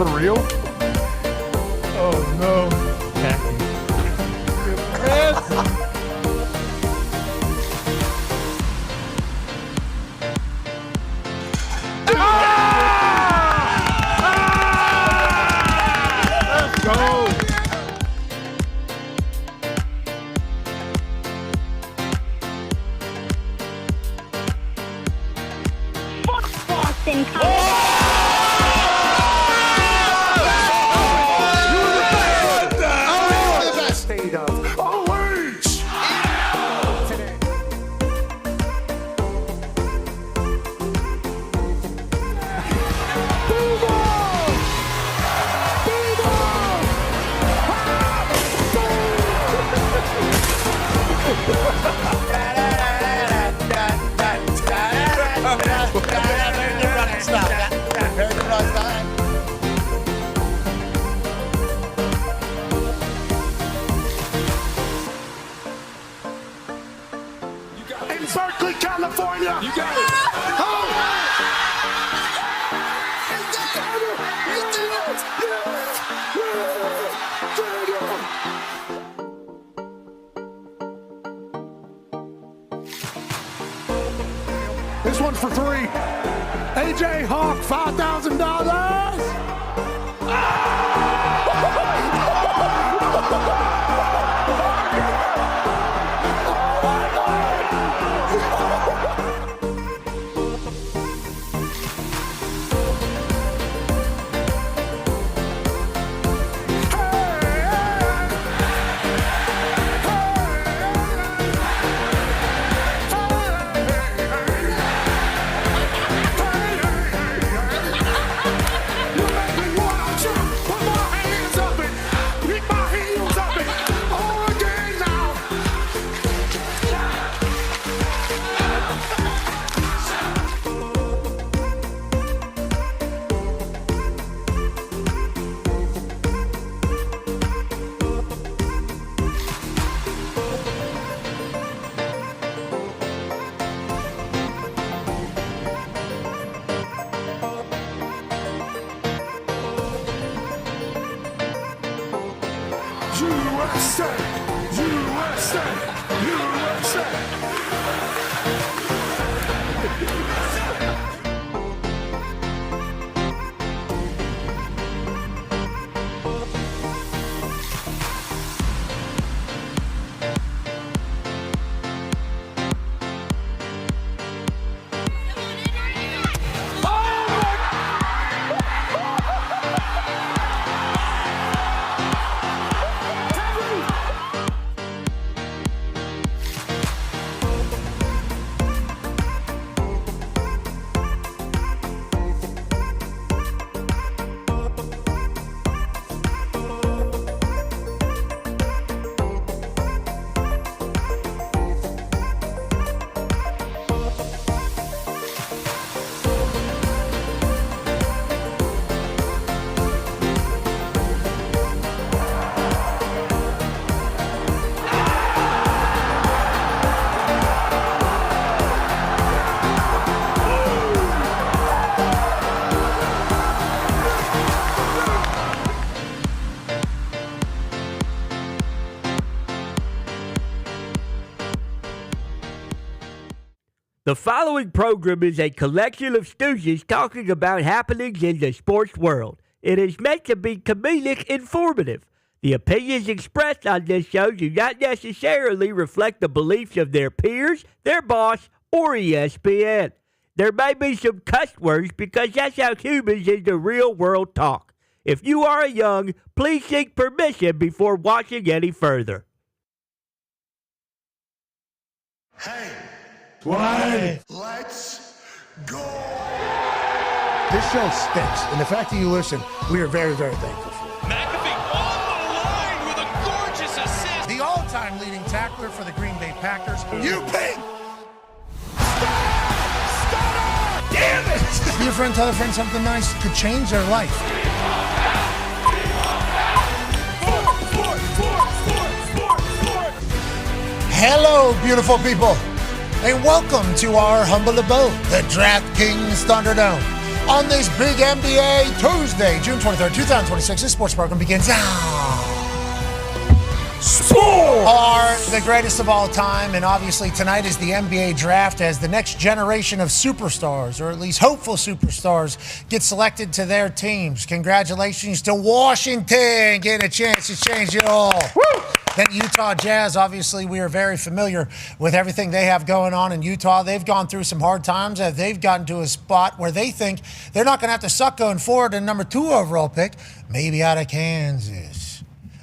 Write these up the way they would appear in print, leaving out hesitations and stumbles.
For real? Oh, no. Yes. Let's go. Boston State of OH. Today. In Berkeley, California. You got it. This one's for three. AJ Hawk, $5,000. USA, USA, USA. The following program is a collection of stooges talking about happenings in the sports world. It is meant to be comedic informative. The opinions expressed on this show do not necessarily reflect the beliefs of their peers, their boss, or ESPN. There may be some cuss words because that's how humans in the real world talk. If you are young, please seek permission before watching any further. Hey, Why? let's go. This show stinks, and the fact that you listen, we are very, very thankful for it. McAfee on the line with a gorgeous assist. The all-time leading tackler for the Green Bay Packers. You pig. Damn it! Be a friend, tell a friend something nice could change their life. Hello, beautiful people, and welcome to our humble abode, the DraftKings Thunderdome. on this big NBA Tuesday, June 23rd, 2026. This sports program begins now. Sports are the greatest of all time, and obviously tonight is the NBA draft as the next generation of superstars, or at least hopeful superstars, get selected to their teams. Congratulations to Washington getting a chance to change it all. Woo! Then Utah Jazz, obviously we are very familiar with everything they have going on in Utah. They've gone through some hard times as they've gotten to a spot where they think they're not going to have to suck going forward in number 2 overall pick, maybe out of Kansas.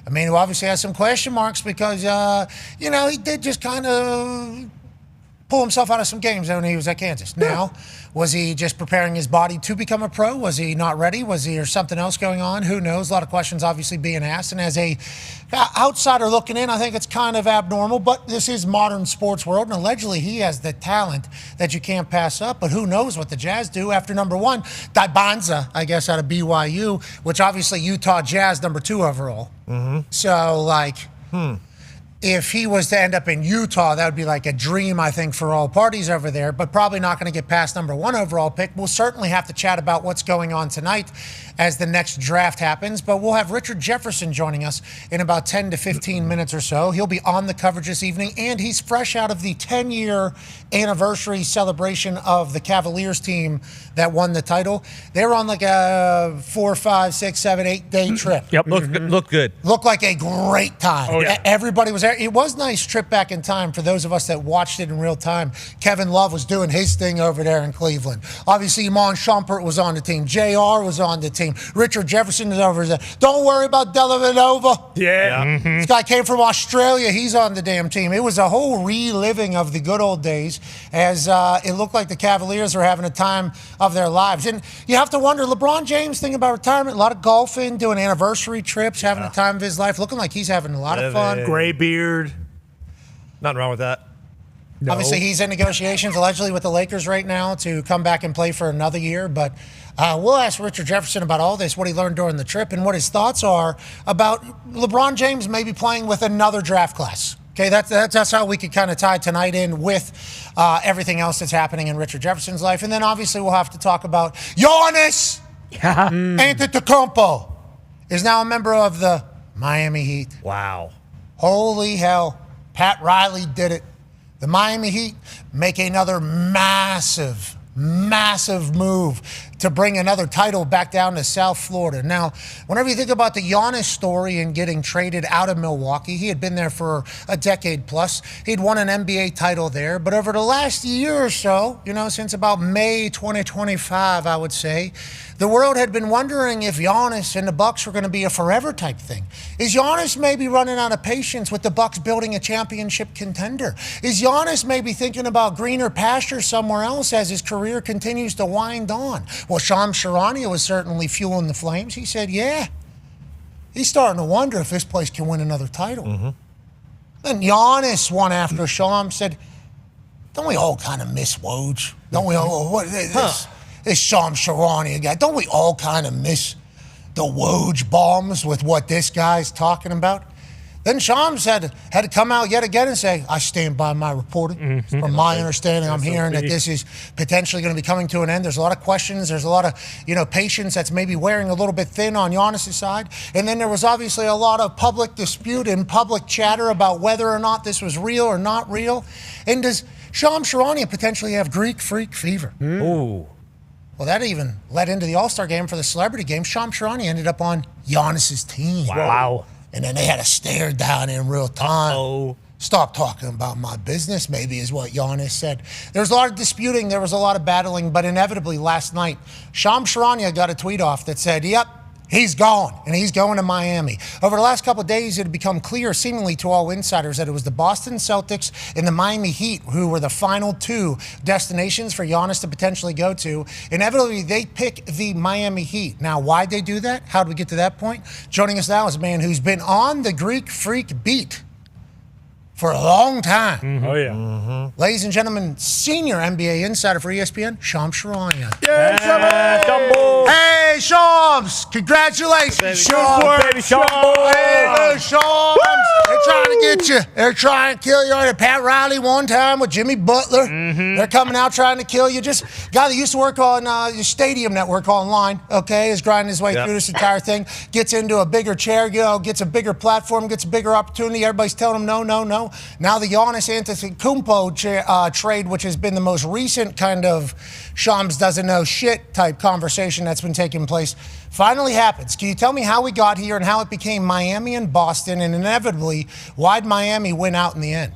I mean, who obviously has some question marks because, he did just kind of pull himself out of some games when he was at Kansas. Now, was he just preparing his body to become a pro? Was he not ready? Was there something else going on? Who knows? A lot of questions obviously being asked. And as a outsider looking in, I think it's kind of abnormal. But this is modern sports world, and allegedly he has the talent that you can't pass up. But who knows what the Jazz do after number 1, Dibanza, I guess, out of BYU, which obviously Utah Jazz number 2 overall. Mm-hmm. So, if he was to end up in Utah, that would be like a dream, I think, for all parties over there, but probably not going to get past number 1 overall pick. We'll certainly have to chat about what's going on tonight as the next draft happens, but we'll have Richard Jefferson joining us in about 10 to 15 minutes or so. He'll be on the coverage this evening, and he's fresh out of the 10-year anniversary celebration of the Cavaliers team that won the title. They were on like a 4, 5, 6, 7, 8 day trip. Yep, looked good. Looked like a great time. Oh, yeah. Everybody was there. It was a nice trip back in time for those of us that watched it in real time. Kevin Love was doing his thing over there in Cleveland. Obviously, Iman Shumpert was on the team. JR was on the team. Richard Jefferson is over there. Don't worry about Dellavedova. Yeah. Mm-hmm. This guy came from Australia. He's on the damn team. It was a whole reliving of the good old days as it looked like the Cavaliers were having a time of their lives. And you have to wonder, LeBron James thinking about retirement, a lot of golfing, doing anniversary trips, having a time of his life, looking like he's having a lot of fun. Gray beard. Nothing wrong with that. No. Obviously, he's in negotiations allegedly with the Lakers right now to come back and play for another year. But we'll ask Richard Jefferson about all this, what he learned during the trip, and what his thoughts are about LeBron James maybe playing with another draft class. Okay, that's how we could kind of tie tonight in with everything else that's happening in Richard Jefferson's life. And then obviously we'll have to talk about Giannis Antetokounmpo is now a member of the Miami Heat. Wow. Holy hell. Pat Riley did it. The Miami Heat make another massive move to bring another title back down to South Florida. Now, whenever you think about the Giannis story and getting traded out of Milwaukee, he had been there for a decade plus. He'd won an NBA title there. But over the last year or so, since about May 2025, I would say, the world had been wondering if Giannis and the Bucks were going to be a forever type thing. Is Giannis maybe running out of patience with the Bucks building a championship contender? Is Giannis maybe thinking about greener pastures somewhere else as his career continues to wind on? Well, Shams Charania was certainly fueling the flames. He said, yeah, he's starting to wonder if this place can win another title. Mm-hmm. Then Giannis, one after Shams, said, don't we all kind of miss Woj? Don't we all? This Shams Charania guy, don't we all kind of miss the Woj bombs with what this guy's talking about? Then Shams had to come out yet again and say, I stand by my reporting. Mm-hmm. From my understanding, I'm hearing that this is potentially going to be coming to an end. There's a lot of questions. There's a lot of, patience that's maybe wearing a little bit thin on Giannis' side. And then there was obviously a lot of public dispute and public chatter about whether or not this was real or not real. And does Shams Charania potentially have Greek freak fever? Ooh. Well, that even led into the All-Star game for the celebrity game. Shams Charania ended up on Giannis' team. Wow. And then they had a stare down in real time. Uh-oh. Stop talking about my business, maybe, is what Giannis said. There was a lot of disputing. There was a lot of battling. But inevitably, last night, Shams Charania got a tweet off that said, yep, he's gone, and he's going to Miami. Over the last couple of days, it had become clear, seemingly to all insiders, that it was the Boston Celtics and the Miami Heat who were the final 2 destinations for Giannis to potentially go to. Inevitably, they pick the Miami Heat. Now, why'd they do that? How did we get to that point? Joining us now is a man who's been on the Greek Freak beat for a long time. Mm-hmm. Oh, yeah. Mm-hmm. Ladies and gentlemen, senior NBA insider for ESPN, Shams Charania. Hey, Shams! Congratulations, Shams! Baby Shams! Hey, Shams! They're trying to get you. They're trying to kill you. At Pat Riley one time with Jimmy Butler. They're coming out trying to kill you. Just guy that used to work on your Stadium Network online, okay, is grinding his way through this entire thing, gets into a bigger chair, gets a bigger platform, gets a bigger opportunity. Everybody's telling him no, no, no. Now the Giannis Antetokounmpo trade, which has been the most recent kind of Shams doesn't know shit type conversation that's been taking place, finally happens. Can you tell me how we got here and how it became Miami and Boston, and inevitably, why'd Miami win out in the end?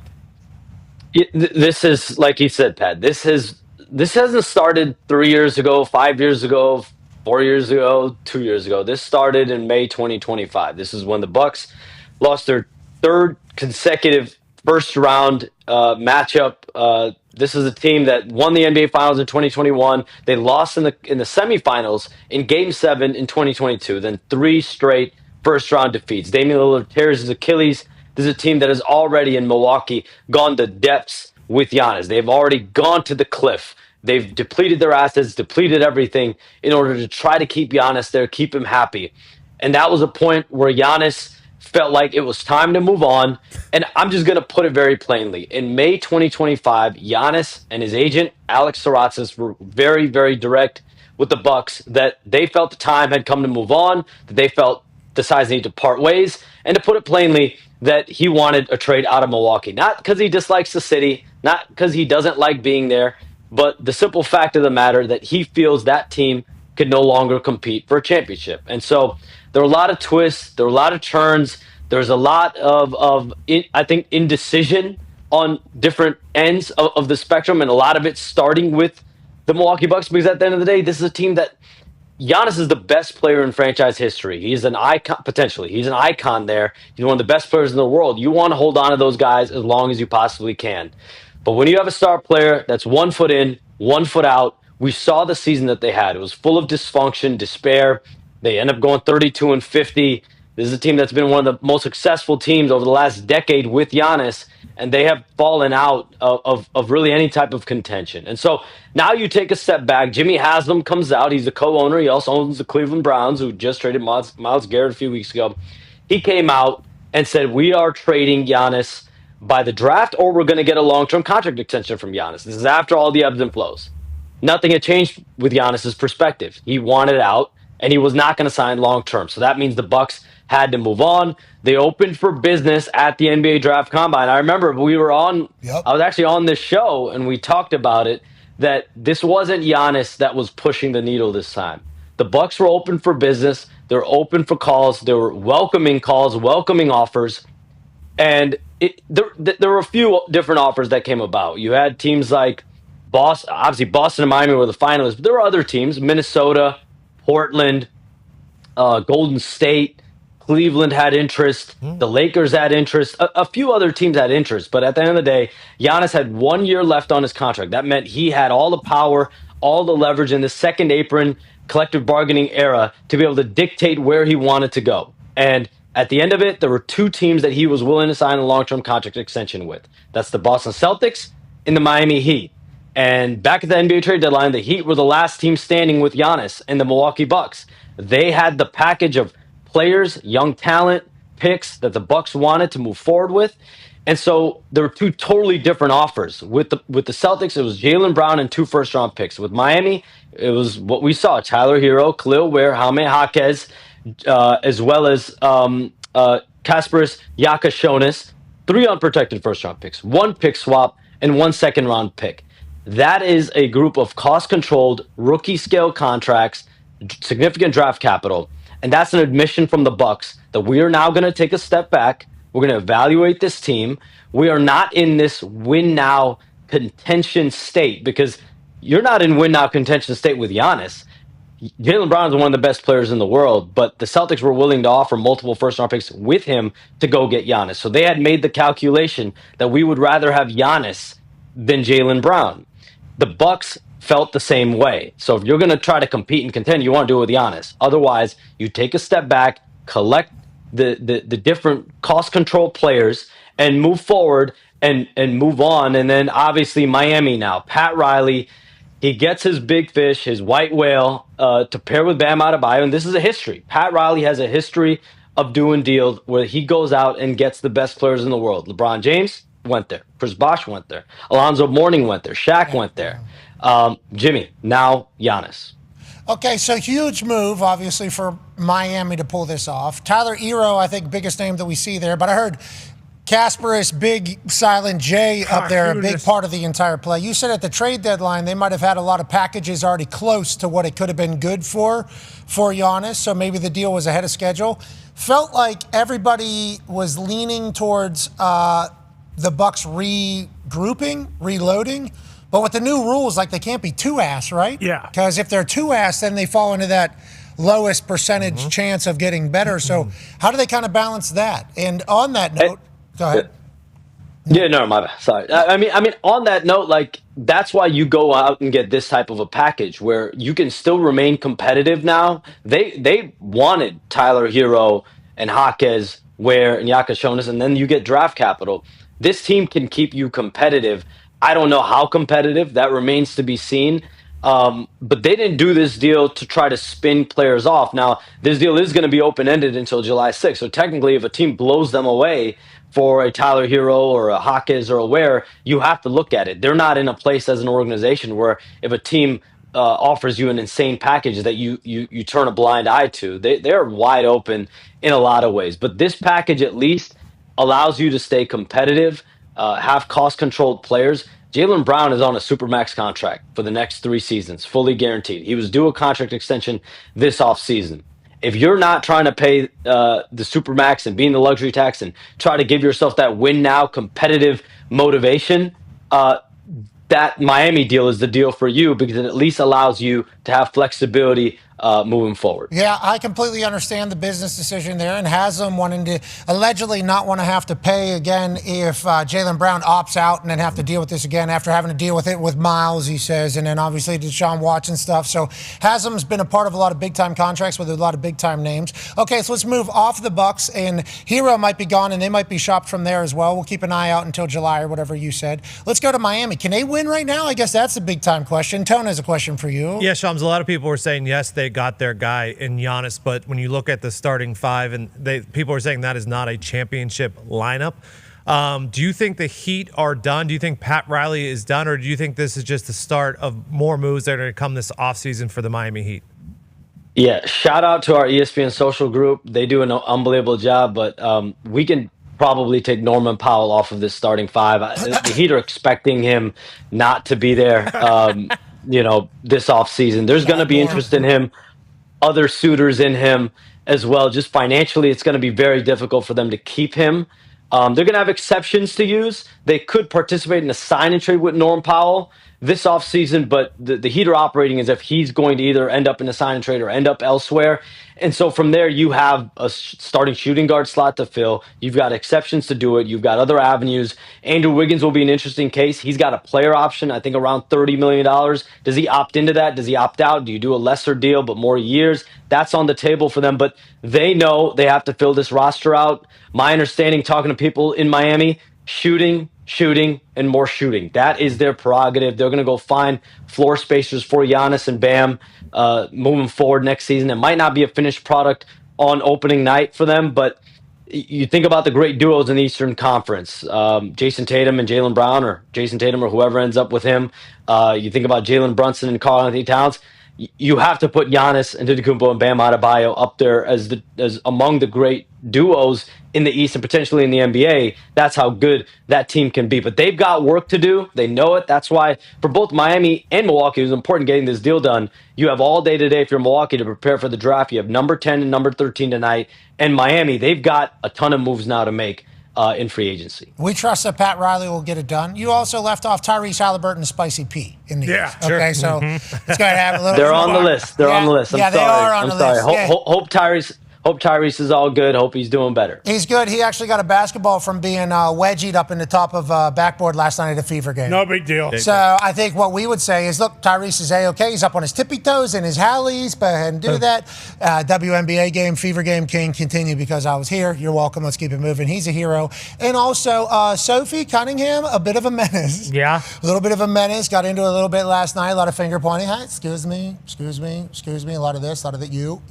This is, like you said, Pat, this hasn't started 3 years ago, 5 years ago, 4 years ago, 2 years ago. This started in May 2025. This is when the Bucks lost their third consecutive first round matchup. This is a team that won the NBA Finals in 2021. They lost in the semifinals in Game 7 in 2022. Then 3 straight first round defeats. Damian Lillard tears his Achilles. This is a team that has already in Milwaukee gone to depths with Giannis. They've already gone to the cliff. They've depleted their assets, depleted everything in order to try to keep Giannis there, keep him happy. And that was a point where Giannis felt like it was time to move on. And I'm just going to put it very plainly. In May 2025, Giannis and his agent, Alex Saratsas, were very, very direct with the Bucks that they felt the time had come to move on, that they felt the sides need to part ways, and to put it plainly, that he wanted a trade out of Milwaukee. Not because he dislikes the city, not because he doesn't like being there, but the simple fact of the matter that he feels that team could no longer compete for a championship. And so there were a lot of twists, there were a lot of turns, there's a lot of I think, indecision on different ends of the spectrum, and a lot of it starting with the Milwaukee Bucks, because at the end of the day, this is a team that Giannis is the best player in franchise history. He's an icon, potentially. He's an icon there. He's one of the best players in the world. You want to hold on to those guys as long as you possibly can. But when you have a star player that's 1 foot in, 1 foot out, we saw the season that they had. It was full of dysfunction, despair. They end up going 32-50. This is a team that's been one of the most successful teams over the last decade with Giannis, and they have fallen out of really any type of contention. And so now you take a step back. Jimmy Haslam comes out. He's a co-owner. He also owns the Cleveland Browns, who just traded Myles Garrett a few weeks ago. He came out and said, we are trading Giannis by the draft, or we're going to get a long-term contract extension from Giannis. This is after all the ebbs and flows. Nothing had changed with Giannis's perspective. He wanted out, and he was not going to sign long-term. So that means the Bucks had to move on. They opened for business at the NBA Draft Combine. I remember we were on, I was actually on this show, and we talked about it, that this wasn't Giannis that was pushing the needle this time. The Bucks were open for business. They were open for calls. They were welcoming calls, welcoming offers. And there were a few different offers that came about. You had teams like Boston, obviously Boston and Miami were the finalists, but there were other teams, Minnesota, Portland, Golden State, Cleveland had interest. The Lakers had interest. A few other teams had interest. But at the end of the day, Giannis had 1 year left on his contract. That meant he had all the power, all the leverage in the second apron collective bargaining era to be able to dictate where he wanted to go. And at the end of it, there were 2 teams that he was willing to sign a long-term contract extension with. That's the Boston Celtics and the Miami Heat. And back at the NBA trade deadline, the Heat were the last team standing with Giannis and the Milwaukee Bucks. They had the package of players, young talent, picks that the Bucks wanted to move forward with. And so there were 2 totally different offers. With the Celtics, it was Jaylen Brown and 2 first-round picks. With Miami, it was what we saw: Tyler Hero, Khalil Ware, Jaime Jaquez, as well as Kasparis Yakashonis, 3 unprotected first-round picks, 1 pick swap, and 1 second-round pick. That is a group of cost-controlled, rookie-scale contracts, significant draft capital. And that's an admission from the Bucks that we are now going to take a step back. We're going to evaluate this team. We are not in this win-now contention state, because you're not in win-now contention state with Giannis. Jaylen Brown is one of the best players in the world, but the Celtics were willing to offer multiple first-round picks with him to go get Giannis. So they had made the calculation that we would rather have Giannis than Jaylen Brown. The Bucks felt the same way. So if you're going to try to compete and contend, you want to do it with Giannis. Otherwise, you take a step back, collect the different cost control players, and move forward and move on. And then obviously Miami now. Pat Riley, he gets his big fish, his white whale, to pair with Bam Adebayo, and this is a history. Pat Riley has a history of doing deals where he goes out and gets the best players in the world. LeBron James went there. Chris Bosh went there. Alonzo Mourning went there. Shaq went there. Jimmy, now Giannis. Okay, so huge move, obviously, for Miami to pull this off. Tyler Hero, I think, biggest name that we see there. But I heard Kasparis, Big Silent J up there, a big part of the entire play. You said at the trade deadline they might have had a lot of packages already close to what it could have been good for Giannis, so maybe the deal was ahead of schedule. Felt like everybody was leaning towards the Bucks regrouping, reloading. But with the new rules, like they can't be two-ass, right? Yeah. Because if they're two-ass, then they fall into that lowest percentage chance of getting better. So how do they kind of balance that? And on that note, go ahead. Yeah, no, my bad. Sorry. I mean, on that note, like that's why you go out and get this type of a package where you can still remain competitive. Now they wanted Tyler Hero and Jaquez, Ware and Jonas, and then you get draft capital. This team can keep you competitive. I don't know how competitive. That remains to be seen. But they didn't do this deal to try to spin players off. Now, this deal is going to be open-ended until July 6th. So technically, if a team blows them away for a Tyler Hero or a Jaquez or a Ware, you have to look at it. They're not in a place as an organization where if a team offers you an insane package that you turn a blind eye to. They're wide open in a lot of ways. But this package at least allows you to stay competitive, have cost-controlled players. Jaylen Brown is on a supermax contract for the next 3 seasons, fully guaranteed. He was due a contract extension this offseason. If you're not trying to pay the supermax and being the luxury tax and try to give yourself that win now competitive motivation, that Miami deal is the deal for you because it at least allows you to have flexibility moving forward. Yeah, I completely understand the business decision there, and Haslam wanting to allegedly not want to have to pay again if Jaylen Brown opts out and then have to deal with this again after having to deal with it with Miles, he says, and then obviously Deshaun Watson stuff. So Haslam's been a part of a lot of big-time contracts with a lot of big-time names. Okay, so let's move off the Bucks, and Hero might be gone, and they might be shopped from there as well. We'll keep an eye out until July or whatever you said. Let's go to Miami. Can they win right now? I guess that's a big-time question. Tone has a question for you. Yeah, Shams, a lot of people were saying, yes, they got their guy in Giannis, but when you look at the starting five, and people are saying that is not a championship lineup. Do you think the Heat are done? Do you think Pat Riley is done, or do you think this is just the start of more moves that are going to come this offseason for the Miami Heat? Yeah, shout out to our ESPN social group. They do an unbelievable job, but we can probably take Norman Powell off of this starting five. The Heat are expecting him not to be there, this offseason. There's going to be interest in him, other suitors in him as well. Just financially, it's going to be very difficult for them to keep him. They're going to have exceptions to use. They could participate in a sign and trade with Norm Powell this offseason, but the Heat are operating as if he's going to either end up in a sign and trade or end up elsewhere. And so from there, you have a starting shooting guard slot to fill. You've got exceptions to do it. You've got other avenues. Andrew Wiggins will be an interesting case. He's got a player option, I think around $30 million. Does he opt into that? Does he opt out? Do you do a lesser deal but more years? That's on the table for them. But they know they have to fill this roster out. My understanding, talking to people in Miami, shooting, and more shooting. That is their prerogative. They're going to go find floor spacers for Giannis and Bam moving forward next season. It might not be a finished product on opening night for them, but you think about the great duos in the Eastern Conference, Jason Tatum and Jaylen Brown, or Jason Tatum or whoever ends up with him. You think about Jalen Brunson and Karl Anthony Towns. You have to put Giannis Antetokounmpo and Bam Adebayo up there as among the great duos in the East and potentially in the NBA. That's how good that team can be. But they've got work to do. They know it. That's why for both Miami and Milwaukee, it was important getting this deal done. You have all day today if you're Milwaukee to prepare for the draft. You have number 10 and number 13 tonight. And Miami, they've got a ton of moves now to make in free agency. We trust that Pat Riley will get it done. You also left off Tyrese Halliburton and Spicy P in the East. Sure. Okay, so let's go ahead and have a little. They're on the list. They're on the list. I'm sorry. They are on the list. Hope Tyrese is all good. Hope he's doing better. He's good. He actually got a basketball from being wedgied up in the top of backboard last night at a Fever game. No big deal. So I think what we would say is, look, Tyrese is A-okay. He's up on his tippy toes and his Halleys, but and do that. WNBA game, Fever game can continue because I was here. You're welcome. Let's keep it moving. He's a hero. And also, Sophie Cunningham, a bit of a menace. Yeah. A little bit of a menace. Got into it a little bit last night. A lot of finger pointing. Hi, excuse me. A lot of this, a lot of that. You.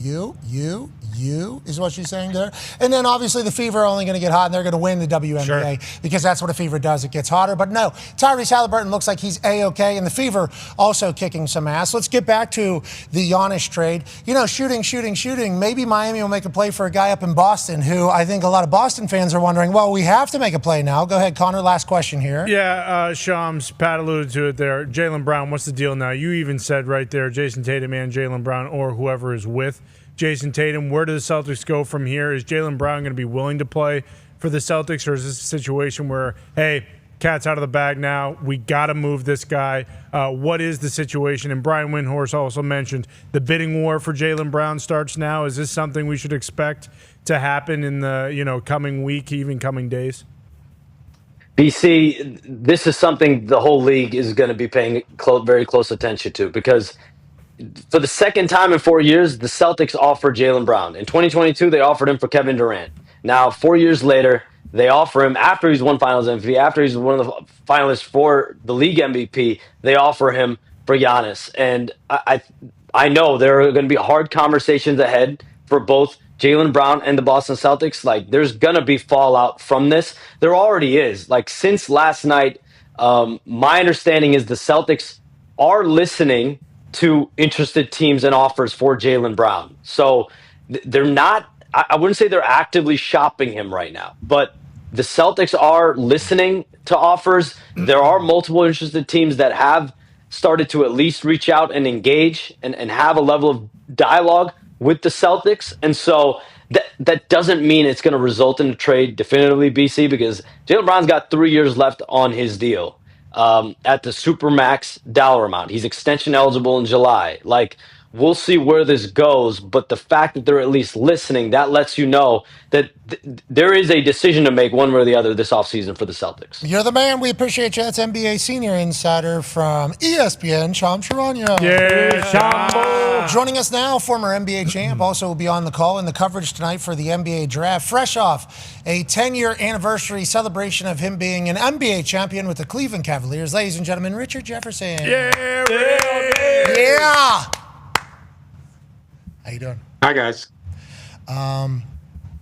too, is what she's saying there. And then obviously the Fever are only going to get hot, and they're going to win the WNBA because that's what a Fever does. It gets hotter. But no, Tyrese Halliburton looks like he's A-okay, and the Fever also kicking some ass. Let's get back to the Giannis trade. Shooting. Maybe Miami will make a play for a guy up in Boston who I think a lot of Boston fans are wondering, well, we have to make a play now. Go ahead, Connor, last question here. Yeah, Shams, Pat alluded to it there. Jaylen Brown, what's the deal now? You even said right there, Jason Tatum and Jaylen Brown, or whoever is with Jason Tatum. Where do the Celtics go from here? Is Jaylen Brown going to be willing to play for the Celtics, or is this a situation where, hey, cat's out of the bag now, we got to move this guy? What is the situation? And Brian Windhorst also mentioned the bidding war for Jaylen Brown starts now. Is this something we should expect to happen in the coming week, even coming days? BC, this is something the whole league is going to be paying very close attention to, because for the second time in 4 years, the Celtics offered Jaylen Brown. In 2022, they offered him for Kevin Durant. Now, 4 years later, they offer him, after he's won Finals MVP, after he's one of the finalists for the league MVP, they offer him for Giannis. And I know there are going to be hard conversations ahead for both Jaylen Brown and the Boston Celtics. Like, there's going to be fallout from this. There already is. Like, since last night, my understanding is the Celtics are listening to interested teams and offers for Jaylen Brown. So they're not, I wouldn't say they're actively shopping him right now, but the Celtics are listening to offers. There are multiple interested teams that have started to at least reach out and engage and have a level of dialogue with the Celtics. And so that doesn't mean it's going to result in a trade definitively, BC, because Jaylen Brown's got 3 years left on his deal at the supermax dollar amount. He's extension eligible in July. Like, we'll see where this goes, but the fact that they're at least listening, that lets you know that there is a decision to make one way or the other this offseason for the Celtics. You're the man. We appreciate you. That's NBA senior insider from ESPN, Sham Charania. Yeah, Shambo. Joining us now, former NBA champ, also will be on the call in the coverage tonight for the NBA draft. Fresh off a 10-year anniversary celebration of him being an NBA champion with the Cleveland Cavaliers. Ladies and gentlemen, Richard Jefferson. Yeah. Yeah. How you doing? Hi, guys.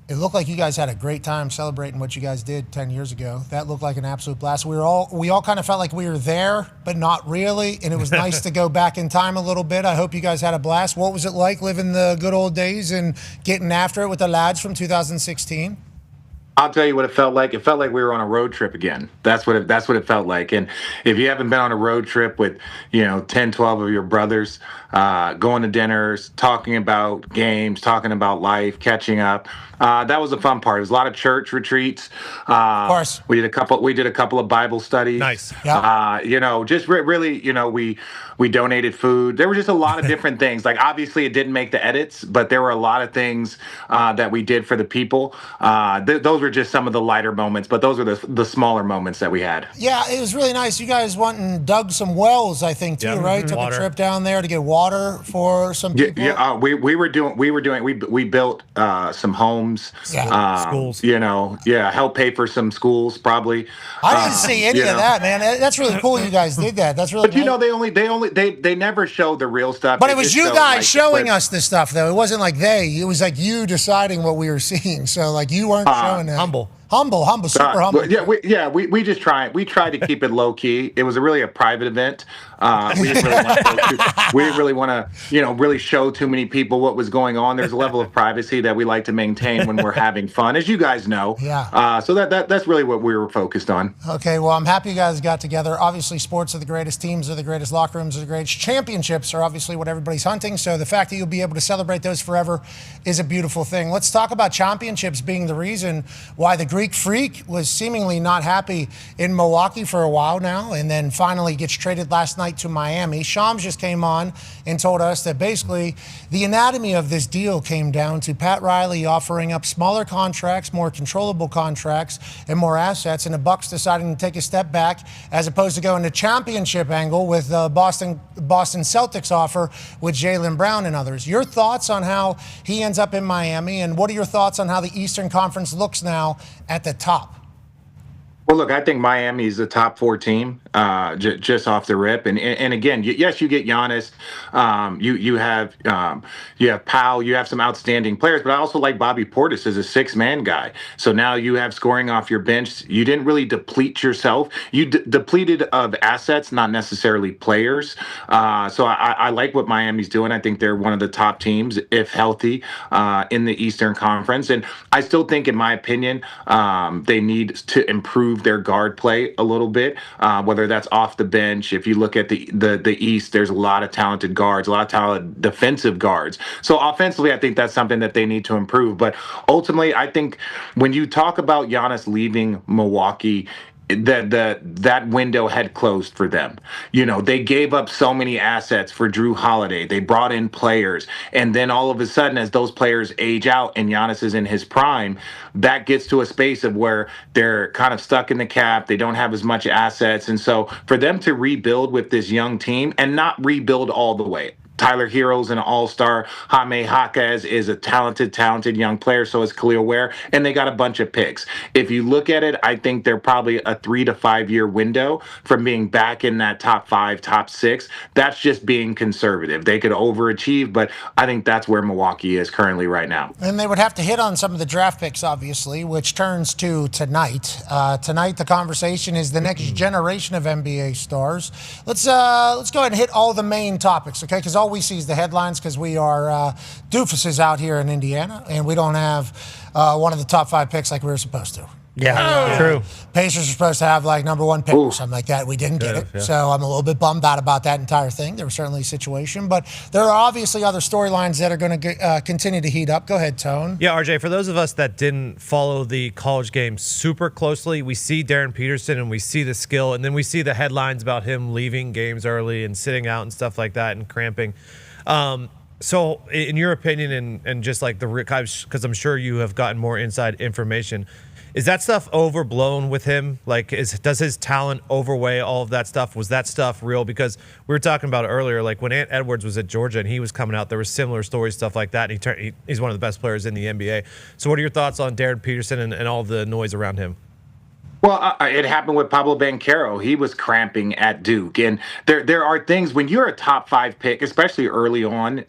It looked like you guys had a great time celebrating what you guys did 10 years ago. That looked like an absolute blast. We all kind of felt like we were there, but not really, and it was nice to go back in time a little bit. I hope you guys had a blast. What was it like living the good old days and getting after it with the lads from 2016? I'll tell you what it felt like. It felt like we were on a road trip again. That's what it felt like. And if you haven't been on a road trip with, 10, 12 of your brothers, going to dinners, talking about games, talking about life, catching up, that was the fun part. It was a lot of church retreats. Of course. We did a couple of Bible studies. Nice. Yeah. Just really, we donated food. There were just a lot of different things. Like, obviously it didn't make the edits, but there were a lot of things that we did for the people. Those were just some of the lighter moments, but those were the smaller moments that we had. Yeah, it was really nice. You guys went and dug some wells, I think, too, right? Took a trip down there to get water for some people. Yeah, we built some homes. Schools. Help pay for some schools, probably. I didn't see any of that, man. That's really cool. You guys did that. That's really. But they never showed the real stuff. But it was you guys showing us the stuff, though. It wasn't like it was like you deciding what we were seeing. So like you weren't showing that. Humble, super humble. We just tried. We tried to keep it low key. It was really a private event. We didn't really want to, really show too many people what was going on. There's a level of privacy that we like to maintain when we're having fun, as you guys know. Yeah. So that's really what we were focused on. Okay. Well, I'm happy you guys got together. Obviously, sports are the greatest. Teams are the greatest. Locker rooms are the greatest. Championships are obviously what everybody's hunting. So the fact that you'll be able to celebrate those forever is a beautiful thing. Let's talk about championships being the reason why the Greek Freak was seemingly not happy in Milwaukee for a while now, and then finally gets traded last night to Miami. Shams just came on and told us that basically the anatomy of this deal came down to Pat Riley offering up smaller contracts, more controllable contracts, and more assets, and the Bucks deciding to take a step back as opposed to going the championship angle with the Boston Celtics offer with Jaylen Brown and others. Your thoughts on how he ends up in Miami, and what are your thoughts on how the Eastern Conference looks now at the top? Well, look, I think Miami is a top 4 team, just off the rip. And again, yes, you get Giannis, you have Powell, you have some outstanding players, but I also like Bobby Portis as a 6-man guy. So now you have scoring off your bench. You didn't really deplete yourself. You depleted of assets, not necessarily players. So I like what Miami's doing. I think they're one of the top teams, if healthy, in the Eastern Conference. And I still think, in my opinion, they need to improve their guard play a little bit, whether that's off the bench. If you look at the East, there's a lot of talented guards, a lot of talented defensive guards. So offensively, I think that's something that they need to improve. But ultimately, I think when you talk about Giannis leaving Milwaukee, that window had closed for them. You know, they gave up so many assets for Drew Holiday. They brought in players, and then all of a sudden, as those players age out and Giannis is in his prime, that gets to a space of where they're kind of stuck in the cap. They don't have as much assets, and so for them to rebuild with this young team and not rebuild all the way. Tyler Hero's an all-star. Jaime Jaquez is a talented young player, so is Khalil Ware, and they got a bunch of picks. If you look at it, I think they're probably a 3 to 5 year window from being back in that top 5, top 6. That's just being conservative. They could overachieve, but I think that's where Milwaukee is currently right now. And they would have to hit on some of the draft picks, obviously, which turns to tonight. Tonight, the conversation is the next generation of NBA stars. Let's go ahead and hit all the main topics, okay? Because all we see is the headlines, because we are doofuses out here in Indiana, and we don't have one of the top 5 picks like we were supposed to. Yeah, true. Pacers are supposed to have like number 1 pick or something like that. We didn't get it. Yeah. So I'm a little bit bummed out about that entire thing. There was certainly a situation, but there are obviously other storylines that are going to continue to heat up. Go ahead, Tone. Yeah, RJ, for those of us that didn't follow the college game super closely, we see Darren Peterson and we see the skill, and then we see the headlines about him leaving games early and sitting out and stuff like that and cramping. So in your opinion, and just like because I'm sure you have gotten more inside information, is that stuff overblown with him? Like, does his talent overweigh all of that stuff? Was that stuff real? Because we were talking about it earlier, like when Ant Edwards was at Georgia and he was coming out, there were similar stories, stuff like that. And he's one of the best players in the NBA. So what are your thoughts on Darren Peterson and all the noise around him? Well, it happened with Pablo Banchero. He was cramping at Duke. And there are things when you're a top 5 pick, especially early on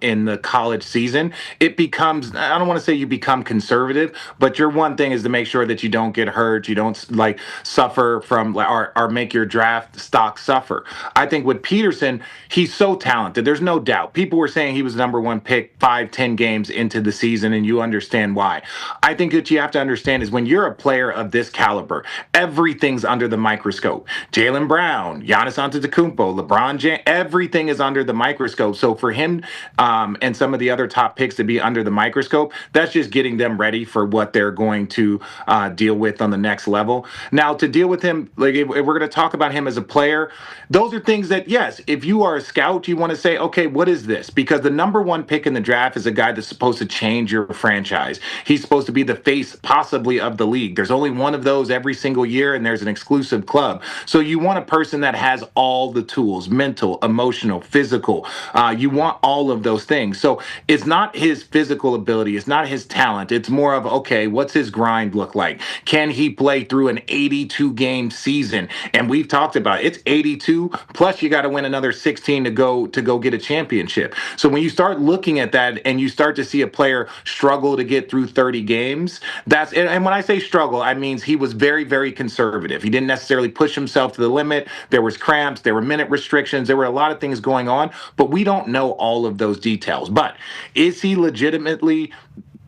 in the college season, it becomes, I don't want to say you become conservative, but your one thing is to make sure that you don't get hurt, you don't like suffer from or make your draft stock suffer. I think with Peterson, he's so talented. There's no doubt. People were saying he was number 1 pick 5-10 games into the season, and you understand why. I think that you have to understand is when you're a player of this caliber, everything's under the microscope. Jaylen Brown, Giannis Antetokounmpo, LeBron James, everything is under the microscope. So for him and some of the other top picks to be under the microscope, that's just getting them ready for what they're going to deal with on the next level. Now, to deal with him, like if we're going to talk about him as a player, those are things that, yes, if you are a scout, you want to say, okay, what is this? Because the number 1 pick in the draft is a guy that's supposed to change your franchise. He's supposed to be the face possibly of the league. There's only one of those every single year, and there's an exclusive club. So you want a person that has all the tools, mental, emotional, physical. You want all of those things. So it's not his physical ability. It's not his talent. It's more of, okay, what's his grind look like? Can he play through an 82-game season? And we've talked about it. It's 82, plus you got to win another 16 to go get a championship. So when you start looking at that and you start to see a player struggle to get through 30 games, and when I say struggle, I mean he was very, very conservative. He didn't necessarily push himself to the limit. There was cramps, there were minute restrictions, there were a lot of things going on, but we don't know all of those details. But is he legitimately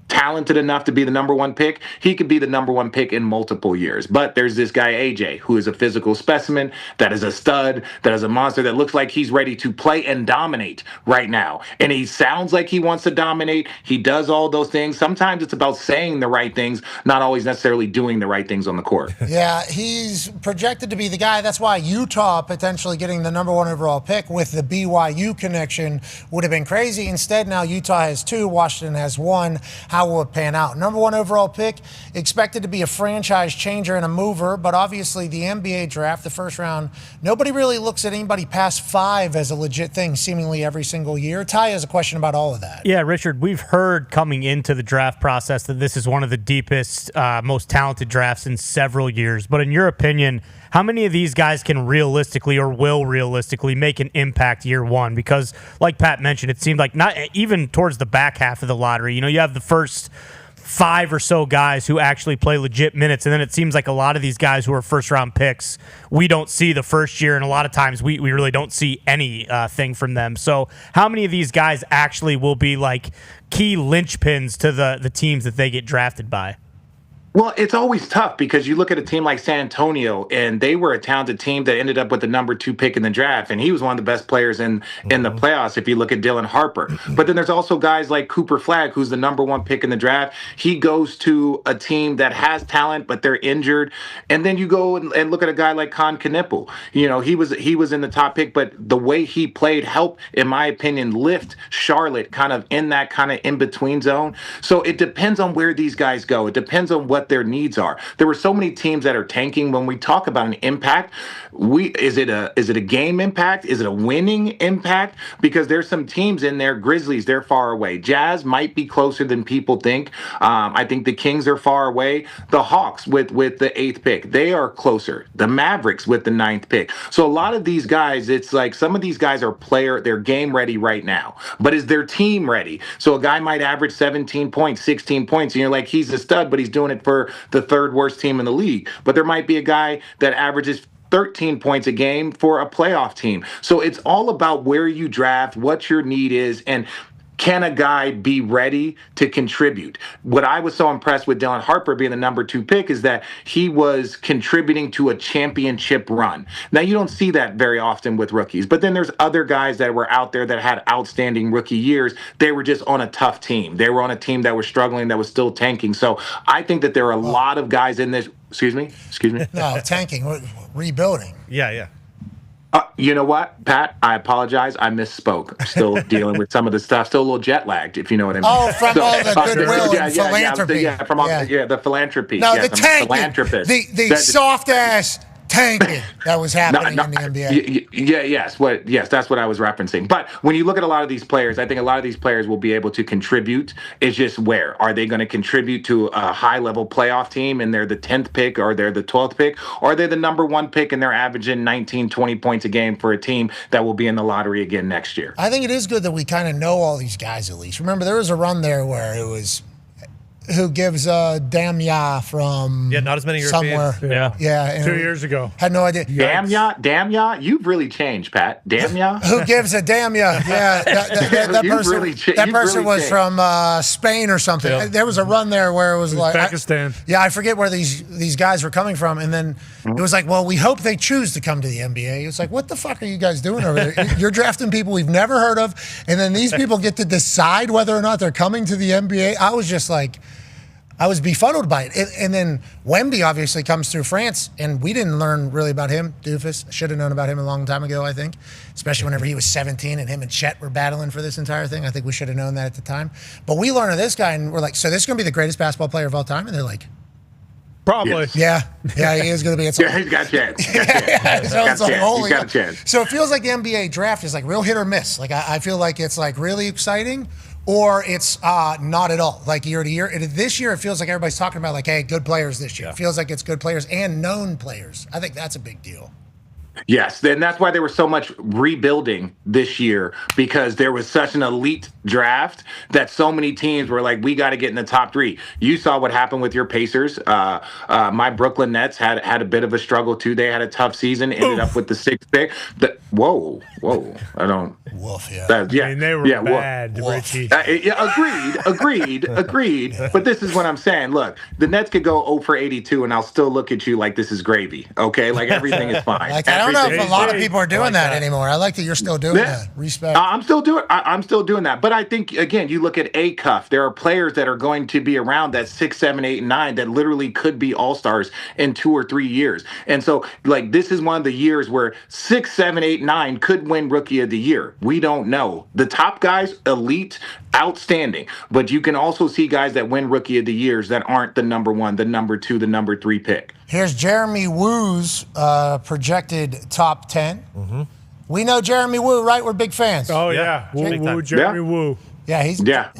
talented enough to be the number 1 pick? He could be the number 1 pick in multiple years. But there's this guy, AJ, who is a physical specimen, that is a stud, that is a monster, that looks like he's ready to play and dominate right now. And he sounds like he wants to dominate. He does all those things. Sometimes it's about saying the right things, not always necessarily doing the right things on the court. Yeah, he's projected to be the guy. That's why Utah potentially getting the number 1 overall pick with the BYU connection would have been crazy. Instead, now Utah has 2, Washington has 1. how will it pan out? Number 1 overall pick, expected to be a franchise changer and a mover, but obviously the NBA draft, the first round, nobody really looks at anybody past 5 as a legit thing seemingly every single year. Ty has a question about all of that. Yeah, Richard, we've heard coming into the draft process that this is one of the deepest, most talented drafts in several years. But in your opinion, how many of these guys can realistically or will realistically make an impact year one? Because like Pat mentioned, it seemed like not even towards the back half of the lottery, you have the first 5 or so guys who actually play legit minutes. And then it seems like a lot of these guys who are first round picks, we don't see the first year. And a lot of times we really don't see anything from them. So how many of these guys actually will be like key linchpins to the teams that they get drafted by? Well, it's always tough because you look at a team like San Antonio, and they were a talented team that ended up with the number 2 pick in the draft, and he was one of the best players in the playoffs if you look at Dylan Harper. But then there's also guys like Cooper Flagg, who's the number 1 pick in the draft. He goes to a team that has talent, but they're injured. And then you go and look at a guy like CONCAFA. He was in the top pick, but the way he played helped, in my opinion, lift Charlotte kind of in that kind of in-between zone. So it depends on where these guys go. It depends on what their needs are. There were so many teams that are tanking. When we talk about an impact, is it a game impact? Is it a winning impact? Because there's some teams in there. Grizzlies, they're far away. Jazz might be closer than people think. I think the Kings are far away. The Hawks with the 8th pick, they are closer. The Mavericks with the 9th pick. So a lot of these guys, it's like some of these guys they're game ready right now. But is their team ready? So a guy might average 17 points, 16 points, and you're like, he's a stud, but he's doing it for the 3rd worst team in the league. But there might be a guy that averages 13 points a game for a playoff team. So it's all about where you draft, what your need is, and can a guy be ready to contribute? What I was so impressed with Dylan Harper being the number 2 pick is that he was contributing to a championship run. Now, you don't see that very often with rookies, but then there's other guys that were out there that had outstanding rookie years. They were just on a tough team. They were on a team that was struggling, that was still tanking. So I think that there are a lot of guys in this. Excuse me? No, tanking, rebuilding. Yeah. You know what, Pat? I apologize. I misspoke. I'm still dealing with some of the stuff. Still a little jet lagged, if you know what I mean. Oh, from all the goodwill and philanthropy. The philanthropy. No, yes, the tanking. Philanthropist. The soft ass tanking that was happening in the NBA. Yes, that's what I was referencing. But when you look at a lot of these players, I think a lot of these players will be able to contribute. It's just where. Are they going to contribute to a high-level playoff team and they're the 10th pick or they're the 12th pick? Or are they the number 1 pick and they're averaging 19, 20 points a game for a team that will be in the lottery again next year? I think it is good that we kind of know all these guys at least. Remember, there was a run there where it was who gives damn ya from not as many Europeans. Somewhere. Yeah. 2 years ago. Had no idea. Damn ya. You've really changed, Pat. Damn ya. Who gives a damn ya? Yeah, that person was from Spain or something. Yeah. There was a run there where it was like Pakistan. I forget where these guys were coming from, and then it was like, well, we hope they choose to come to the NBA. It's like, what the fuck are you guys doing over there? You're drafting people we've never heard of, and then these people get to decide whether or not they're coming to the NBA. I was just like, I was befuddled by it. And then Wemby obviously comes through France, and we didn't learn really about him, doofus. Should have known about him a long time ago, I think, especially whenever he was 17 and him and Chet were battling for this entire thing. I think we should have known that at the time. But we learned of this guy, and we're like, so this is going to be the greatest basketball player of all time? And they're like, probably. Yes. Yeah, he is going to be. He's got a chance. He's got a chance. So it feels like the NBA draft is like real hit or miss. Like I feel like it's like really exciting, or it's not at all, like year to year. And this year, it feels like everybody's talking about like, hey, good players this year. It feels like it's good players and known players. I think that's a big deal. Yes, and that's why there was so much rebuilding this year, because there was such an elite draft that so many teams were like, we got to get in the top 3. You saw what happened with your Pacers. My Brooklyn Nets had a bit of a struggle too. They had a tough season, ended up with the 6th pick. Whoa. I don't. Woof, yeah. I mean, they were bad, Richie. Agreed. But this is what I'm saying. Look, the Nets could go 0 for 82, and I'll still look at you like this is gravy. Okay, like everything is fine. don't know if appreciate a lot it. of people are doing that anymore. I like that you're still doing that. Respect. I'm still doing that. But I think, again, you look at A-Cuff. There are players that are going to be around that 6, 7, 8, and 9 that literally could be all-stars in 2 or 3 years. And so, like, this is one of the years where 6, 7, 8, 9 could win Rookie of the Year. We don't know. The top guys, elite, outstanding. But you can also see guys that win Rookie of the Years that aren't the number 1, the number 2, the number 3 pick. Here's Jeremy Woo's projected top 10. Mm-hmm. We know Jeremy Woo, right? We're big fans. Oh, yeah. Woo, Jeremy Woo. Yeah,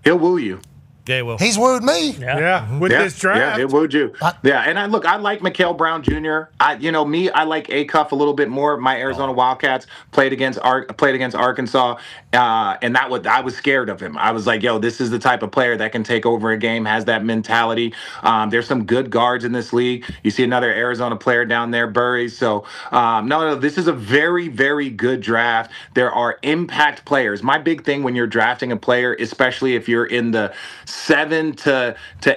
He'll woo you. Yeah, he will. He's wooed me. Yeah, with this draft. Yeah, it would you. And I like Mikal Brown Jr. I like A-Cuff a little bit more. My Arizona Wildcats played against Arkansas, and I was scared of him. I was like, yo, this is the type of player that can take over a game, has that mentality. There's some good guards in this league. You see another Arizona player down there, Burry. So, no, this is a very, very good draft. There are impact players. My big thing when you're drafting a player, especially if you're in the 7 to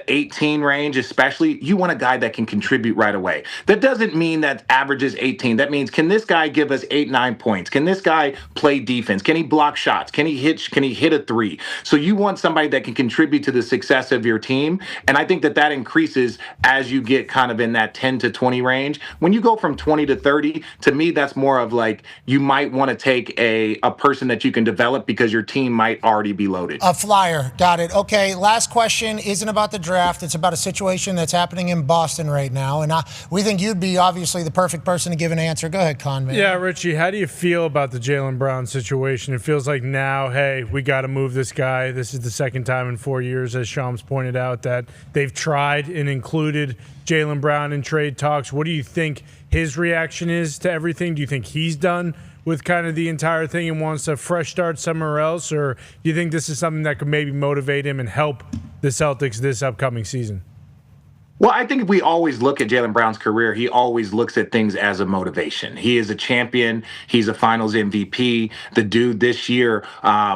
18 range, especially, you want a guy that can contribute right away. That doesn't mean that averages 18. That means, can this guy give us 8, 9 points? Can this guy play defense? Can he block shots? Can he hit a 3? So you want somebody that can contribute to the success of your team. And I think that increases as you get kind of in that 10 to 20 range. When you go from 20 to 30, to me, that's more of like, you might want to take a person that you can develop because your team might already be loaded. A flyer. Got it. Okay, last question isn't about the draft. It's about a situation that's happening in Boston right now. And we think you'd be obviously the perfect person to give an answer. Go ahead, Conman. Yeah, Richie, how do you feel about the Jaylen Brown situation? It feels like now, hey, we got to move this guy. This is the second time in 4 years, as Shams pointed out, that they've tried and included Jaylen Brown in trade talks. What do you think his reaction is to everything? Do you think he's done with kind of the entire thing and wants a fresh start somewhere else? Or do you think this is something that could maybe motivate him and help the Celtics this upcoming season? Well, I think if we always look at Jaylen Brown's career, he always looks at things as a motivation. He is a champion. He's a finals MVP. The dude this year,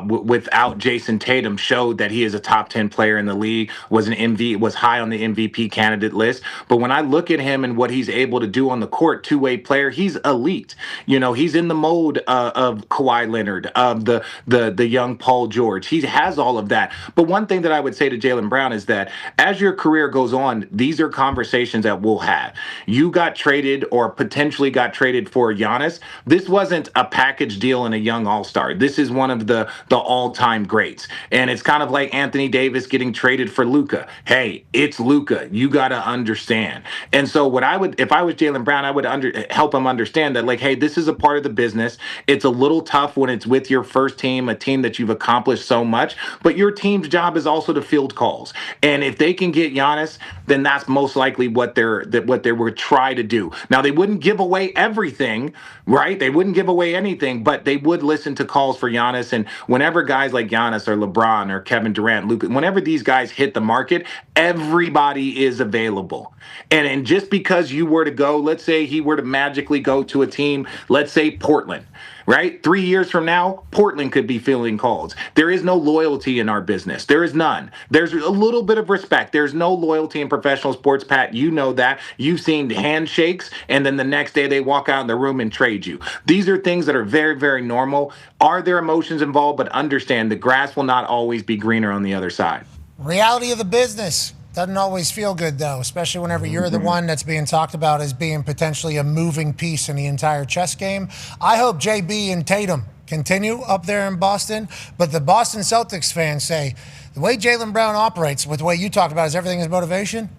without Jason Tatum, showed that he is a top 10 player in the league, was high on the MVP candidate list. But when I look at him and what he's able to do on the court, two-way player, he's elite. You know, he's in the mode of Kawhi Leonard, of the young Paul George. He has all of that. But one thing that I would say to Jaylen Brown is that as your career goes on, these are conversations that we'll have. You got traded or potentially got traded for Giannis. This wasn't a package deal and a young all-star. This is one of the all-time greats. And it's kind of like Anthony Davis getting traded for Luka. Hey, it's Luka. You got to understand. And so if I was Jaylen Brown, I would help him understand that, like, hey, this is a part of the business. It's a little tough when it's with your first team, a team that you've accomplished so much, but your team's job is also to field calls. And if they can get Giannis, then that's most likely what they would try to do. Now, they wouldn't give away everything, right? They wouldn't give away anything, but they would listen to calls for Giannis. And whenever guys like Giannis or LeBron or Kevin Durant, Luka, whenever these guys hit the market, everybody is available. And just because you were to go, let's say he were to magically go to a team, let's say Portland, right? 3 years from now, Portland could be fielding calls. There is no loyalty in our business. There is none. There's a little bit of respect. There's no loyalty in professional sports, Pat. You know that. You've seen handshakes, and then the next day they walk out in the room and trade you. These are things that are very, very normal. Are there emotions involved? But understand the grass will not always be greener on the other side. Reality of the business. Doesn't always feel good, though, especially whenever you're the one that's being talked about as being potentially a moving piece in the entire chess game. I hope JB and Tatum continue up there in Boston, but the Boston Celtics fans say the way Jaylen Brown operates, with the way you talked about is everything is motivation.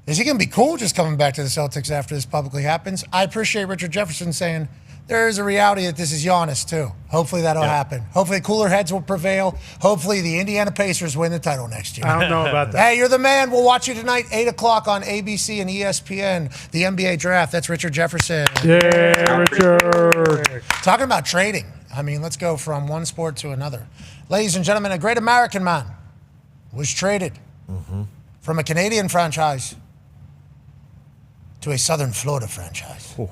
Is he going to be cool just coming back to the Celtics after this publicly happens? I appreciate Richard Jefferson saying there is a reality that this is Giannis, too. Hopefully that'll happen. Hopefully cooler heads will prevail. Hopefully the Indiana Pacers win the title next year. I don't know about that. Hey, you're the man. We'll watch you tonight, 8 o'clock on ABC and ESPN, the NBA draft. That's Richard Jefferson. Yeah, Richard. Talking about trading. I mean, let's go from one sport to another. Ladies and gentlemen, a great American man was traded from a Canadian franchise to a Southern Florida franchise. Woo!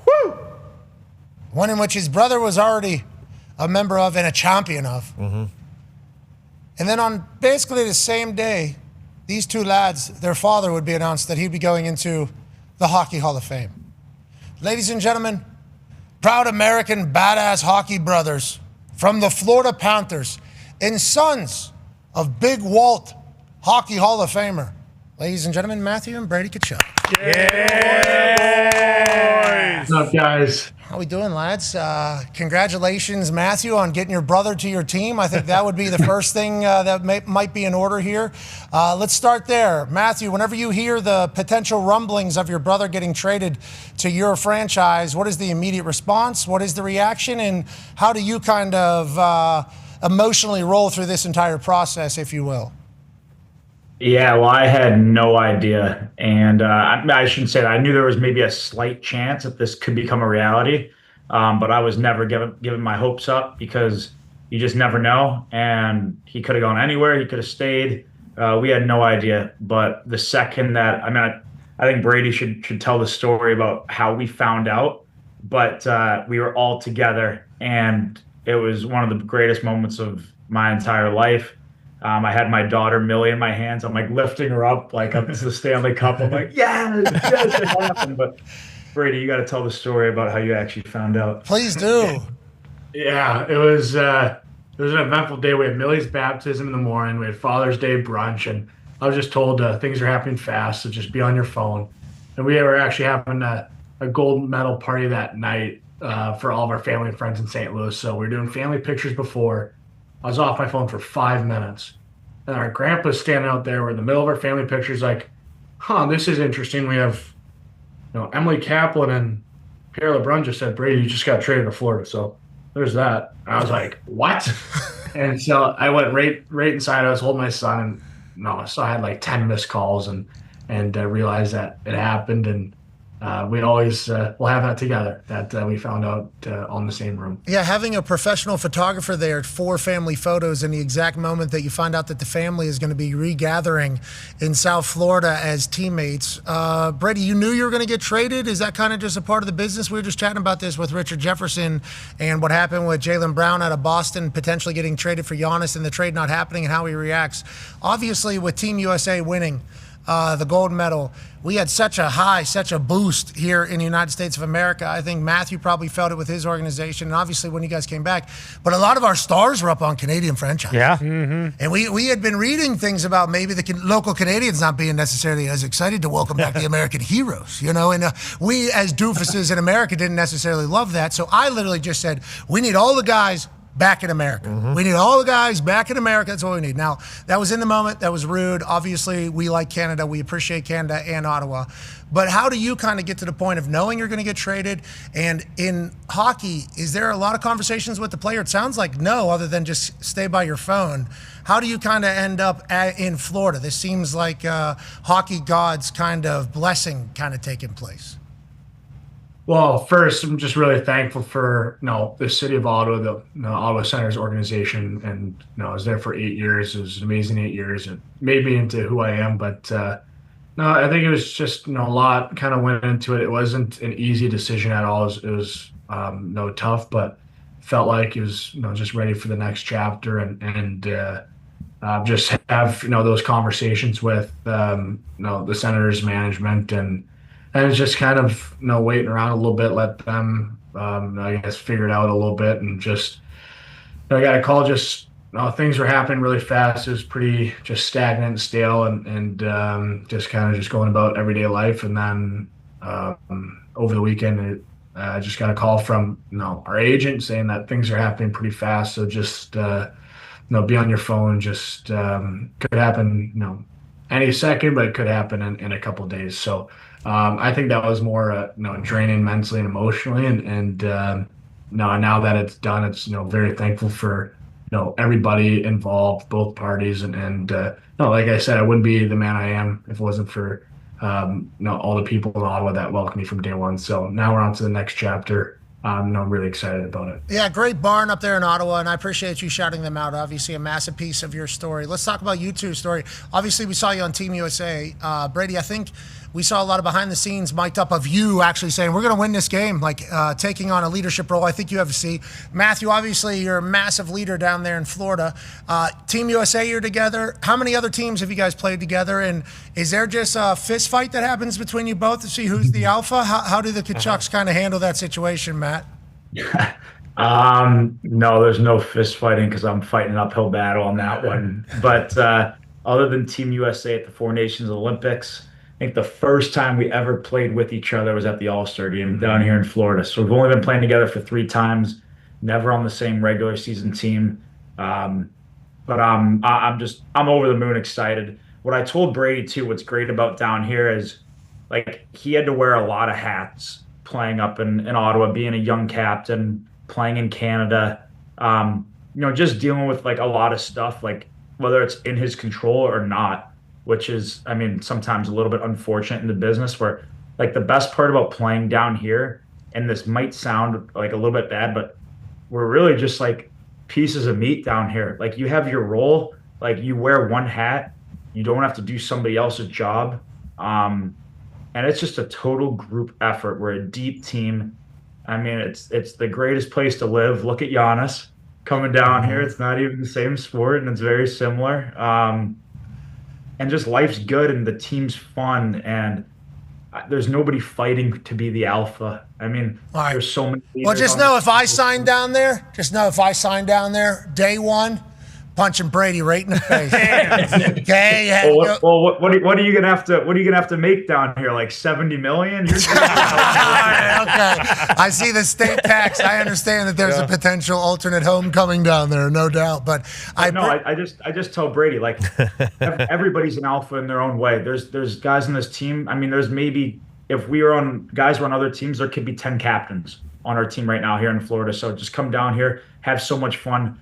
One in which his brother was already a member of and a champion of. And then on basically the same day, these two lads, their father would be announced that he'd be going into the Hockey Hall of Fame. Ladies and gentlemen, proud American badass hockey brothers from the Florida Panthers and sons of Big Walt, Hockey Hall of Famer. Ladies and gentlemen, Matthew and Brady Tkachuk. What's up, guys? How we doing, lads? Congratulations, Matthew, on getting your brother to your team. I think that would be the first thing that might be in order here. Let's start there. Matthew, whenever you hear the potential rumblings of your brother getting traded to your franchise, what is the immediate response? What is the reaction? And how do you kind of emotionally roll through this entire process, if you will? Yeah, well, I had no idea. And I shouldn't say that. I knew there was maybe a slight chance that this could become a reality. But I was never giving my hopes up because you just never know. And he could have gone anywhere. He could have stayed. We had no idea. But the second that, I think Brady should tell the story about how we found out. But we were all together. And it was one of the greatest moments of my entire life. I had my daughter Millie in my hands. I'm like lifting her up like up to the Stanley Cup. I'm like, yes, it happened. But Brady, you got to tell the story about how you actually found out. Please do. Yeah, it was an eventful day. We had Millie's baptism in the morning. We had Father's Day brunch, and I was just told things are happening fast, so just be on your phone. And we were actually having a gold medal party that night for all of our family and friends in St. Louis. So we were doing family pictures before. I was off my phone for 5 minutes. And our grandpa's standing out there. We're in the middle of our family pictures like, this is interesting. We have, Emily Kaplan and Pierre LeBrun just said, Brady, you just got traded to Florida. So there's that. And I was like, what? And so I went right inside. I was holding my son. And so I had like 10 missed calls and realized that it happened. And we always we'll have that together, that we found out on the same room. Yeah, having a professional photographer there for family photos in the exact moment that you find out that the family is going to be regathering in South Florida as teammates. Brady, you knew you were going to get traded? Is that kind of just a part of the business? We were just chatting about this with Richard Jefferson and what happened with Jaylen Brown out of Boston potentially getting traded for Giannis and the trade not happening and how he reacts. Obviously, with Team USA winning the gold medal, we had such a boost here in the United States of America. I think Matthew probably felt it with his organization, and obviously when you guys came back. But a lot of our stars were up on Canadian franchise. Yeah. Mm-hmm. And we had been reading things about maybe the local Canadians not being necessarily as excited to welcome back the American heroes, and we as doofuses in America didn't necessarily love that. So I literally just said, we need all the guys back in America. Mm-hmm. We need all the guys back in America. That's what we need. Now, that was in the moment. That was rude. Obviously, we like Canada. We appreciate Canada and Ottawa. But how do you kind of get to the point of knowing you're going to get traded? And in hockey, is there a lot of conversations with the player? It sounds like no, other than just stay by your phone. How do you kind of end up in Florida? This seems like hockey gods kind of blessing kind of taking place. Well, first, I'm just really thankful for the city of Ottawa, the Ottawa Senators organization, and I was there for 8 years. It was an amazing 8 years. It made me into who I am, but I think it was just a lot kind of went into it. It wasn't an easy decision at all. It was tough, but felt like it was just ready for the next chapter and just have those conversations with the Senators management and it's just kind of, waiting around a little bit, let them, I guess, figure it out a little bit. And just, I got a call, just, things were happening really fast. It was pretty just stagnant and stale and just kind of just going about everyday life. And then over the weekend, I just got a call from, our agent saying that things are happening pretty fast. So just, be on your phone, just could happen, any second, but it could happen in a couple of days. So, I think that was more, draining mentally and emotionally, and now that it's done, it's very thankful for everybody involved, both parties, and like I said, I wouldn't be the man I am if it wasn't for all the people in Ottawa that welcomed me from day one. So now we're on to the next chapter. I'm really excited about it. Yeah, great barn up there in Ottawa, and I appreciate you shouting them out. Obviously, a massive piece of your story. Let's talk about you two's story. Obviously, we saw you on Team USA. Brady, I think we saw a lot of behind the scenes mic'd up of you actually saying, we're going to win this game, like taking on a leadership role. I think you have a seat. Matthew, obviously, you're a massive leader down there in Florida. Team USA, you're together. How many other teams have you guys played together? And is there just a fist fight that happens between you both to see who's the alpha? How do the Tkachuks kind of handle that situation, Matt? No, there's no fist fighting because I'm fighting an uphill battle on that one. But other than Team USA at the Four Nations Olympics, I think the first time we ever played with each other was at the All-Star game down here in Florida. So we've only been playing together for 3 times, never on the same regular season team. But I'm over the moon excited. What I told Brady too, what's great about down here is like he had to wear a lot of hats playing up in Ottawa, being a young captain, playing in Canada, just dealing with like a lot of stuff, like whether it's in his control or not, which is, I mean, sometimes a little bit unfortunate in the business where like the best part about playing down here, and this might sound like a little bit bad, but we're really just like pieces of meat down here. Like you have your role, like you wear one hat, you don't have to do somebody else's job. And it's just a total group effort. We're a deep team. I mean, it's the greatest place to live. Look at Giannis coming down here. It's not even the same sport, and it's very similar. And just life's good, and the team's fun, and there's nobody fighting to be the alpha. I mean, there's so many. Well, just know if I sign down there, day one, punching Brady right in the face. Okay. Well, what are you gonna have to make down here? Like 70 million? Okay. I see the state tax. I understand that there's a potential alternate home coming down there, no doubt. But I just tell Brady, like everybody's an alpha in their own way. There's guys on this team. I mean, there's maybe if we were on guys were on other teams, there could be 10 captains on our team right now here in Florida. So just come down here, have so much fun.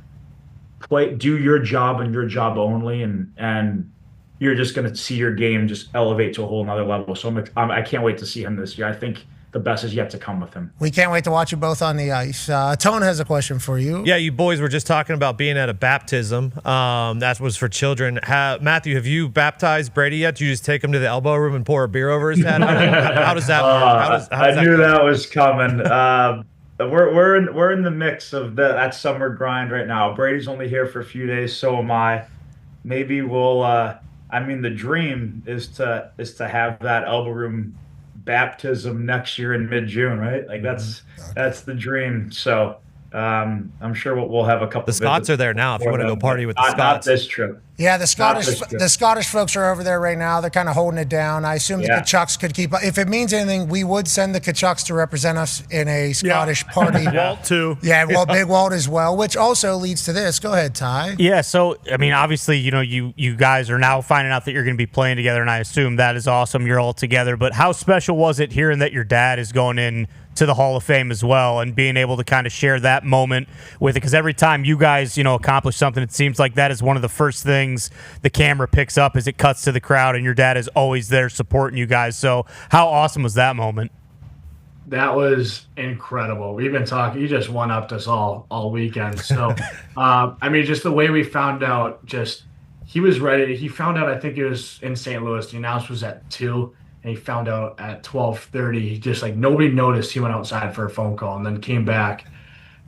Do your job and your job only, and you're just going to see your game just elevate to a whole nother level. So I can't wait to see him this year. I think the best is yet to come with him. We can't wait to watch you both on the ice. Tone has a question for you. Yeah, you boys were just talking about being at a baptism. That was for children. Matthew, have you baptized Brady yet? Do you just take him to the elbow room and pour a beer over his head? How does that work? I knew that was coming. We're in the mix of that summer grind right now. Brady's only here for a few days, so am I. Maybe we'll. I mean, the dream is to have that elbow room baptism next year in mid-June, right? Like that's the dream. So I'm sure we'll have a couple. The Scots are there now. If you want to go party with the Scots, not this trip. Yeah, the Scottish folks are over there right now. They're kind of holding it down. I assume the Tkachuks could keep up. If it means anything, we would send the Tkachuks to represent us in a Scottish party. Walt too. Yeah, well, Big Walt as well, which also leads to this. Go ahead, Ty. Yeah, so I mean, obviously, you guys are now finding out that you're going to be playing together, and I assume that is awesome. You're all together, but how special was it hearing that your dad is going in to the Hall of Fame as well, and being able to kind of share that moment with it? Because every time you guys, accomplish something, it seems like that is one of the first things the camera picks up as it cuts to the crowd, and your dad is always there supporting you guys. So how awesome was that moment? That was incredible. We've been talking. You just one-upped us all weekend. So, I mean, just the way we found out, he was ready. He found out, I think it was in St. Louis. The announcement was at 2. And he found out at 12:30, just like nobody noticed. He went outside for a phone call and then came back.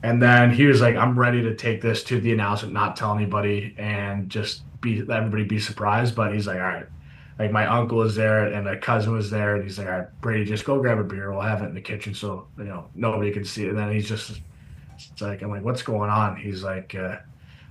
And then he was like, I'm ready to take this to the announcement, not tell anybody, and just let everybody be surprised. But he's like, all right. Like my uncle was there and a cousin was there. And he's like, all right, Brady, just go grab a beer. We'll have it in the kitchen so, nobody can see it. And then he's just, it's like, I'm like, what's going on? He's like,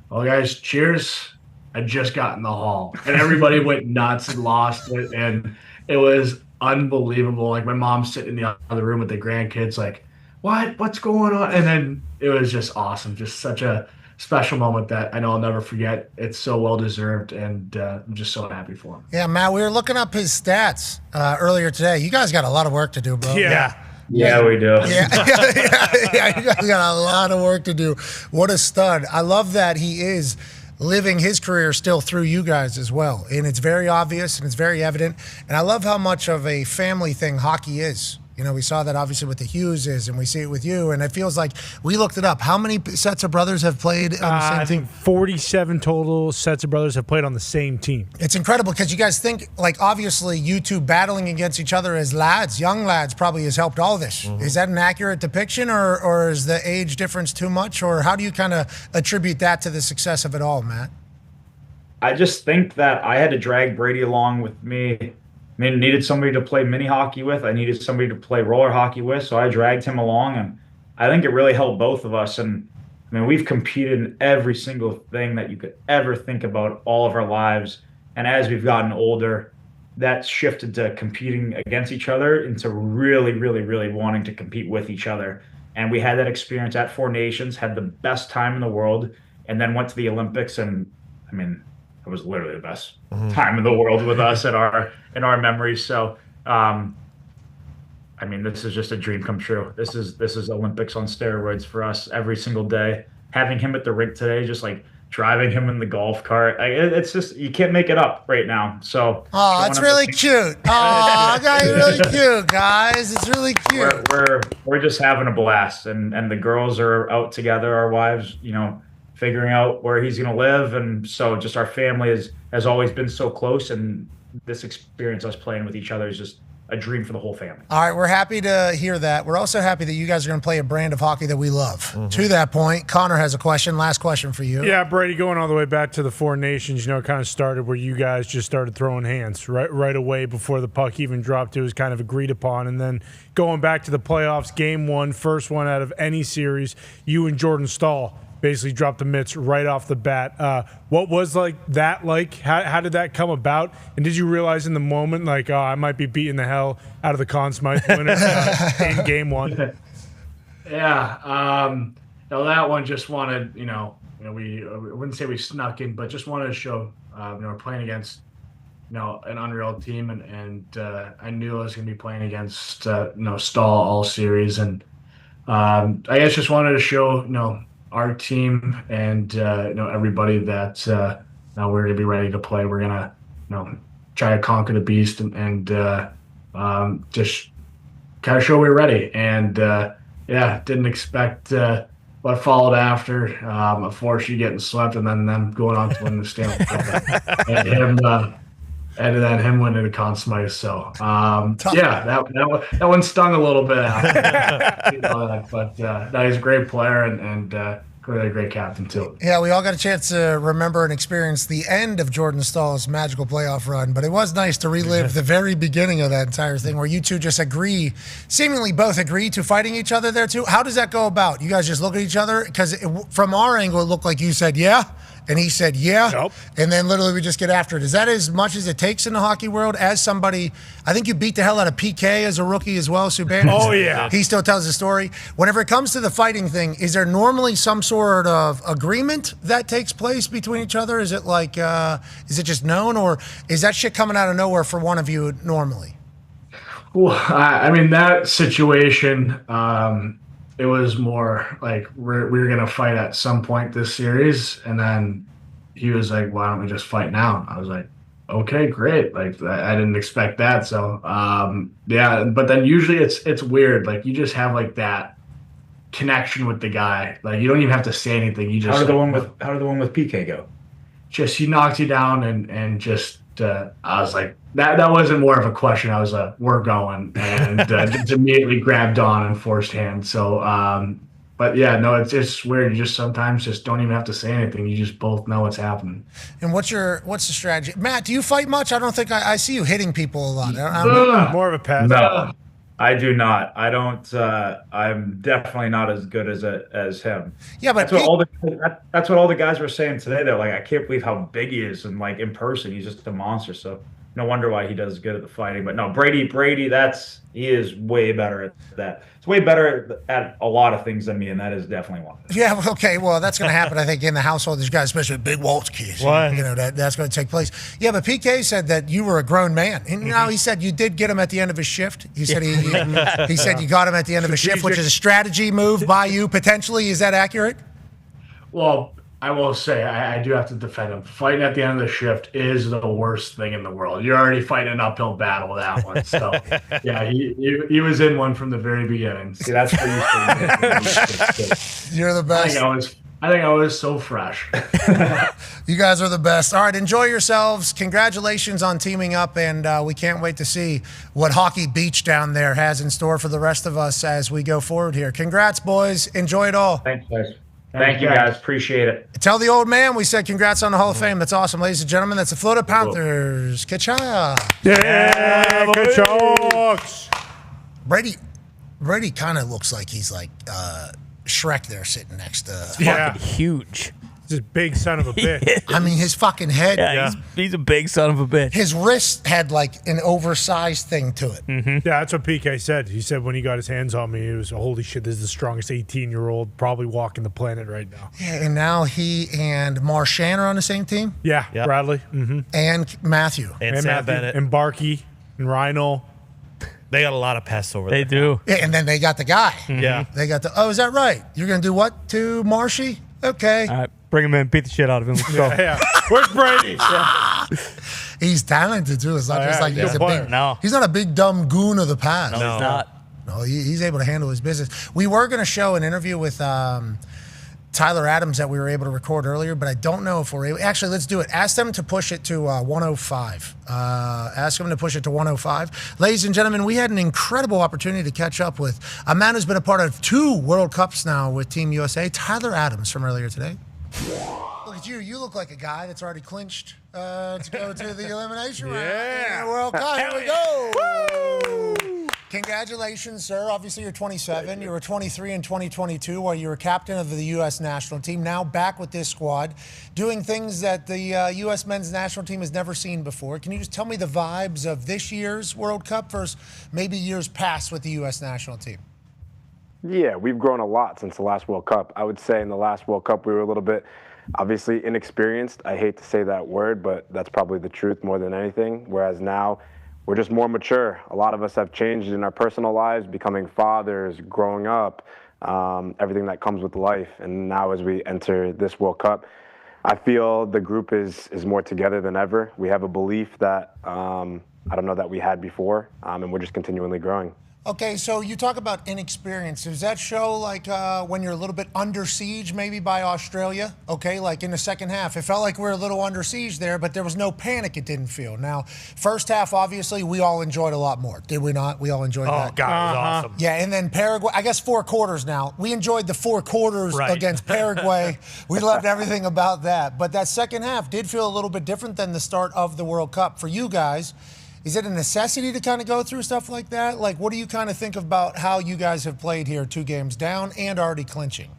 well, guys, cheers. I just got in the hall. And everybody went nuts and lost it. And it was unbelievable. Like my mom's sitting in the other room with the grandkids, like, what's going on? And then it was just awesome. Just such a special moment that I know I'll never forget. It's so well deserved, and I'm just so happy for him. Yeah, Matt, we were looking up his stats earlier today. You guys got a lot of work to do, bro. Yeah, we do. Yeah, you guys got a lot of work to do. What a stud. I love that he is living his career still through you guys as well. And it's very obvious and it's very evident. And I love how much of a family thing hockey is. We saw that obviously with the Hugheses, and we see it with you. And it feels like we looked it up. How many sets of brothers have played on the same team? I think 47 total sets of brothers have played on the same team. It's incredible because you guys think, like, obviously you two battling against each other as lads, young lads, probably has helped all this. Mm-hmm. Is that an accurate depiction, or is the age difference too much? Or how do you kind of attribute that to the success of it all, Matt? I just think that I had to drag Brady along with me. I needed somebody to play mini hockey with. I needed somebody to play roller hockey with. So I dragged him along, and I think it really helped both of us. And I mean, we've competed in every single thing that you could ever think about all of our lives. And as we've gotten older, that's shifted to competing against each other into really, really, really wanting to compete with each other. And we had that experience at Four Nations, had the best time in the world, and then went to the Olympics. And I mean, it was literally the best time in the world with us in our memories. So, I mean, this is just a dream come true. This is Olympics on steroids for us every single day. Having him at the rink today, just like driving him in the golf cart, it's just, you can't make it up right now. So, it's really cute. Oh, guys, really cute, guys. It's really cute. We're just having a blast, and the girls are out together. Our wives, figuring out where he's going to live, and so just our family has always been so close, and this experience, us playing with each other, is just a dream for the whole family. All right, we're happy to hear that. We're also happy that you guys are going to play a brand of hockey that we love. To that point, Connor has a question. Last question for you. Yeah, Brady, going all the way back to the Four Nations, it kind of started where you guys just started throwing hands right away before the puck even dropped. It was kind of agreed upon. And then going back to the playoffs, game one, first one out of any series, you and Jordan Stahl basically dropped the mitts right off the bat. What was that like? How did that come about? And did you realize in the moment, I might be beating the hell out of the Conn Smythe winner in game one? Yeah. That one just wanted, we I wouldn't say we snuck in, but just wanted to show, we're playing against, an unreal team, and I knew I was going to be playing against, Stahl all series, and I guess just wanted to show, our team and everybody that now we're gonna be ready to play. We're gonna try to conquer the beast and just kind of show we're ready. And didn't expect what followed after. Unfortunately, getting swept and then them going on to win the Stanley Cup and then him winning the Conn Smythe. So that one stung a little bit after, but he's a great player and clearly a great captain too. Yeah, we all got a chance to remember and experience the end of Jordan Stahl's magical playoff run, but it was nice to relive the very beginning of that entire thing where you two just seemingly both agree to fighting each other there too. How does that go about? You guys just look at each other? Because from our angle, it looked like you said, yeah, and he said, yeah. Nope. And then literally we just get after it. Is that as much as it takes in the hockey world? As somebody, I think you beat the hell out of PK as a rookie as well, Subban. Oh, yeah. He still tells the story. Whenever it comes to the fighting thing, is there normally some sort of agreement that takes place between each other? Is it is it just known, or is that shit coming out of nowhere for one of you normally? Well, I mean, that situation, it was more like we were going to fight at some point this series. And then he was like, why don't we just fight now? I was like, okay, great. I didn't expect that. So, but then usually it's weird. You just have that connection with the guy. You don't even have to say anything. You just how did the one with PK go? Just he knocked you down and just I was like, that wasn't more of a question. I was like, we're going, and just immediately grabbed Dahn and forced hand. So, but yeah, no, it's just weird. You just sometimes just don't even have to say anything. You just both know what's happening. And what's the strategy, Matt? Do you fight much? I don't think I see you hitting people a lot. More of a pass. No, I do not. I don't. I'm definitely not as good as him. Yeah, but that's what all the guys were saying today. They're like, I can't believe how big he is, and in person, he's just a monster. So no wonder why he does good at the fighting. But no, Brady, he is way better at that. He's way better at a lot of things than me, and that is definitely one. Yeah, okay. Well, that's going to happen, I think, in the household. These guys, especially Big Walt's kids. What? That's going to take place. Yeah, but PK said that you were a grown man. And he said you did get him at the end of his shift. He said he said you got him at the end of his shift, which is a strategy move by you, potentially. Is that accurate? Well, I will say I do have to defend him. Fighting at the end of the shift is the worst thing in the world. You're already fighting an uphill battle with that one. So, yeah, he was in one from the very beginning. See, that's where You're the best. I think I was so fresh. You guys are the best. All right, enjoy yourselves. Congratulations on teaming up, and we can't wait to see what Hockey Beach down there has in store for the rest of us as we go forward here. Congrats, boys. Enjoy it all. Thanks, guys. Thank you, guys. Appreciate it. Tell the old man we said congrats on the Hall of Fame. That's awesome, ladies and gentlemen. That's the Florida Panthers. Tkachuk. Yeah, Tkachuk. Brady, Brady kind of looks like he's like Shrek there sitting next to. Fucking huge. This big son of a bitch. I mean, his fucking head. Yeah, he's a big son of a bitch. His wrist had like an oversized thing to it. Yeah, that's what PK said. He said when he got his hands on me, it was, holy shit, this is the strongest 18-year-old probably walking the planet right now. Yeah, and now he and Marchand are on the same team. Yeah, Yep. Bradley. And Matthew. And Sam Matthew, Bennett. and Barkey and Rhino. They got a lot of pests over They there. do. Yeah, and then they got the guy. Yeah. They got the. Oh, is that right? You're gonna do what to Marshy? Okay. All right, bring him in, beat the shit out of him. Let's go. Yeah. Where's Brady? He's talented too. It's not Oh, just yeah, like he's he's a a player. big. No. He's not a big dumb goon of the past. No, he's not. No, he's able to handle his business. We were going to show an interview with Tyler Adams that we were able to record earlier, but I don't know if we're able. Actually, let's do it. Ask them to push it to 105. Ask them to push it to 105. Ladies and gentlemen, we had an incredible opportunity to catch up with a man who's been a part of 2 World Cups now with Team USA, Tyler Adams from earlier today. Look at you. You look like a guy that's already clinched to go to the elimination round in the World Cup. Here we go. Woo! Congratulations, sir. Obviously, you're 27. You were 23 in 2022 while you were captain of the U.S. national team. Now back with this squad, doing things that the U.S. men's national team has never seen before. Can you just tell me the vibes of this year's World Cup versus maybe years past with the U.S. national team? Yeah, we've grown a lot since the last World Cup. I would say in the last World Cup, we were a little bit, obviously, inexperienced. I hate to say that word, but that's probably the truth more than anything. Whereas now, we're just more mature. A lot of us have changed in our personal lives, becoming fathers, growing up, everything that comes with life. And now as we enter this World Cup, I feel the group is more together than ever. We have a belief that I don't know that we had before, and we're just continually growing. Okay, so you talk about inexperience. Does that show like when you're a little bit under siege maybe by Australia? Okay, like in the second half. It felt like we were a little under siege there, but there was no panic, it didn't feel. Now, first half, obviously, we all enjoyed a lot more. Did we not? We all enjoyed that. Oh, God, it was awesome. Yeah, and then Paraguay, I guess 4 quarters now. We enjoyed the 4 quarters against Paraguay. We loved everything about that. But that second half did feel a little bit different than the start of the World Cup. For you guys, is it a necessity to kind of go through stuff like that? Like, what do you kind of think about how you guys have played here 2 games down and already clinching?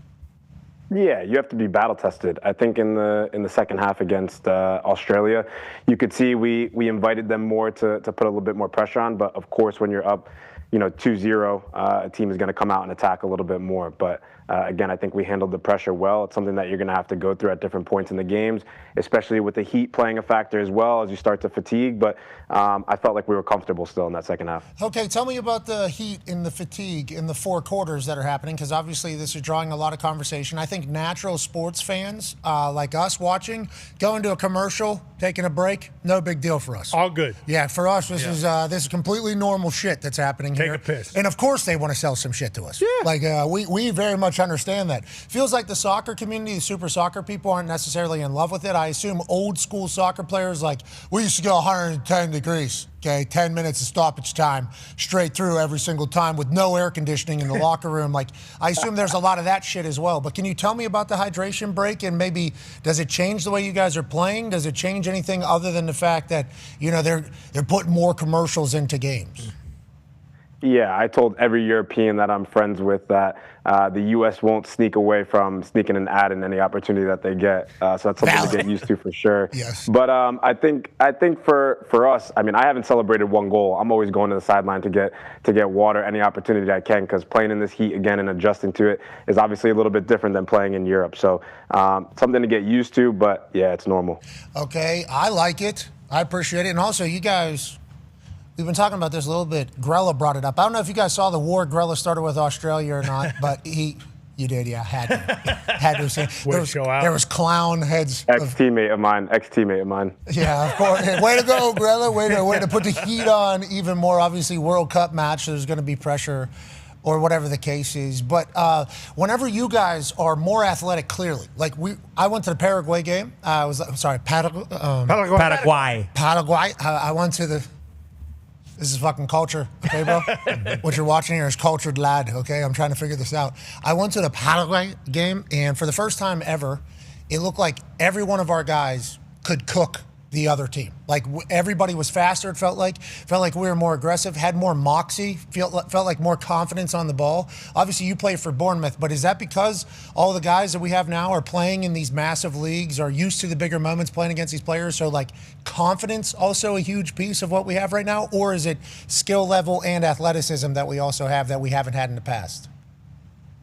Yeah, you have to be battle tested. I think in the second half against Australia, you could see we invited them more to put a little bit more pressure on. But of course, when you're up, 2-0, a team is going to come out and attack a little bit more. But again, I think we handled the pressure well. It's something that you're going to have to go through at different points in the games, especially with the heat playing a factor as well as you start to fatigue. But I felt like we were comfortable still in that second half. Okay, tell me about the heat and the fatigue in the 4 quarters that are happening, because obviously this is drawing a lot of conversation. I think natural sports fans like us watching, going to a commercial, taking a break, no big deal for us. All good. Yeah, for us, this is completely normal shit that's happening here. Take a piss. And of course they want to sell some shit to us. Yeah. Like, we very much understand that. Feels like the soccer community, the super soccer people aren't necessarily in love with it. I assume old school soccer players, like, we used to go 110 degrees, okay, 10 minutes of stoppage time, straight through every single time with no air conditioning in the locker room. Like, I assume there's a lot of that shit as well. But can you tell me about the hydration break, and maybe does it change the way you guys are playing? Does it change anything other than the fact that, they're putting more commercials into games? Yeah, I told every European that I'm friends with that the U.S. won't sneak away from sneaking an ad in any opportunity that they get. So that's something to get used to for sure. Yes. But I think for us, I mean, I haven't celebrated 1 goal. I'm always going to the sideline to get water any opportunity I can, because playing in this heat again and adjusting to it is obviously a little bit different than playing in Europe. So something to get used to, but yeah, it's normal. Okay, I like it. I appreciate it. And also, you guys, we've been talking about this a little bit. Grella brought it up. I don't know if you guys saw the war Grella started with Australia or not, but you did, yeah, had to say. There was clown heads. Ex-teammate of mine. Yeah, of course. Way to go, Grella. Way to put the heat on even more. Obviously, World Cup match, there's going to be pressure or whatever the case is. But whenever you guys are more athletic, clearly, like I went to the Paraguay game. Paraguay. I went to the. This is fucking culture, okay, bro? What you're watching here is cultured lad, okay? I'm trying to figure this out. I went to the Paraguay game, and for the first time ever, it looked like every one of our guys could cook the other team. Like everybody was faster. It felt like we were more aggressive, had more moxie, felt like more confidence on the ball. Obviously, you play for Bournemouth, but is that because all the guys that we have now are playing in these massive leagues, are used to the bigger moments playing against these players? So like confidence also a huge piece of what we have right now, or is it skill level and athleticism that we also have that we haven't had in the past?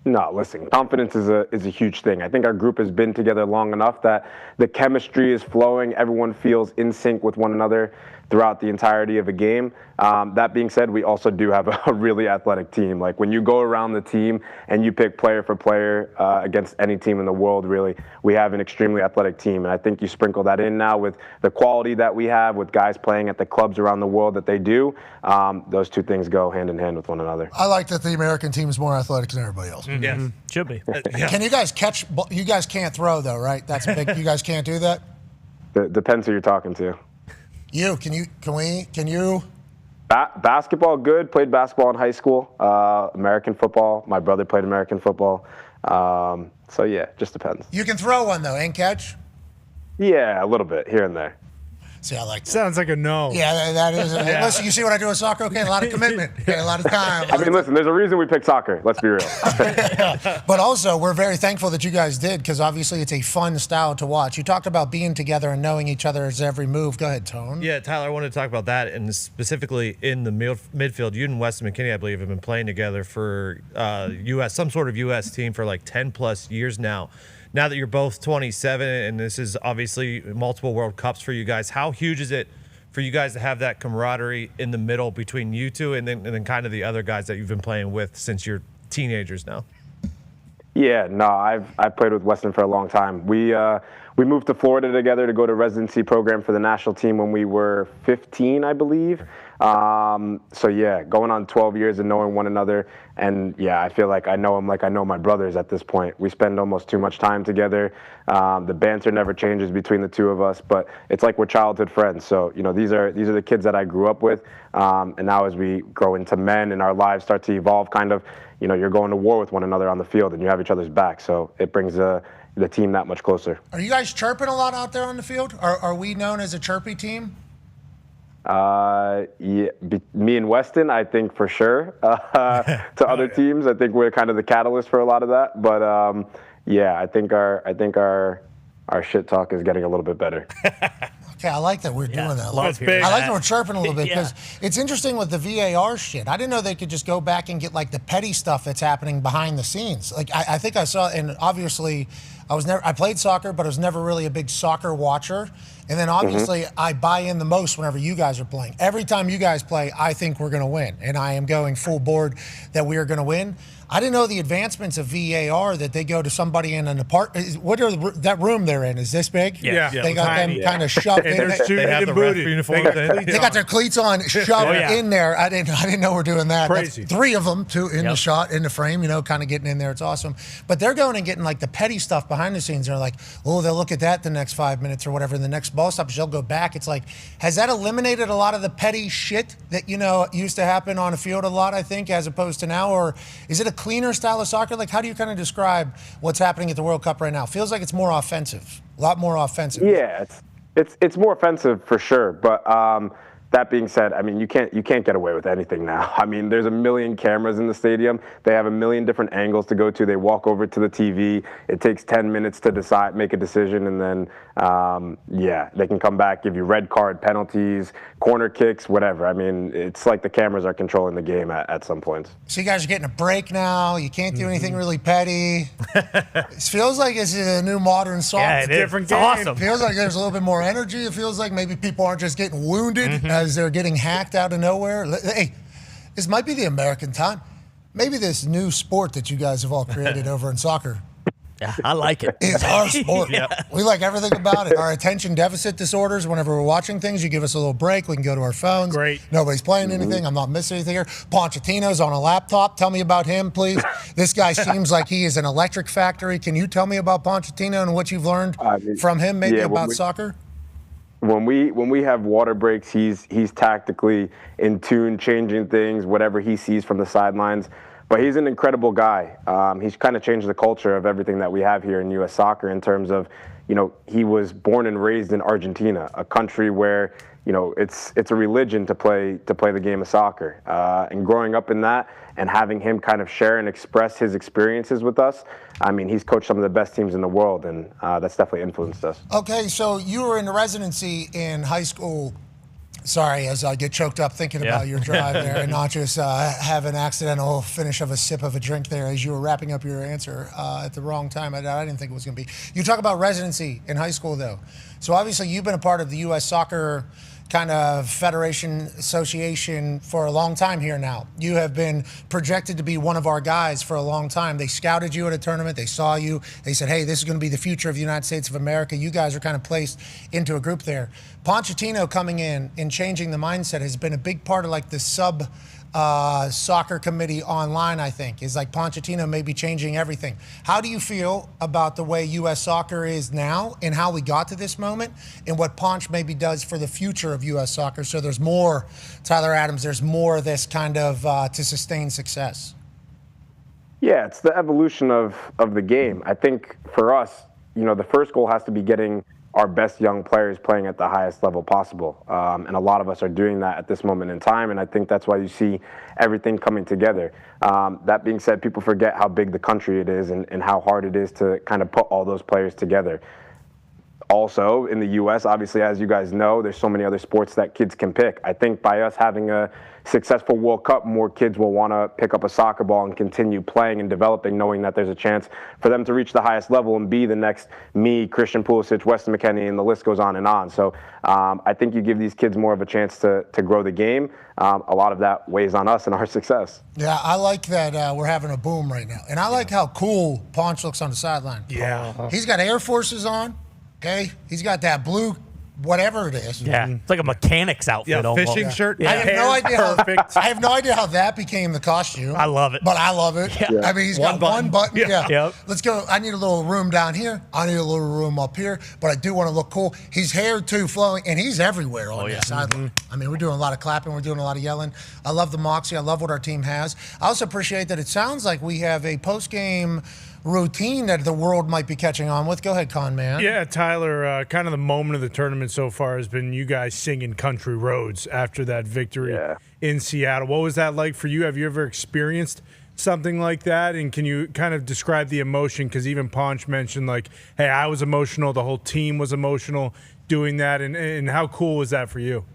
No, listen, confidence is a huge thing. I think our group has been together long enough that the chemistry is flowing. Everyone feels in sync with one another throughout the entirety of a game. That being said, we also do have a really athletic team. Like when you go around the team and you pick player for player against any team in the world, really, we have an extremely athletic team. And I think you sprinkle that in now with the quality that we have, with guys playing at the clubs around the world that they do. Those two things go hand in hand with one another. I like that the American team is more athletic than everybody else. Mm-hmm. Yes, should be. Can you guys catch? You guys can't throw though, right? That's big. You guys can't do that. Depends who you're talking to. Can you? Basketball, good. Played basketball in high school. American football. My brother played American football. So yeah, just depends. You can throw one though, and catch. Yeah, a little bit here and there. See, I like that. Sounds like a no. Yeah, that is. Yeah. Listen, you see what I do with soccer? Okay, a lot of commitment. Okay, a lot of time. I mean, listen, there's a reason we picked soccer. Let's be real. But also, we're very thankful that you guys did, because obviously it's a fun style to watch. You talked about being together and knowing each other's every move. Go ahead, Tone. Yeah, Tyler, I wanted to talk about that, and specifically in the midfield. You and Weston McKinney, I believe, have been playing together for some sort of U.S. team for like 10-plus years now. Now that you're both 27, and this is obviously multiple World Cups for you guys, how huge is it for you guys to have that camaraderie in the middle between you two and then kind of the other guys that you've been playing with since you're teenagers now? Yeah, no, I've played with Weston for a long time. We moved to Florida together to go to residency program for the national team when we were 15, I believe. So yeah, going on 12 years and knowing one another. And yeah, I feel like I know him like I know my brothers at this point. We spend almost too much time together. The banter never changes between the two of us, but it's like we're childhood friends. So, you know, these are the kids that I grew up with. And now as we grow into men and our lives start to evolve, kind of, you know, you're going to war with one another on the field and you have each other's back. So it brings the team that much closer. Are you guys chirping a lot out there on the field? Are we known as a chirpy team? Yeah, me and Weston, I think for sure. To other teams, I think we're kind of the catalyst for a lot of that. But yeah, I think our shit talk is getting a little bit better. Okay, I like that we're doing that. That's big. I like that we're chirping a little bit, because it's interesting with the VAR shit. I didn't know they could just go back and get like the petty stuff that's happening behind the scenes. Like I think I saw, and obviously I played soccer, but I was never really a big soccer watcher. And then obviously I buy in the most whenever you guys are playing. Every time you guys play, I think we're going to win, and I am going full board that we are going to win. I didn't know the advancements of VAR, that they go to somebody in an apartment. That room they're in is this big? Yeah. They got them kind of shoved in. They have the ref uniforms in. They got their cleats on, shoved in there. I didn't know we're doing that. Crazy. That's 3 of them, 2 in the shot, in the frame, you know, kind of getting in there. It's awesome. But they're going and getting like the petty stuff behind the scenes. They're like, oh, they'll look at that the next 5 minutes or whatever. And the next ball stoppage, they'll go back. It's like, has that eliminated a lot of the petty shit that, you know, used to happen on a field a lot, I think, as opposed to now? Or is it a cleaner style of soccer? Like, how do you kind of describe what's happening at the World Cup right now? Feels like it's more offensive, a lot more offensive. Yeah, it's more offensive for sure. But that being said, I mean, you can't get away with anything now. I mean, there's a million cameras in the stadium. They have a million different angles to go to. They walk over to the TV. It takes 10 minutes to make a decision, and then yeah, they can come back, give you red card, penalties, corner kicks, whatever. I mean, it's like the cameras are controlling the game at some points. So you guys are getting a break now. You can't do anything really petty. It feels like it's a new modern soccer. Yeah, it is. Different It's game. awesome. It feels like there's a little bit more energy. It feels like maybe people aren't just getting wounded as they're getting hacked out of nowhere. Hey, this might be the American time. Maybe this new sport that you guys have all created over in soccer Yeah, I like it. is our sport. We like everything about it. Our attention deficit disorders, whenever we're watching things, you give us a little break. We can go to our phones. Great. Nobody's playing anything. I'm not missing anything here. Pochettino's on a laptop. Tell me about him, please. This guy seems like he is an electric factory. Can you tell me about Pochettino and what you've learned from him, maybe about soccer? When we have water breaks, he's tactically in tune, changing things, whatever he sees from the sidelines. But he's an incredible guy. He's kind of changed the culture of everything that we have here in U.S. soccer in terms of he was born and raised in Argentina, a country where it's a religion to play the game of soccer. And growing up in that and having him kind of share and express his experiences with us, I mean, he's coached some of the best teams in the world, and that's definitely influenced us. Okay, so you were in residency in high school. Sorry, as I get choked up thinking about your drive there and not just have an accidental finish of a sip of a drink there as you were wrapping up your answer at the wrong time. I didn't think it was going to be. You talk about residency in high school, though. So obviously you've been a part of the U.S. Soccer kind of Federation Association for a long time here now. You have been projected to be one of our guys for a long time. They scouted you at a tournament. They saw you. They said, hey, this is going to be the future of the United States of America. You guys are kind of placed into a group there. Pochettino coming in and changing the mindset has been a big part of like the soccer committee online, I think, is like Pochettino may be changing everything. How do you feel about the way U.S. soccer is now and how we got to this moment and what Ponch maybe does for the future of U.S. soccer? So there's more, Tyler Adams, there's more of this kind of to sustain success. Yeah, it's the evolution of the game. I think for us, the first goal has to be getting our best young players playing at the highest level possible. And a lot of us are doing that at this moment in time, and I think that's why you see everything coming together. That being said, people forget how big the country it is and how hard it is to kind of put all those players together. Also, in the U.S., obviously, as you guys know, there's so many other sports that kids can pick. I think by us having a successful World Cup, more kids will want to pick up a soccer ball and continue playing and developing, knowing that there's a chance for them to reach the highest level and be the next me, Christian Pulisic, Weston McKennie, and the list goes on and on. So I think you give these kids more of a chance to grow the game. A lot of that weighs on us and our success. Yeah, I like that we're having a boom right now. And I like how cool Ponch looks on the sideline. Yeah. He's got Air Forces on. Okay, he's got that blue, whatever it is. Yeah, it's like a mechanic's outfit. Yeah, fishing shirt. I have no idea. I have no idea how that became the costume. I love it, but I love it. Yeah. I mean, he's got one button. Yeah. Yep. Let's go. I need a little room down here. I need a little room up here. But I do want to look cool. His hair too flowing, and he's everywhere on this sideline. I mean, we're doing a lot of clapping. We're doing a lot of yelling. I love the moxie. I love what our team has. I also appreciate that it sounds like we have a post-game routine that the world might be catching on with. Go ahead, Con Man. Yeah, Tyler, kind of the moment of the tournament so far has been you guys singing Country Roads after that victory in Seattle. What was that like for you? Have you ever experienced something like that? And can you kind of describe the emotion? Because even Ponch mentioned, like, hey, I was emotional. The whole team was emotional doing that. And how cool was that for you?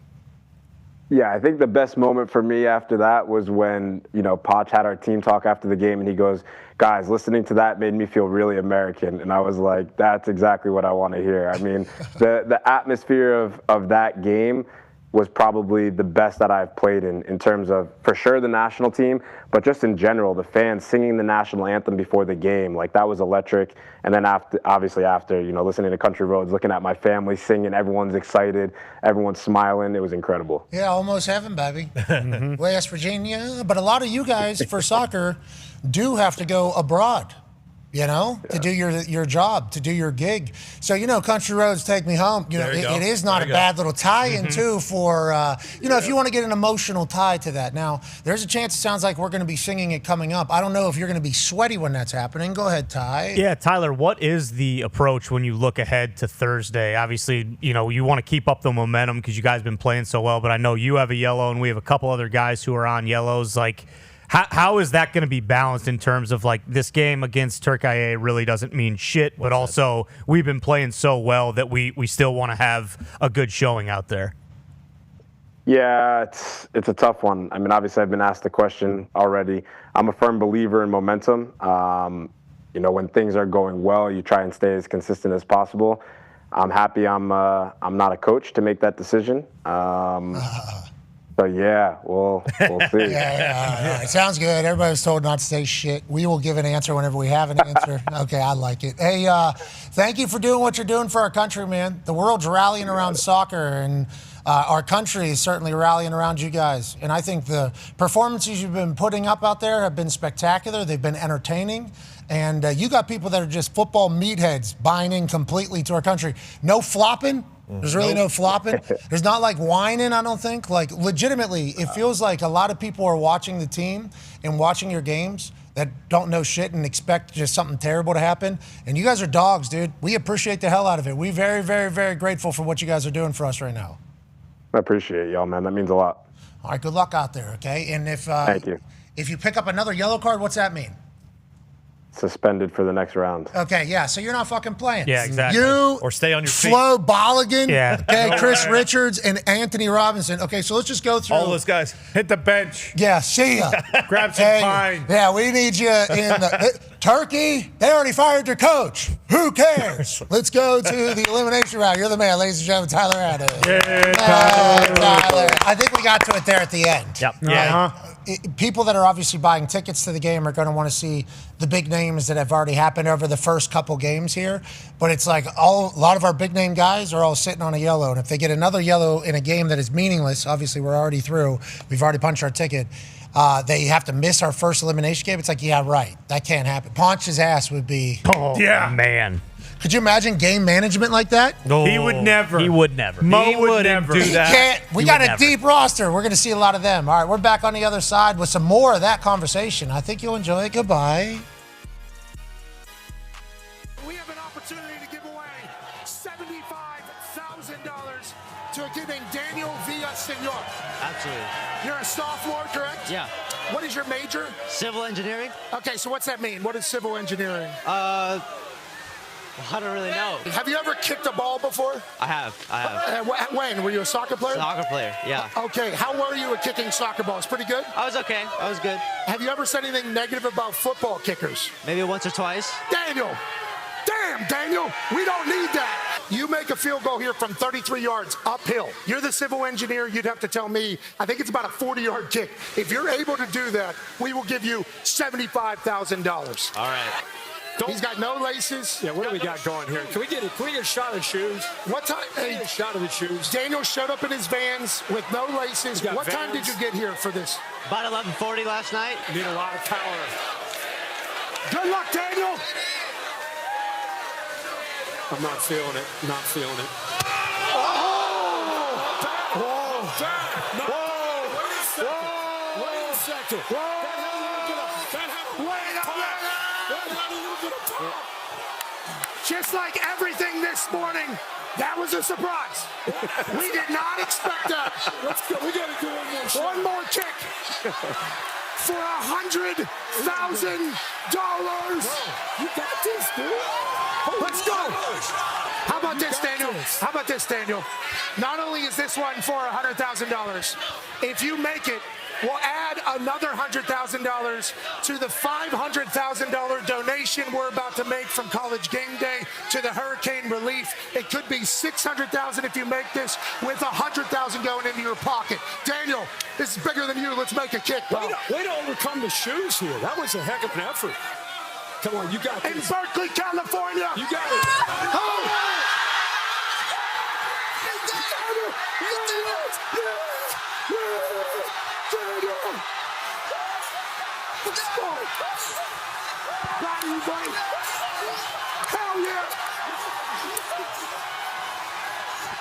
Yeah, I think the best moment for me after that was when, Poch had our team talk after the game and he goes, guys, listening to that made me feel really American. And I was like, that's exactly what I want to hear. I mean, the atmosphere of that game was probably the best that I've played in terms of, for sure, the national team, but just in general, the fans singing the national anthem before the game, like that was electric. And then after, listening to Country Roads, looking at my family singing, everyone's excited, everyone's smiling, it was incredible. Yeah, almost heaven, baby. West Virginia. But a lot of you guys for soccer do have to go abroad. To do your job, to do your gig. So, Country Roads Take Me Home, it is not a bad little tie-in, too, for, if you want to get an emotional tie to that. Now, there's a chance it sounds like we're going to be singing it coming up. I don't know if you're going to be sweaty when that's happening. Go ahead, Ty. Yeah, Tyler, what is the approach when you look ahead to Thursday? Obviously, you want to keep up the momentum because you guys have been playing so well, but I know you have a yellow and we have a couple other guys who are on yellows. Like, how is that going to be balanced in terms of, like, this game against Turkey really doesn't mean shit, but also we've been playing so well that we still want to have a good showing out there? Yeah, it's a tough one. I mean, obviously I've been asked the question already. I'm a firm believer in momentum. When things are going well, you try and stay as consistent as possible. I'm happy I'm not a coach to make that decision. So, yeah, we'll see. Yeah. It sounds good. Everybody was told not to say shit. We will give an answer whenever we have an answer. Okay, I like it. Hey, thank you for doing what you're doing for our country, man. The world's rallying around soccer, and our country is certainly rallying around you guys. And I think the performances you've been putting up out there have been spectacular. They've been entertaining. And you got people that are just football meatheads buying in completely to our country. No flopping. There's really no flopping. There's not like whining, I don't think. Like, legitimately, it feels like a lot of people are watching the team and watching your games that don't know shit and expect just something terrible to happen. And you guys are dogs, dude. We appreciate the hell out of it. We're very, very, very grateful for what you guys are doing for us right now. I appreciate y'all, man. That means a lot. All right, good luck out there, okay? And Thank you. If you pick up another yellow card, what's that mean? Suspended for the next round. Okay, yeah, so you're not fucking playing. Yeah, exactly. You or stay on your feet. Flo Bolligan, Yeah. okay, Chris Richards, and Anthony Robinson. Okay, so let's just go through. All those guys. Hit the bench. Yeah, see ya. Grab some pine. Yeah, we need you in the Turkey. They already fired their coach. Who cares? Let's go to the elimination round. You're the man, ladies and gentlemen. Tyler Adams. Tyler. I think we got to it there at the end. Yep. Yeah. People that are obviously buying tickets to the game are going to want to see the big names that have already happened over the first couple games here. But it's like a lot of our big name guys are all sitting on a yellow. And if they get another yellow in a game that is meaningless, obviously we're already through. We've already punched our ticket. They have to miss our first elimination game. It's like, yeah, right. That can't happen. Ponch's ass would be. Oh, yeah, man. Could you imagine game management like that? No. He would never. He would never. Mo would never do that. We got a deep roster. We're going to see a lot of them. All right, we're back on the other side with some more of that conversation. I think you'll enjoy it. Goodbye. We have an opportunity to give away $75,000 to a kid named Daniel Villasenor. Absolutely. You're a sophomore, correct? Yeah. What is your major? Civil engineering. Okay, so what's that mean? What is civil engineering? I don't really know. Have you ever kicked a ball before? I have. When? Were you a soccer player? Soccer player, yeah. Okay, how were you at kicking soccer balls? Pretty good? I was okay. I was good. Have you ever said anything negative about football kickers? Maybe once or twice. Daniel! Damn, Daniel! We don't need that! You make a field goal here from 33 yards uphill. You're the civil engineer. You'd have to tell me, I think it's about a 40-yard kick. If you're able to do that, we will give you $75,000. All right. He's got no laces. Yeah, what do we got going here? Can we get a shot of the shoes? What time? Hey, a shot of the shoes. Daniel showed up in his Vans with no laces. What time did you get here for this? About 11:40 last night. Need a lot of power. Good luck, Daniel. I'm not feeling it. Not feeling it. Wait a second. Just like everything this morning, that was a surprise. We did not expect that. Let's go. We got to do one more kick for $100,000. You got this, dude. Let's go. How about this, Daniel? How about this, Daniel? Not only is this one for $100,000, if you make it, we'll add another $100,000 to the $500,000 donation we're about to make from College Game Day to the hurricane relief. It could be $600,000 if you make this, with $100,000 going into your pocket. Daniel, this is bigger than you. Let's make a kick, bro. Way to overcome the shoes here. That was a heck of an effort. Come on, you got this. In Berkeley, California. You got it. Oh! Let's go. Body, buddy. Hell yeah.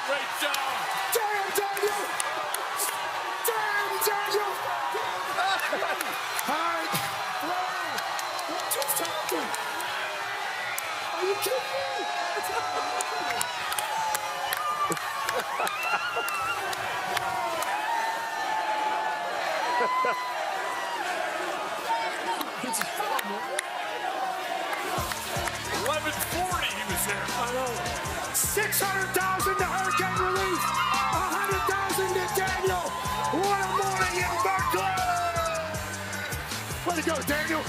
Great job. Damn, Daniel. Damn, Daniel. All right. What's happening? Are you kidding me? It's fun, man. 11:40 he was there. I know. $600,000 to hurricane relief. $100,000 to Daniel. What a morning in Berkeley. Way to go, Daniel.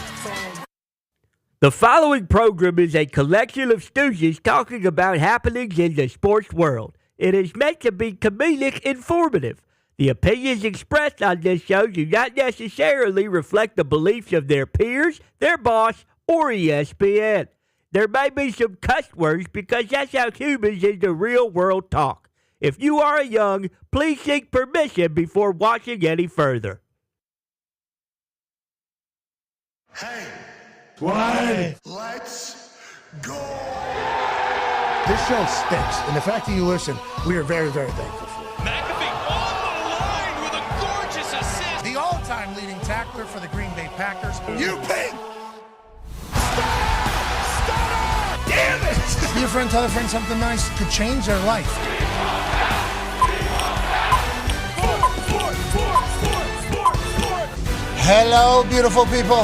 The following program is a collection of stooges talking about happenings in the sports world. It is meant to be comedic informative. The opinions expressed on this show do not necessarily reflect the beliefs of their peers, their boss, or ESPN. There may be some cuss words because that's how humans in the real world talk. If you are young, please seek permission before watching any further. Hey, Why? let's go. This show stinks, and the fact that you listen, we are very, very thankful for. McAfee on the line with a gorgeous assist. The all-time leading tackler for the Green Bay Packers. You pink. Be a friend, tell a friend something nice could change their life. Hello, beautiful people,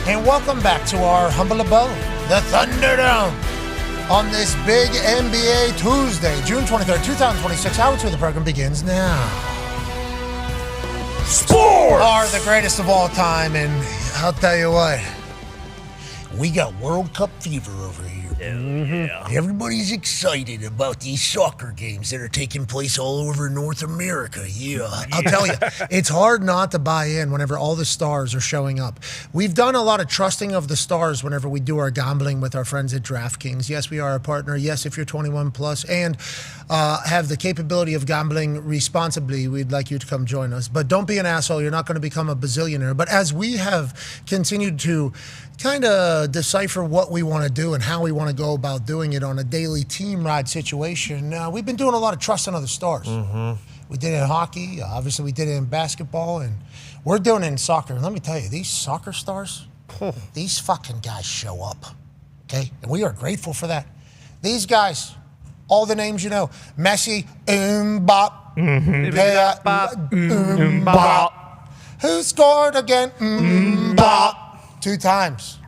and welcome back to our humble abode, the Thunderdome, on this big NBA Tuesday, June 23rd, 2026. Hour 2 of the program begins now. Sports are the greatest of all time, and I'll tell you what, we got World Cup fever over here. Yeah. Everybody's excited about these soccer games that are taking place all over North America. Yeah. I'll tell you, it's hard not to buy in whenever all the stars are showing up. We've done a lot of trusting of the stars whenever we do our gambling with our friends at DraftKings. Yes, we are a partner. Yes, if you're 21 plus and have the capability of gambling responsibly, we'd like you to come join us. But don't be an asshole. You're not going to become a bazillionaire. But as we have continued to kind of decipher what we want to do and how we want to go about doing it on a daily team ride situation, we've been doing a lot of trust in other stars. We did it in hockey. Obviously, we did it in basketball. And we're doing it in soccer. And let me tell you, these soccer stars, these fucking guys show up. Okay? And we are grateful for that. These guys, all the names you know, Messi, Mbappe, Mbappe. Who scored again? Mbappe. 2 times.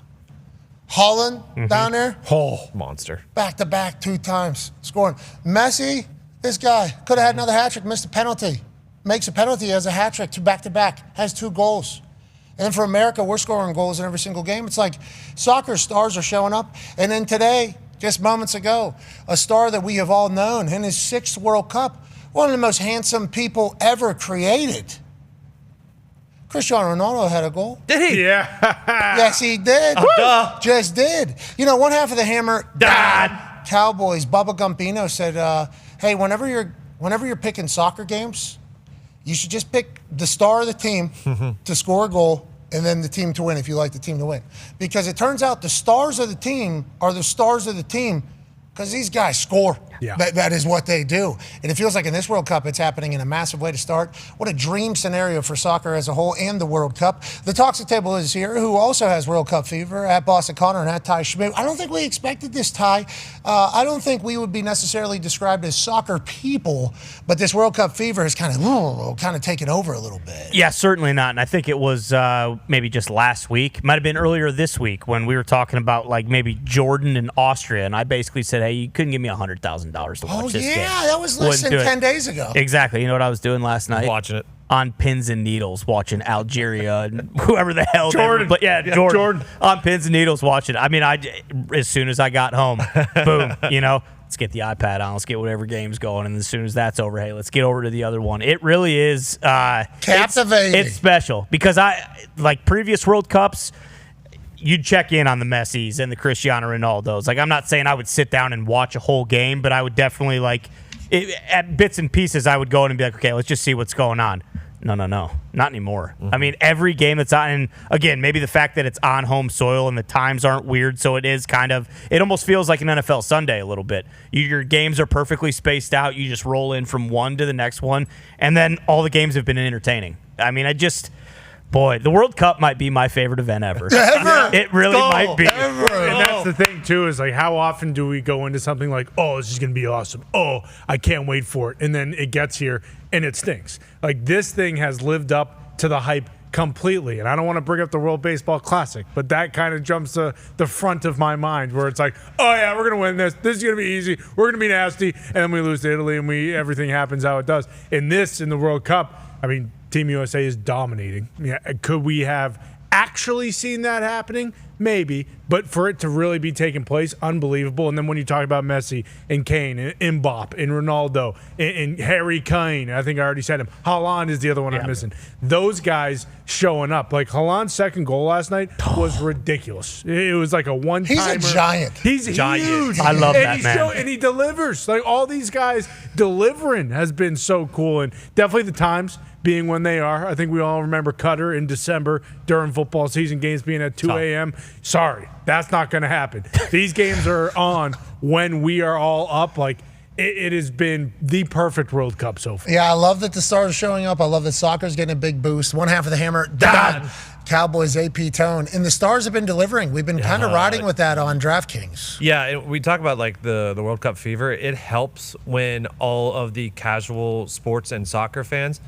Holland down there. Oh, monster. Back-to-back 2 times scoring. Messi, this guy, could have had another hat trick, missed a penalty. Makes a penalty, has a hat trick, 2 back-to-back, has 2 goals. And for America, we're scoring goals in every single game. It's like soccer stars are showing up. And then today, just moments ago, a star that we have all known in his 6th World Cup, one of the most handsome people ever created. Cristiano Ronaldo had a goal. Did he? Yeah. Yes, he did. Duh. Just did. You know, one half of the hammer, Dahn. Cowboys, Bubba Gumpino said, hey, whenever you're picking soccer games, you should just pick the star of the team to score a goal and then the team to win if you like the team to win. Because it turns out the stars of the team are the stars of the team because these guys score. Yeah. That is what they do. And it feels like in this World Cup, it's happening in a massive way to start. What a dream scenario for soccer as a whole and the World Cup. The Toxic Table is here, who also has World Cup fever, at Boston Connor and at Ty Schmidt. I don't think we expected this, Ty. I don't think we would be necessarily described as soccer people, but this World Cup fever has kind of taken over a little bit. Yeah, certainly not. And I think it was maybe just last week. Might have been earlier this week when we were talking about like maybe Jordan and Austria. And I basically said, hey, you couldn't give me $100,000 to watch this game. Yeah, that was less than 10 days ago. Exactly. You know what I was doing last night? Watching it. On pins and needles, watching Algeria and whoever the hell. Jordan. But yeah, Jordan. On pins and needles, watching. I mean, as soon as I got home, boom, let's get the iPad on. Let's get whatever game's going. And as soon as that's over, hey, let's get over to the other one. It really is captivating. It's special because like previous World Cups, you'd check in on the Messis and the Cristiano Ronaldos. Like, I'm not saying I would sit down and watch a whole game, but I would definitely, at bits and pieces, I would go in and be like, okay, let's just see what's going on. No, not anymore. I mean, every game that's on, and again, maybe the fact that it's on home soil and the times aren't weird, so it almost feels like an NFL Sunday a little bit. Your games are perfectly spaced out. You just roll in from one to the next one, and then all the games have been entertaining. I mean, boy, the World Cup might be my favorite event ever. It really might be. And that's the thing, too, is like how often do we go into something like, oh, this is going to be awesome. Oh, I can't wait for it. And then it gets here and it stinks. Like this thing has lived up to the hype completely. And I don't want to bring up the World Baseball Classic, but that kind of jumps to the front of my mind where it's like, oh, yeah, we're going to win this. This is going to be easy. We're going to be nasty. And then we lose to Italy and everything happens how it does. In the World Cup, I mean, Team USA is dominating. Yeah, could we have actually seen that happening? Maybe, but for it to really be taking place, unbelievable. And then when you talk about Messi and Kane and Mbappe and Ronaldo and Harry Kane, I think I already said him. Haaland is the other one I'm missing. Those guys showing up. Like Haaland's second goal last night was ridiculous. It was like a one-timer. He's a giant. He's huge. I love that, man. And he delivers. Like all these guys delivering has been so cool. And definitely the times being when they are. I think we all remember Qatar in December during football season, games being at 2 a.m. Sorry, that's not going to happen. These games are on when we are all up. Like, it has been the perfect World Cup so far. Yeah, I love that the stars are showing up. I love that soccer's getting a big boost. One half of the hammer, Dahn. Cowboys AP tone. And the stars have been delivering. We've been kind of riding with that on DraftKings. Yeah, we talk about like the World Cup fever. It helps when all of the casual sports and soccer fans,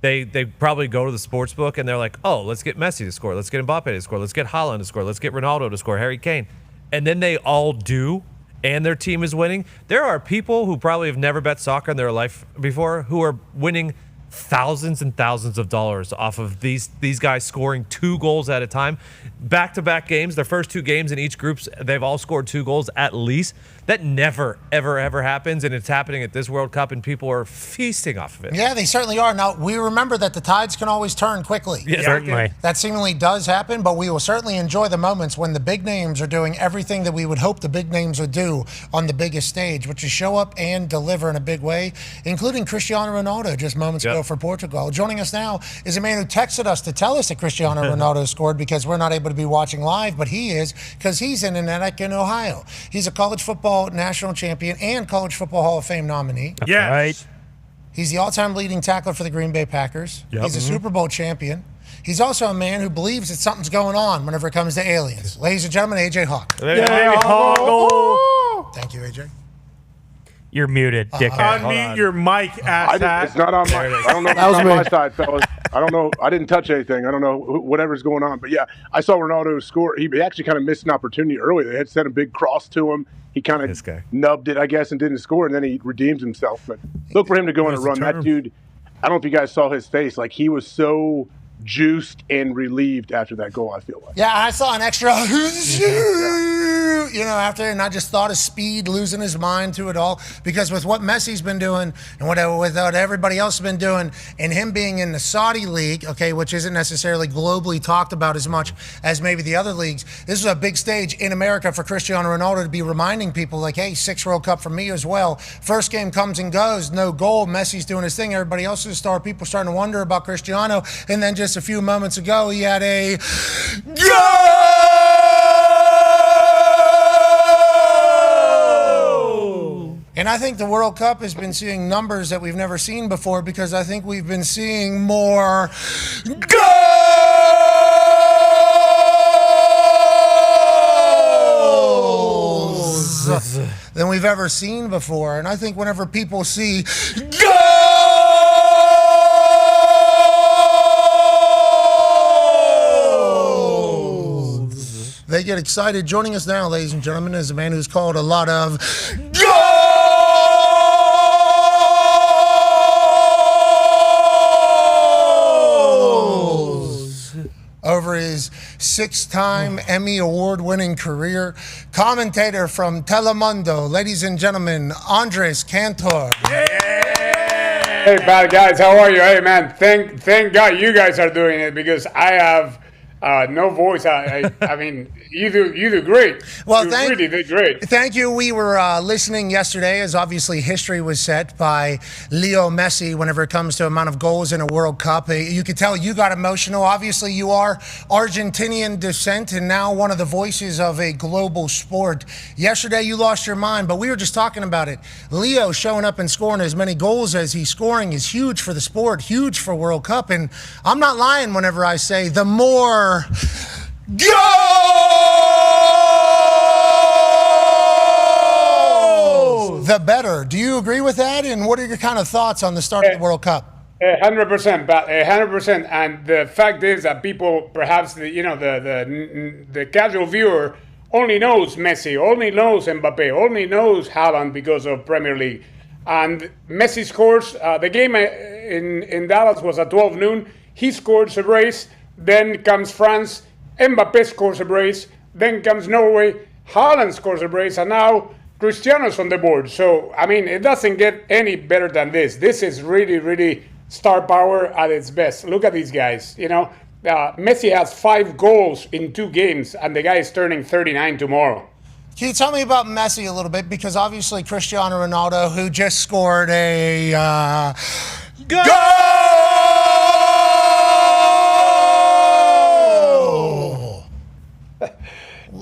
they probably go to the sports book and they're like, oh, let's get Messi to score. Let's get Mbappe to score. Let's get Haaland to score. Let's get Ronaldo to score, Harry Kane. And then they all do, and their team is winning. There are people who probably have never bet soccer in their life before who are winning thousands and thousands of dollars off of these guys scoring 2 goals at a time. Back-to-back games, their first 2 games in each group, they've all scored 2 goals at least. That never, ever, ever happens, and it's happening at this World Cup, and people are feasting off of it. Yeah, they certainly are. Now, we remember that the tides can always turn quickly. Yeah, certainly. That seemingly does happen, but we will certainly enjoy the moments when the big names are doing everything that we would hope the big names would do on the biggest stage, which is show up and deliver in a big way, including Cristiano Ronaldo just moments ago for Portugal. Joining us now is a man who texted us to tell us that Cristiano Ronaldo scored because we're not able to be watching live, but he is because he's in Connecticut, Ohio. He's a college football national champion and college football Hall of Fame nominee. Yes. Right. He's the all-time leading tackler for the Green Bay Packers. Yep. He's a Super Bowl champion. He's also a man who believes that something's going on whenever it comes to aliens. Ladies and gentlemen, AJ Hawk. Thank you, AJ. You're muted, dickhead. Unmute your mic, asshat. It's not on my. I don't know. It's not on my side, fellas. I don't know. I didn't touch anything. I don't know whatever's going on. But yeah, I saw Ronaldo score. He actually kind of missed an opportunity early. They had sent a big cross to him. He kind of nubbed it, I guess, and didn't score. And then he redeemed himself. But look for him to go on a run. That dude. I don't know if you guys saw his face. Like he was so juiced and relieved after that goal, I feel like. Yeah, I saw an extra, after, and I just thought of Speed losing his mind to it all. Because with what Messi's been doing and what everybody else has been doing, and him being in the Saudi league, okay, which isn't necessarily globally talked about as much as maybe the other leagues, this is a big stage in America for Cristiano Ronaldo to be reminding people, like, hey, 6 World Cup for me as well. First game comes and goes, no goal. Messi's doing his thing. Everybody else is a star. People starting to wonder about Cristiano. And then just a few moments ago, he had a goal! And I think the World Cup has been seeing numbers that we've never seen before because I think we've been seeing more goals than we've ever seen before. And I think whenever people see they get excited. Joining us now, ladies and gentlemen, is a man who's called a lot of goals over his 6-time Emmy Award-winning career. Commentator from Telemundo, ladies and gentlemen, Andres Cantor. Hey, bad guys, how are you? Hey, man, thank God you guys are doing it because I have no voice. I mean, you do great. Well, you really did great. Thank you. We were listening yesterday as obviously history was set by Leo Messi whenever it comes to amount of goals in a World Cup. You could tell you got emotional. Obviously, you are Argentinian descent and now one of the voices of a global sport. Yesterday, you lost your mind, but we were just talking about it. Leo showing up and scoring as many goals as he's scoring is huge for the sport, huge for World Cup. And I'm not lying whenever I say the more the better. Do you agree with that? And what are your kind of thoughts on the start of the World Cup? 100%, 100%. And the fact is that people, perhaps the casual viewer, only knows Messi, only knows Mbappe, only knows Haaland because of Premier League. And Messi scores. The game in Dallas was at 12 noon. He scores a brace. Then comes France. Mbappe scores a brace. Then comes Norway. Haaland scores a brace. And now Cristiano's on the board. So, I mean, it doesn't get any better than this. This is really, really star power at its best. Look at these guys. Messi has 5 goals in 2 games, and the guy is turning 39 tomorrow. Can you tell me about Messi a little bit? Because obviously Cristiano Ronaldo, who just scored a goal!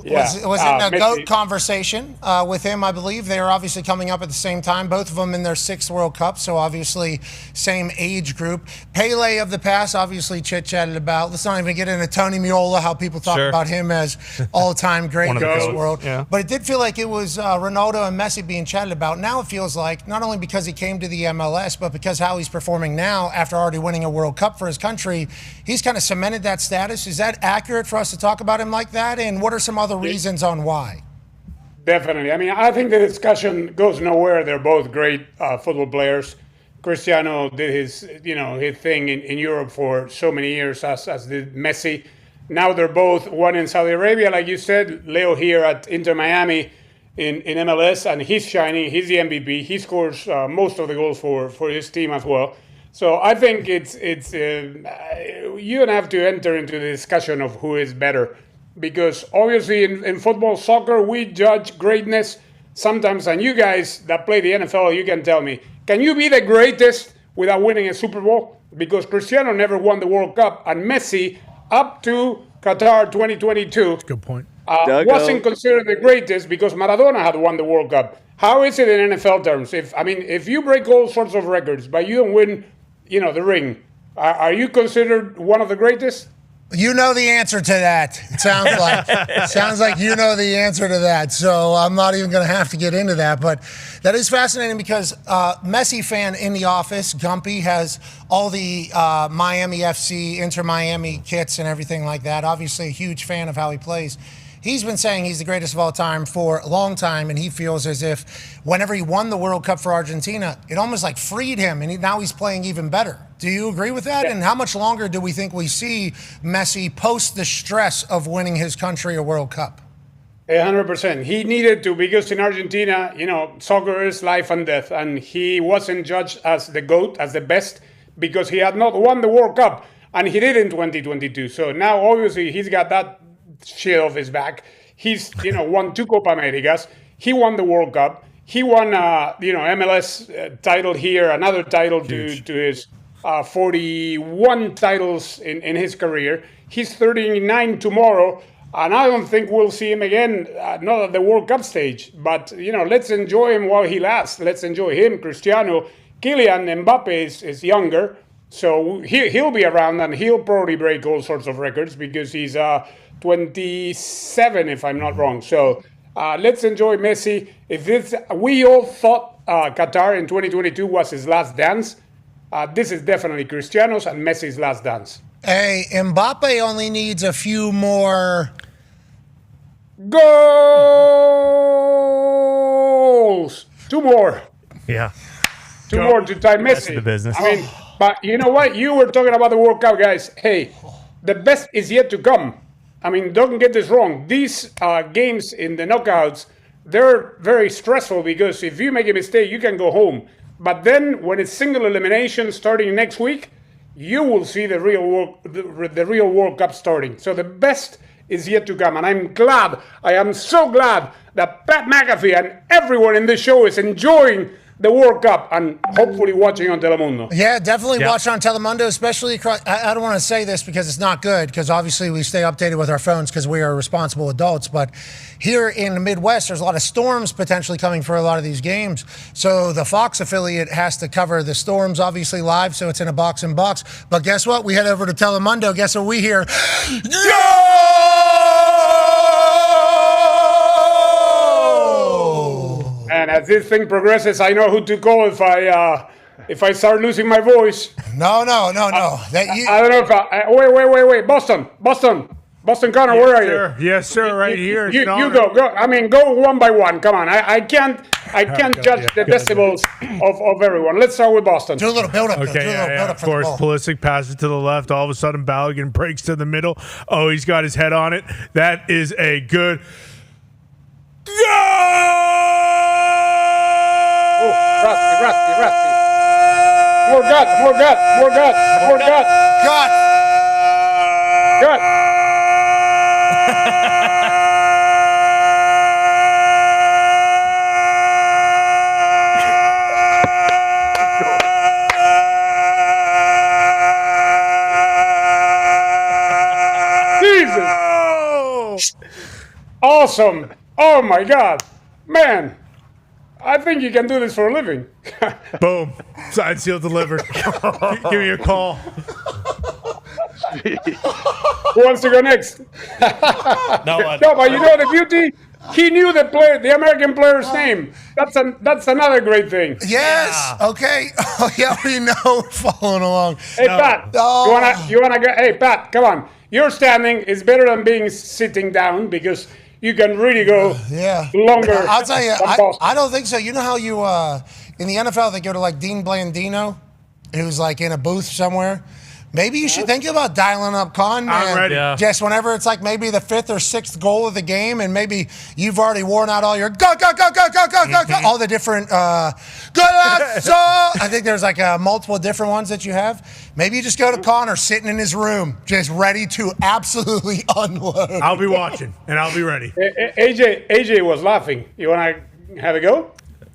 Yeah. Was in a Messi. GOAT conversation with him, I believe. They are obviously coming up at the same time, both of them in their 6th World Cup, so obviously same age group. Pele of the past, obviously chit-chatted about. Let's not even get into Tony Meola, how people talk about him as all-time great in this world. Yeah. But it did feel like it was Ronaldo and Messi being chatted about. Now it feels like, not only because he came to the MLS, but because how he's performing now after already winning a World Cup for his country, he's kind of cemented that status. Is that accurate for us to talk about him like that? And what are some other reasons on why? Definitely. I mean, I think the discussion goes nowhere. They're both great football players. Cristiano did his thing in Europe for so many years, as did Messi. Now they're both, one in Saudi Arabia, like you said, Leo here at Inter Miami in MLS, and he's shining. He's the MVP. He scores most of the goals for his team as well. So I think it's you don't have to enter into the discussion of who is better, because obviously in football, soccer, we judge greatness sometimes. And you guys that play the NFL, you can tell me, can you be the greatest without winning a Super Bowl? Because Cristiano never won the World Cup, and Messi, up to Qatar 2022, good point, wasn't considered the greatest because Maradona had won the World Cup. How is it in NFL terms? If you break all sorts of records, but you don't win, the ring, are you considered one of the greatest? You know the answer to that. It sounds like you know the answer to that. So I'm not even going to have to get into that. But that is fascinating because Messi fan in the office, Gumpy, has all the Miami FC, Inter Miami kits and everything like that. Obviously a huge fan of how he plays. He's been saying he's the greatest of all time for a long time, and he feels as if whenever he won the World Cup for Argentina, it almost like freed him, and now he's playing even better. Do you agree with that? Yeah. And how much longer do we think we see Messi post the stress of winning his country a World Cup? 100%. He needed to, because in Argentina, soccer is life and death, and he wasn't judged as the GOAT, as the best, because he had not won the World Cup, and he did in 2022. So now, obviously, he's got that shit off his back. He's won 2 Copa Americas. He won the World Cup. He won MLS title here, another title to his 41 titles in his career. He's 39 tomorrow, and I don't think we'll see him again, not at the World Cup stage. But let's enjoy him while he lasts. Let's enjoy him. Cristiano, Kylian Mbappe is younger, so he'll be around, and he'll probably break all sorts of records because he's 27, if I'm not wrong. So let's enjoy Messi. We all thought Qatar in 2022 was his last dance. This is definitely Cristiano's and Messi's last dance. Hey, Mbappe only needs a few more goals. 2 more. Yeah. 2 more to tie Messi. That's the business. But you know what? You were talking about the World Cup, guys. Hey, the best is yet to come. Don't get this wrong. These games in the knockouts, they're very stressful because if you make a mistake, you can go home. But then when it's single elimination starting next week, you will see the real World Cup starting. So the best is yet to come. And I am so glad that Pat McAfee and everyone in this show is enjoying the World Cup and hopefully watching on Telemundo. Yeah, definitely watch on Telemundo, especially across. I don't want to say this because it's not good, because obviously we stay updated with our phones because we are responsible adults. But here in the Midwest, there's a lot of storms potentially coming for a lot of these games. So the Fox affiliate has to cover the storms, obviously live, so it's in a box and box. But guess what? We head over to Telemundo. Guess what we hear? And as this thing progresses, I know who to call if I start losing my voice. No. I don't know if wait. Boston Connor, yes, where are sir. you? Yes, sir. Right here. You go. Go one by one. Come on. I can't judge the decibels of everyone. Let's start with Boston. Do a little build up. Okay, of course. Pulisic passes to the left. All of a sudden, Balogun breaks to the middle. Oh, he's got his head on it. That is a good goal! Oh, rusty. More gut. awesome. Oh my God, man. I think you can do this for a living. Boom. Signed, sealed, delivered. Give me a call. Who wants to go next? No one. No, but you know the beauty? He knew the American player's name. That's another great thing. Yes. Okay. Oh, yeah, we know. We're following along. Hey, Pat. You wanna go? Hey, Pat, come on. You're standing is better than being sitting down because you can really go longer. I'll tell you, I don't think so. You know how you in the NFL they go to like Dean Blandino, who's like in a booth somewhere. Maybe you should think about dialing up Con. I'm ready. Yeah. Just whenever it's like maybe the 5th or 6th goal of the game, and maybe you've already worn out all your go, all the different I think there's like multiple different ones that you have. Maybe you just go to Connor sitting in his room, just ready to absolutely unload. I'll be watching, and I'll be ready. AJ was laughing. You want to have a go?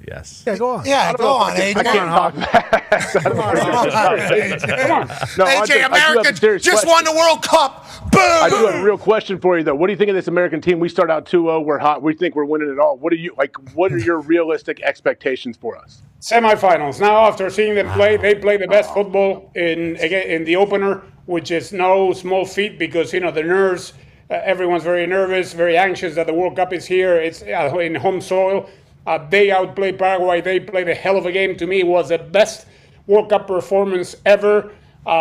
Yes. Yeah, go on. Yeah, go on, AJ. I can't talk back. Come on. No, AJ, America just won the World Cup. Boom! I do have a real question for you, though. What do you think of this American team? We start out 2-0. We're hot. We think we're winning it all. What are your realistic expectations for us? Semifinals. Now, after seeing them play, they play the best football in the opener, which is no small feat because, the nerves, everyone's very nervous, very anxious that the World Cup is here. It's in home soil. They outplayed Paraguay. They played a hell of a game. To me, it was the best World Cup performance ever.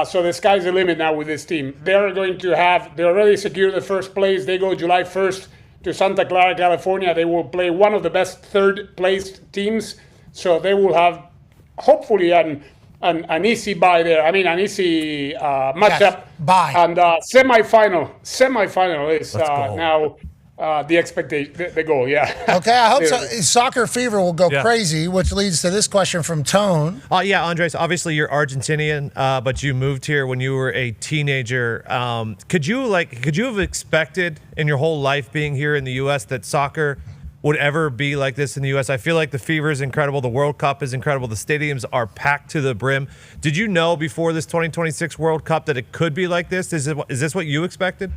So the sky's the limit now with this team. They already secured the first place. They go July 1st to Santa Clara, California. They will play one of the best third-placed teams. So they will have, hopefully, an easy bye there. I mean, an easy matchup. Yes, bye. And semifinal is now the expectation, the goal, yeah. Okay, I hope so. Soccer fever will go crazy, which leads to this question from Tone. Yeah, Andres, obviously you're Argentinian, but you moved here when you were a teenager. Could you have expected in your whole life being here in the U.S. that soccer would ever be like this in the U.S.? I feel like the fever is incredible. The World Cup is incredible. The stadiums are packed to the brim. Did you know before this 2026 World Cup that it could be like this? Is this what you expected?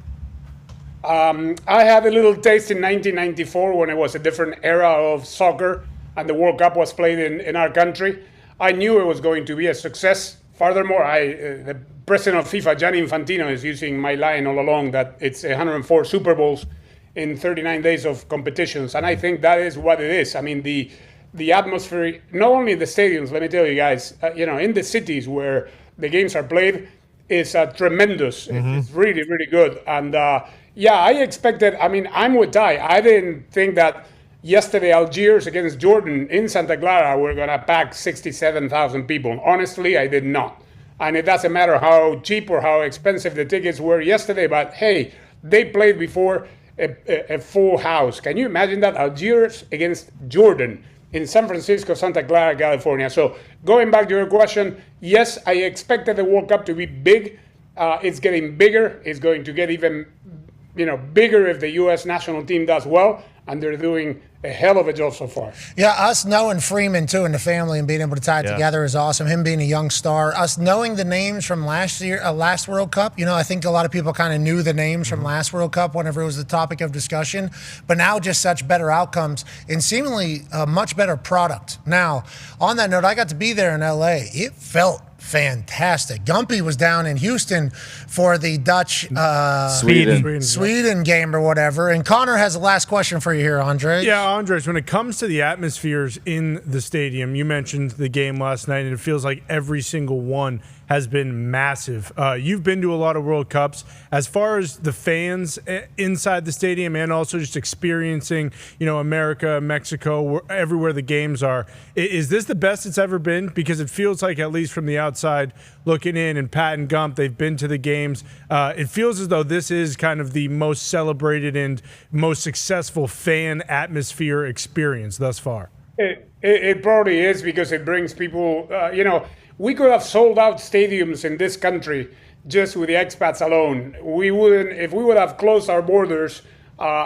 I had a little taste in 1994 when it was a different era of soccer and the World Cup was played in our country. I knew it was going to be a success. Furthermore, the president of FIFA, Giannis Antetokounmpo, is using my line all along that it's 104 Super Bowls in 39 days of competitions. And I think that is what it is. I mean, the atmosphere, not only in the stadiums, let me tell you guys, in the cities where the games are played, is tremendous. Mm-hmm. It's really, really good. And I expected, I'm with Ty. I didn't think that yesterday Algiers against Jordan in Santa Clara were going to pack 67,000 people. Honestly, I did not. And it doesn't matter how cheap or how expensive the tickets were yesterday, but hey, they played before a full house. Can you imagine that? Algiers against Jordan in San Francisco, Santa Clara, California. So going back to your question, yes, I expected the World Cup to be big. It's getting bigger. It's going to get even bigger if the U.S. national team does well, and they're doing a hell of a job so far. Yeah, us knowing Freeman, too, and the family and being able to tie it together is awesome. Him being a young star. Us knowing the names from last World Cup, I think a lot of people kind of knew the names from last World Cup whenever it was the topic of discussion, but now just such better outcomes and seemingly a much better product. Now, on that note, I got to be there in L.A. It felt fantastic. Gumpy was down in Houston for the Dutch Sweden game or whatever. And Connor has the last question for you here, Andres. Yeah, Andres, when it comes to the atmospheres in the stadium, you mentioned the game last night, and it feels like every single one has been massive. You've been to a lot of World Cups. As far as the fans inside the stadium and also just experiencing, America, Mexico, everywhere the games are, is this the best it's ever been? Because it feels like, at least from the outside looking in, and Pat and Gump, they've been to the games. It feels as though this is kind of the most celebrated and most successful fan atmosphere experience thus far. It probably is because it brings people, we could have sold out stadiums in this country just with the expats alone. If we would have closed our borders,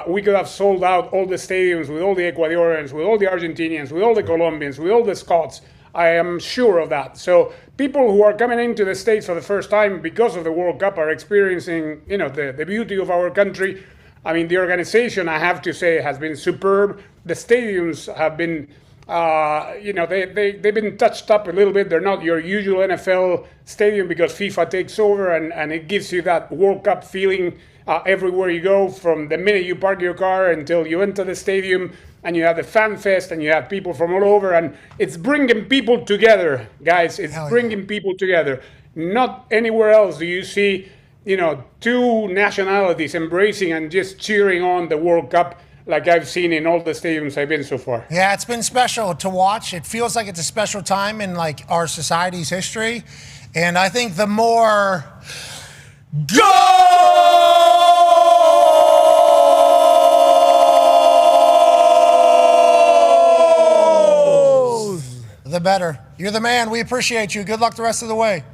we could have sold out all the stadiums with all the Ecuadorians, with all the Argentinians, with all the Colombians, with all the Scots. I am sure of that. So people who are coming into the States for the first time because of the World Cup are experiencing, the beauty of our country. I mean, the organization, I have to say, has been superb. The stadiums have been, they've been touched up a little bit. They're not your usual NFL stadium because FIFA takes over and it gives you that World Cup feeling everywhere you go, from the minute you park your car until you enter the stadium. And you have the fan fest, and you have people from all over, and it's bringing people together, guys. It's bringing people together. Not anywhere else do you see, two nationalities embracing and just cheering on the World Cup like I've seen in all the stadiums I've been so far. Yeah, it's been special to watch. It feels like it's a special time in like our society's history, and I think the more the better. You're the man. We appreciate you. Good luck the rest of the way.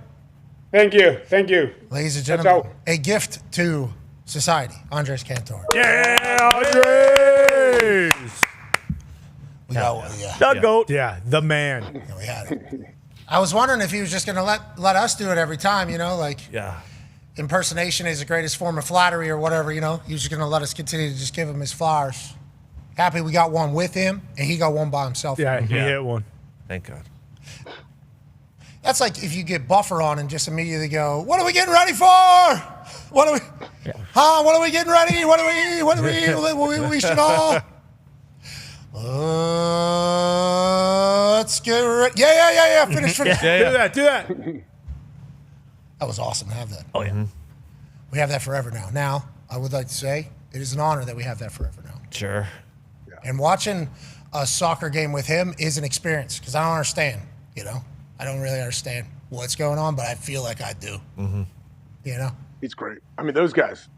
Thank you. Thank you. Ladies and gentlemen, a gift to society. Andres Cantor. Yeah, Andres! We got The GOAT. Yeah, the man. Yeah, we had it. I was wondering if he was just going to let us do it every time, impersonation is the greatest form of flattery or whatever, He was just going to let us continue to just give him his flowers. Happy we got one with him, and he got one by himself. Yeah, he hit one. Thank God. That's like if you get Buffer on and just immediately go, "What are we getting ready for? What are we? What are we getting ready? What we should all? Let's get ready. Yeah. Finish. Do that. That was awesome to have that. Oh yeah. We have that forever now. Now, I would like to say it is an honor that we have that forever now. Sure. And watching a soccer game with him is an experience because I don't understand. I don't really understand what's going on, but I feel like I do. Mm-hmm. He's great. I mean, those guys.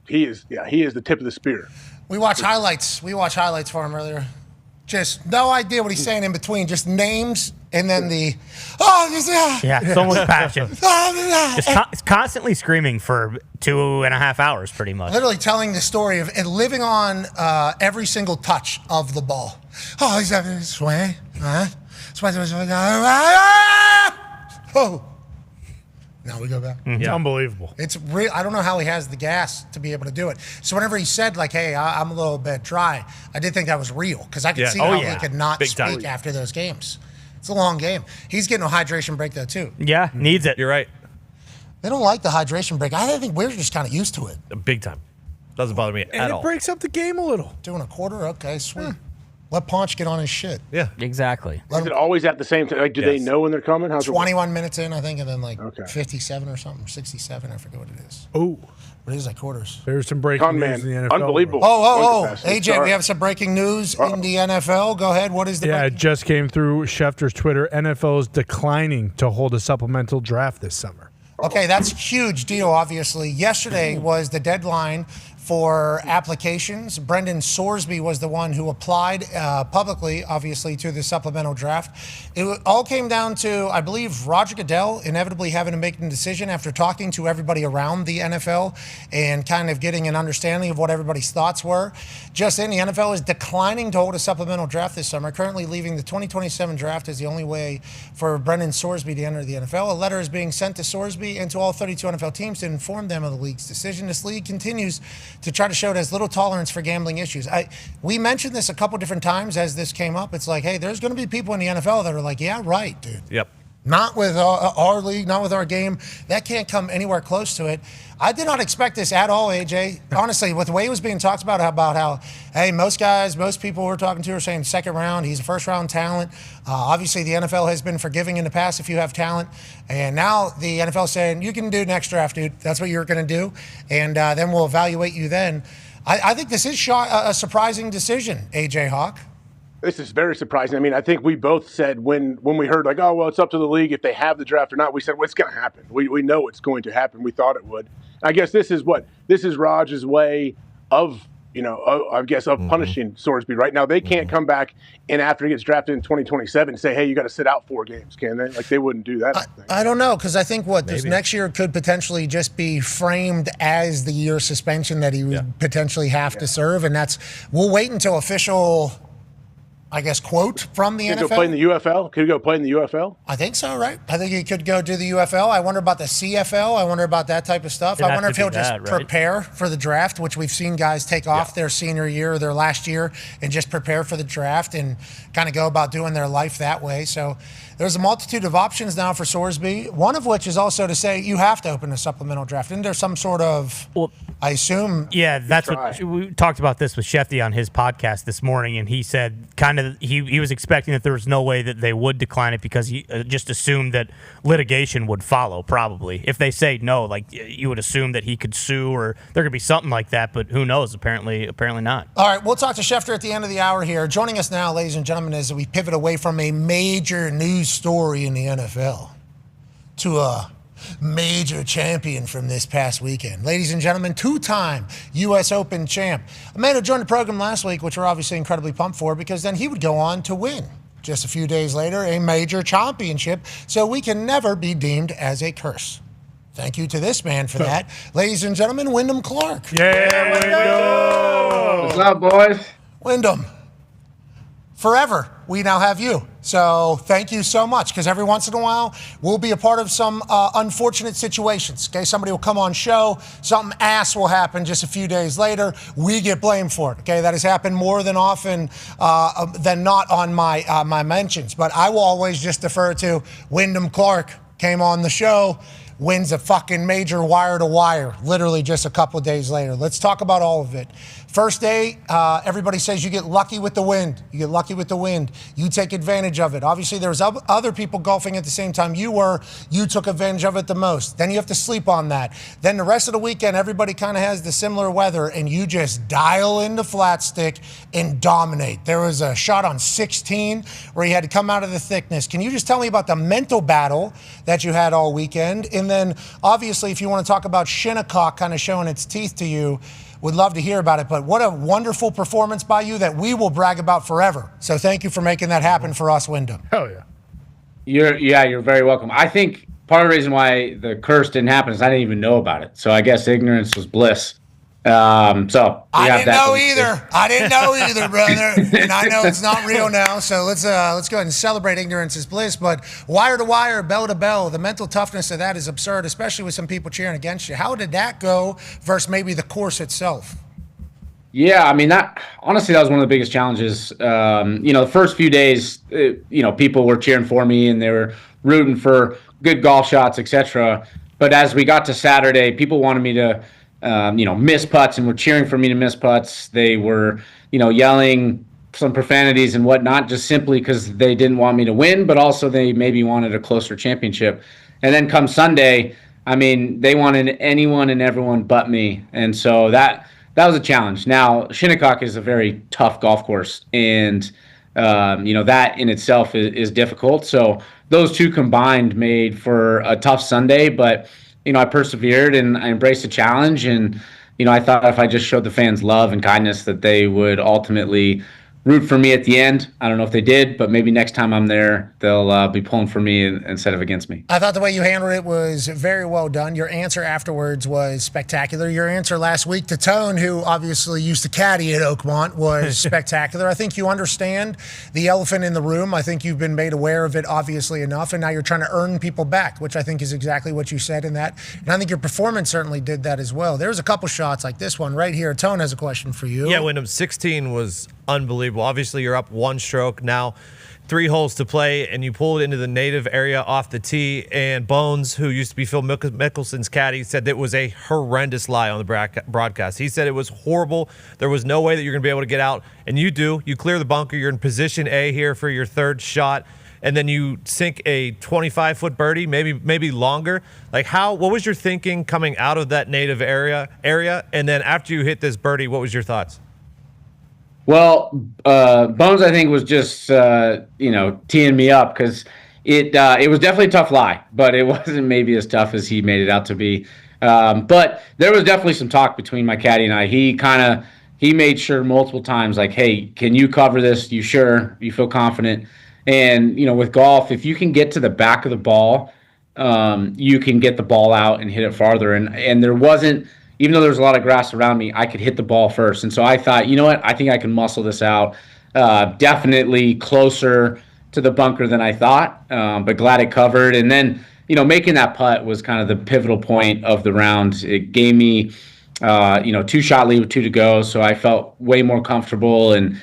He is the tip of the spear. We watch highlights. We watched highlights for him earlier. Just no idea what he's saying in between. Just names and then so much passion. Just constantly screaming for 2.5 hours, pretty much. Literally telling the story of and living on every single touch of the ball. Oh, he's having this way. Oh. Now we go back. It's unbelievable. It's real. I don't know how he has the gas to be able to do it. So whenever he said hey, I'm a little bit dry, I did think that was real because I could see how he could not speak after those games. It's a long game. He's getting a hydration break though too. Yeah, needs it. You're right. They don't like the hydration break. I think we're just kind of used to it. Big time. Doesn't bother me at all. And it breaks up the game a little. Doing a quarter? Okay, sweet. Let Ponch get on his shit. Yeah. Exactly. Is it always at the same time? Do they know when they're coming? How's 21 minutes in, I think, and then 57 or something, 67. I forget what it is. Oh. What is like quarters? There's some breaking news in the NFL. Unbelievable. AJ, we have some breaking news in the NFL. Go ahead. What is the it just came through Schefter's Twitter. NFL is declining to hold a supplemental draft this summer. Okay, that's a huge deal, obviously. Yesterday was the deadline for applications. Brendan Sorsby was the one who applied publicly, obviously, to the supplemental draft. It all came down to, I believe, Roger Goodell inevitably having to make a decision after talking to everybody around the NFL and kind of getting an understanding of what everybody's thoughts were. Just in, the NFL is declining to hold a supplemental draft this summer, currently leaving the 2027 draft as the only way for Brendan Sorsby to enter the NFL. A letter is being sent to Sorsby and to all 32 NFL teams to inform them of the league's decision. This league continues to try to show it has little tolerance for gambling issues. We mentioned this a couple different times as this came up. It's like, hey, there's going to be people in the NFL that are like, yeah, right, dude. Yep. Not with our league, not with our game. That can't come anywhere close to it. I did not expect this at all, AJ. Honestly, with the way it was being talked about how, hey, most people we're talking to are saying second round. He's a first round talent. Obviously, the NFL has been forgiving in the past if you have talent. And now the NFL is saying, you can do next draft, dude. That's what you're going to do. And then we'll evaluate you then. I think this is a surprising decision, AJ Hawk. This is very surprising. I mean, I think we both said when we heard it's up to the league if they have the draft or not, we said, well, it's going to happen. We know it's going to happen. We thought it would. I guess this is Raj's way of, punishing Sorsby right now. They can't come back and after he gets drafted in 2027 say, hey, you got to sit out 4 games, can they? Like, they wouldn't do that. I don't know, because I think this next year could potentially just be framed as the year suspension that he would potentially have to serve. And we'll wait until official I guess, quote from the Could NFL. go play in the UFL? Could he go play in the UFL? I think so, right? I think he could go do the UFL. I wonder about the CFL. I wonder about that type of stuff. It'd I have wonder to if he'll be just that, right? prepare for the draft, which we've seen guys take off their senior year or their last year and just prepare for the draft and kind of go about doing their life that way. So there's a multitude of options now for Sorsby, one of which is also to say you have to open a supplemental draft. Isn't there some sort of, I assume? Yeah, that's what we talked about this with Schefter on his podcast this morning, and he said kind of he was expecting that there was no way that they would decline it because he just assumed that litigation would follow probably. If they say no, like you would assume that he could sue or there could be something like that, but who knows? Apparently not. All right, we'll talk to Schefter at the end of the hour here. Joining us now, ladies and gentlemen, as we pivot away from a major news story in the NFL to a major champion from this past weekend. Ladies and gentlemen, two-time U.S. Open champ. A man who joined the program last week, which we're obviously incredibly pumped for, because then he would go on to win, just a few days later, a major championship, so we can never be deemed as a curse. Thank you to this man for that. Ladies and gentlemen, Windham Clark. Yeah, Windham! What's up, boys? Wyndham, forever, we now have you. So thank you so much, because every once in a while, we'll be a part of some unfortunate situations. Okay, somebody will come on show, something ass will happen just a few days later, we get blamed for it. Okay, that has happened more than often than not on my mentions. But I will always just defer to Wyndham Clark, came on the show, wins a fucking major wire-to-wire, literally just a couple of days later. Let's talk about all of it. First day, everybody says you get lucky with the wind. You get lucky with the wind. You take advantage of it. Obviously, there was other people golfing at the same time you were. You took advantage of it the most. Then you have to sleep on that. Then the rest of the weekend, everybody kind of has the similar weather, and you just dial into flat stick and dominate. There was a shot on 16 where you had to come out of the thickness. Can you just tell me about the mental battle that you had all weekend? And then, obviously, if you want to talk about Shinnecock kind of showing its teeth to you, would love to hear about it, but what a wonderful performance by you that we will brag about forever. So thank you for making that happen for us, Wyndham. Hell yeah. You're very welcome. I think part of the reason why the curse didn't happen is I didn't even know about it. So I guess ignorance was bliss. I didn't know either, brother. And I know it's not real now. So let's go ahead and celebrate ignorance is bliss. But wire to wire, bell to bell, the mental toughness of that is absurd, especially with some people cheering against you. How did that go versus maybe the course itself? Yeah, I mean, that was one of the biggest challenges. The first few days, people were cheering for me and they were rooting for good golf shots, etc. But as we got to Saturday, people wanted me to miss putts and were cheering for me to miss putts. They were, yelling some profanities and whatnot, just simply because they didn't want me to win, but also they maybe wanted a closer championship. And then come Sunday, I mean, they wanted anyone and everyone but me. And so that was a challenge. Now, Shinnecock is a very tough golf course, and, that in itself is difficult. So those two combined made for a tough Sunday, but I persevered and I embraced the challenge. And, I thought if I just showed the fans love and kindness that they would ultimately root for me at the end. I don't know if they did, but maybe next time I'm there, they'll be pulling for me instead of against me. I thought the way you handled it was very well done. Your answer afterwards was spectacular. Your answer last week to Tone, who obviously used to caddy at Oakmont, was spectacular. I think you understand the elephant in the room. I think you've been made aware of it obviously enough, and now you're trying to earn people back, which I think is exactly what you said in that. And I think your performance certainly did that as well. There was a couple shots like this one right here. Tone has a question for you. Yeah, Wyndham, 16 was unbelievable. Obviously, you're up one stroke now, 3 holes to play, and you pulled into the native area off the tee. And Bones, who used to be Phil Mickelson's caddy, said it was a horrendous lie on the broadcast. He said it was horrible. There was no way that you're going to be able to get out. And you do. You clear the bunker. You're in position A here for your third shot. And then you sink a 25-foot birdie, maybe longer. Like what was your thinking coming out of that native area? And then after you hit this birdie, what was your thoughts? Well, Bones, I think, was just, teeing me up because it was definitely a tough lie, but it wasn't maybe as tough as he made it out to be. But there was definitely some talk between my caddy and I. He made sure multiple times, like, hey, can you cover this? You sure? You feel confident? And, with golf, if you can get to the back of the ball, you can get the ball out and hit it farther. And there wasn't, even though there was a lot of grass around me, I could hit the ball first. And so I thought, you know what? I think I can muscle this out. Definitely closer to the bunker than I thought, but glad it covered. And then, making that putt was kind of the pivotal point of the round. It gave me, 2-shot lead with 2 to go, so I felt way more comfortable. And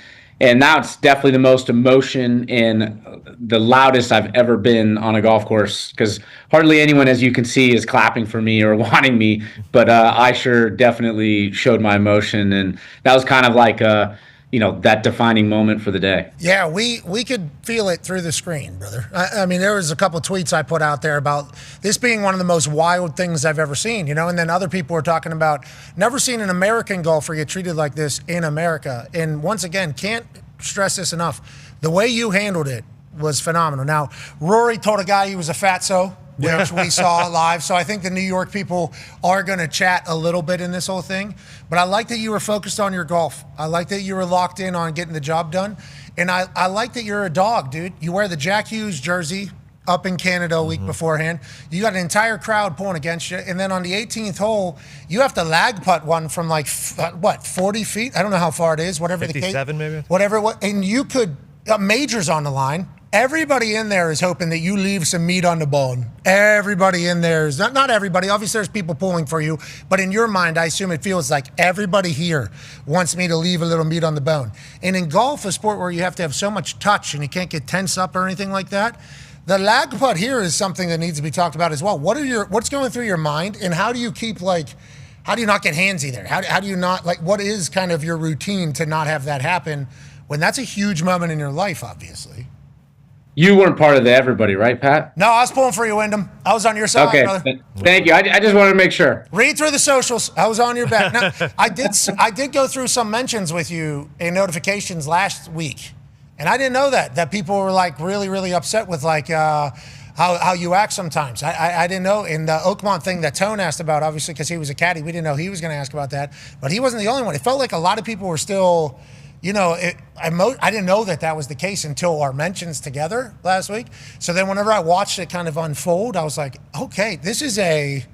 now it's definitely the most emotion and the loudest I've ever been on a golf course, because hardly anyone, as you can see, is clapping for me or wanting me. But I sure definitely showed my emotion, and that was kind of like that defining moment for the day. Yeah, we could feel it through the screen, brother. I mean, there was a couple of tweets I put out there about this being one of the most wild things I've ever seen, and then other people were talking about never seen an American golfer get treated like this in America. And once again, can't stress this enough. The way you handled it was phenomenal. Now, Rory told a guy he was a fatso, which we saw live. So I think the New York people are going to chat a little bit in this whole thing. But I like that you were focused on your golf. I like that you were locked in on getting the job done. And I like that you're a dog, dude. You wear the Jack Hughes jersey up in Canada a week beforehand. You got an entire crowd pulling against you. And then on the 18th hole, you have to lag putt one from 40 feet? I don't know how far it is, whatever the case. 57 maybe? Whatever it was. And you could, majors on the line. Everybody in there is hoping that you leave some meat on the bone. Everybody in there is, not everybody, obviously there's people pulling for you, but in your mind, I assume it feels like everybody here wants me to leave a little meat on the bone. And in golf, a sport where you have to have so much touch and you can't get tense up or anything like that, the lag putt here is something that needs to be talked about as well. What's going through your mind, and how do you keep how do you not get handsy there? How do you not, what is kind of your routine to not have that happen when that's a huge moment in your life, obviously? You weren't part of the everybody, right, Pat? No, I was pulling for you, Wyndham. I was on your side, okay, brother. Thank you. I just wanted to make sure. Read through the socials. I was on your back. Now, I did go through some mentions with you in notifications last week, and I didn't know that people were really, really upset with how you act sometimes. I didn't know. In the Oakmont thing that Tone asked about, obviously because he was a caddy, we didn't know he was going to ask about that, but he wasn't the only one. It felt like a lot of people were still. I didn't know that was the case until our mentions together last week. So then whenever I watched it kind of unfold, I was like, okay, this is a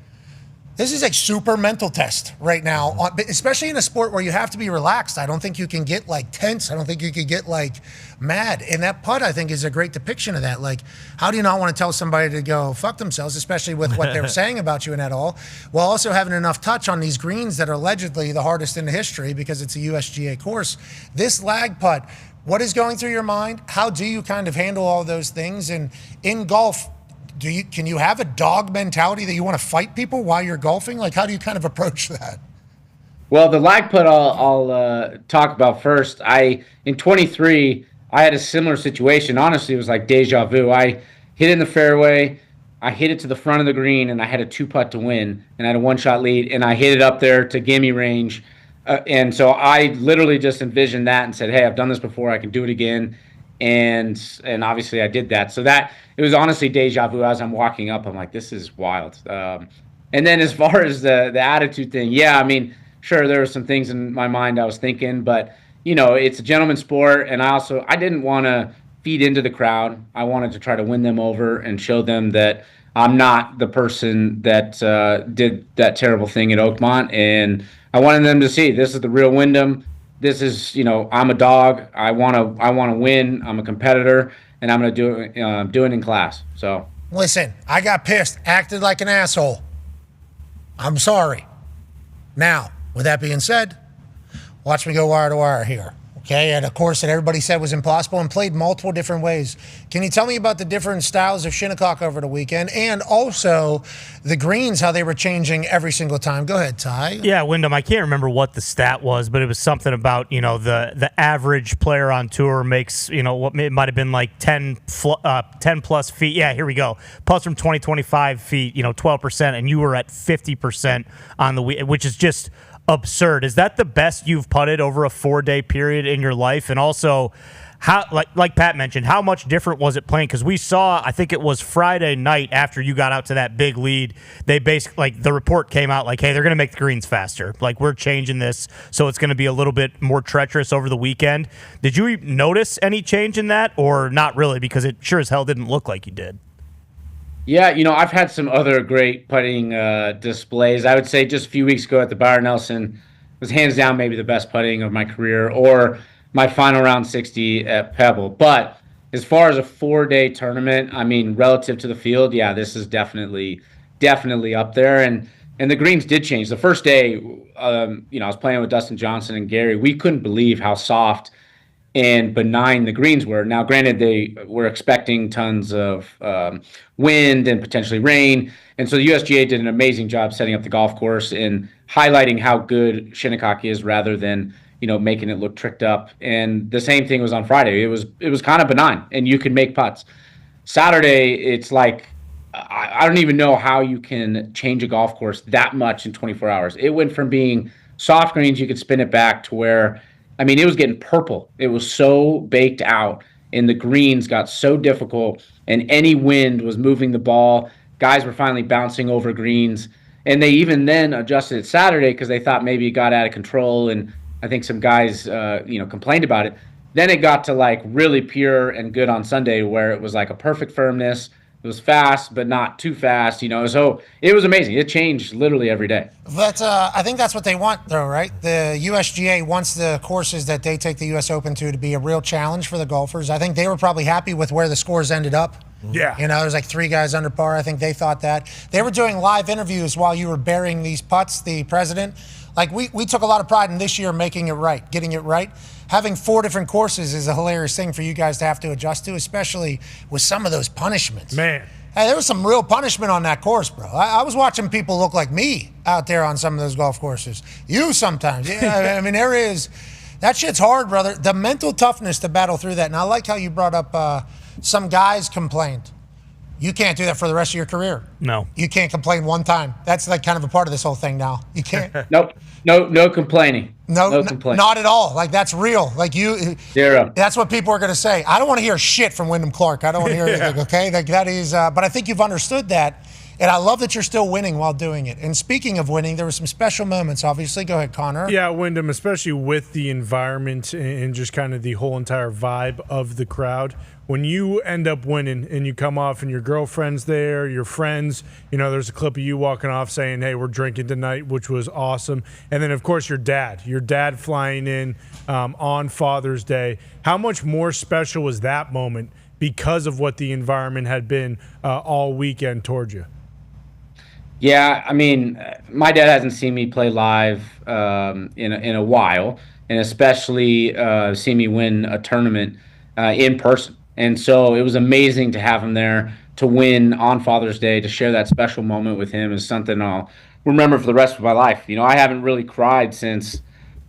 super mental test right now, especially in a sport where you have to be relaxed. I don't think you can get tense. I don't think you could get mad. And that putt, I think, is a great depiction of that. How do you not want to tell somebody to go fuck themselves, especially with what they were saying about you and that all, while also having enough touch on these greens that are allegedly the hardest in the history because it's a USGA course. This lag putt, what is going through your mind? How do you kind of handle all those things? And in golf, can you have a dog mentality that you want to fight people while you're golfing? How do you kind of approach that? Well, the lag putt I'll talk about first. In 23, I had a similar situation. Honestly, it was like deja vu. I hit in the fairway, I hit it to the front of the green, and I had a 2-putt to win, and I had a 1-shot lead, and I hit it up there to gimme range. And so I literally just envisioned that and said, hey, I've done this before. I can do it again. And obviously I did that. So it was honestly deja vu as I'm walking up. I'm like, this is wild. And then as far as the attitude thing, yeah, I mean, sure, there were some things in my mind I was thinking, but it's a gentleman's sport, and I didn't want to feed into the crowd. I wanted to try to win them over and show them that I'm not the person that did that terrible thing at Oakmont, and I wanted them to see this is the real Windham. This is, I'm a dog. I want to win. I'm a competitor, and I'm going to do it in class. So listen, I got pissed, acted like an asshole. I'm sorry. Now, with that being said, watch me go wire to wire here. Okay, and a course that everybody said was impossible and played multiple different ways. Can you tell me about the different styles of Shinnecock over the weekend, and also the greens, how they were changing every single time? Go ahead, Ty. Yeah, Wyndham, I can't remember what the stat was, but it was something about, the average player on tour makes, what it might have been 10 plus feet. Yeah, here we go. Plus from 20, 25 feet, 12%, and you were at 50% on the week, which is just absurd. Is that the best you've putted over a 4-day period in your life? And also, how, like Pat mentioned, how much different was it playing? Because we saw, I think it was Friday night after you got out to that big lead, they basically, the report came out hey, they're going to make the greens faster. We're changing this, so it's going to be a little bit more treacherous over the weekend. Did you notice any change in that, or not really? Because it sure as hell didn't look like you did. Yeah, I've had some other great putting displays. I would say just a few weeks ago at the Byron Nelson was hands down maybe the best putting of my career. Or my final round 60 at Pebble. But as far as a 4-day tournament, I mean, relative to the field, yeah, this is definitely up there. And the greens did change. The first day, I was playing with Dustin Johnson and Gary. We couldn't believe how soft and benign the greens were. Now, granted, they were expecting tons of wind and potentially rain. And so the USGA did an amazing job setting up the golf course and highlighting how good Shinnecock is rather than, making it look tricked up. And the same thing was on Friday. It was kind of benign, and you could make putts. Saturday, it's like, I don't even know how you can change a golf course that much in 24 hours. It went from being soft greens, you could spin it back, to where, it was getting purple. It was so baked out, and the greens got so difficult, and any wind was moving the ball. Guys were finally bouncing over greens, and they even then adjusted it Saturday because they thought maybe it got out of control, and I think some guys, complained about it. Then it got to like really pure and good on Sunday, where it was like a perfect firmness. It was fast, but not too fast, So it was amazing. It changed literally every day. But I think that's what they want, though, right? The USGA wants the courses that they take the U.S. Open to be a real challenge for the golfers. I think they were probably happy with where the scores ended up. Yeah. There's like 3 guys under par. I think they thought that. They were doing live interviews while you were burying these putts, the president. Like, we took a lot of pride in this year making it right, getting it right. Having 4 different courses is a hilarious thing for you guys to have to adjust to, especially with some of those punishments. Man. Hey, there was some real punishment on that course, bro. I was watching people look like me out there on some of those golf courses. You sometimes. Yeah, there is. That shit's hard, brother. The mental toughness to battle through that. And I like how you brought up some guys complained. You can't do that for the rest of your career. No. You can't complain one time. That's like kind of a part of this whole thing now. You can't. Nope. No complaining. No complaining. Not at all. Like, that's real. Like, Zero. That's what people are going to say. I don't want to hear shit from Windham Clark. I don't want to hear anything, okay? Like, that is, but I think you've understood that. And I love that you're still winning while doing it. And speaking of winning, there were some special moments, obviously. Go ahead, Connor. Yeah, Windham, especially with the environment and just kind of the whole entire vibe of the crowd. When you end up winning and you come off and your girlfriend's there, your friends, there's a clip of you walking off saying, hey, we're drinking tonight, which was awesome. And then, of course, your dad flying in on Father's Day. How much more special was that moment because of what the environment had been all weekend towards you? Yeah, my dad hasn't seen me play live in a while, and especially see me win a tournament in person. And so it was amazing to have him there to win on Father's Day, to share that special moment with him is something I'll remember for the rest of my life. I haven't really cried since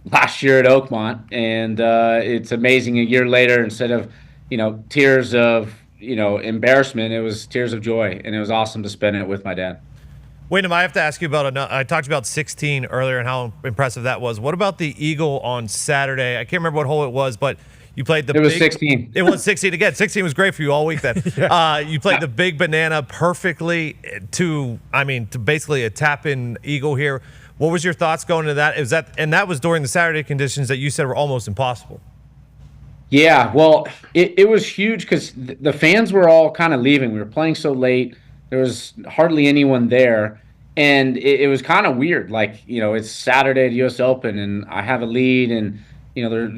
last year at Oakmont, and it's amazing a year later, instead of, tears of, embarrassment, it was tears of joy, and it was awesome to spend it with my dad. Windham, I have to ask you about I talked about 16 earlier and how impressive that was. What about the Eagle on Saturday? I can't remember what hole it was, but you played It was 16. It was 16 again. 16 was great for you all week then. You played the big banana perfectly to basically a tap-in Eagle here. What was your thoughts going into that? And that was during the Saturday conditions that you said were almost impossible. Yeah, well, it was huge because the fans were all kind of leaving. We were playing so late. There was hardly anyone there. And it was kind of weird. Like, it's Saturday at US Open, and I have a lead, and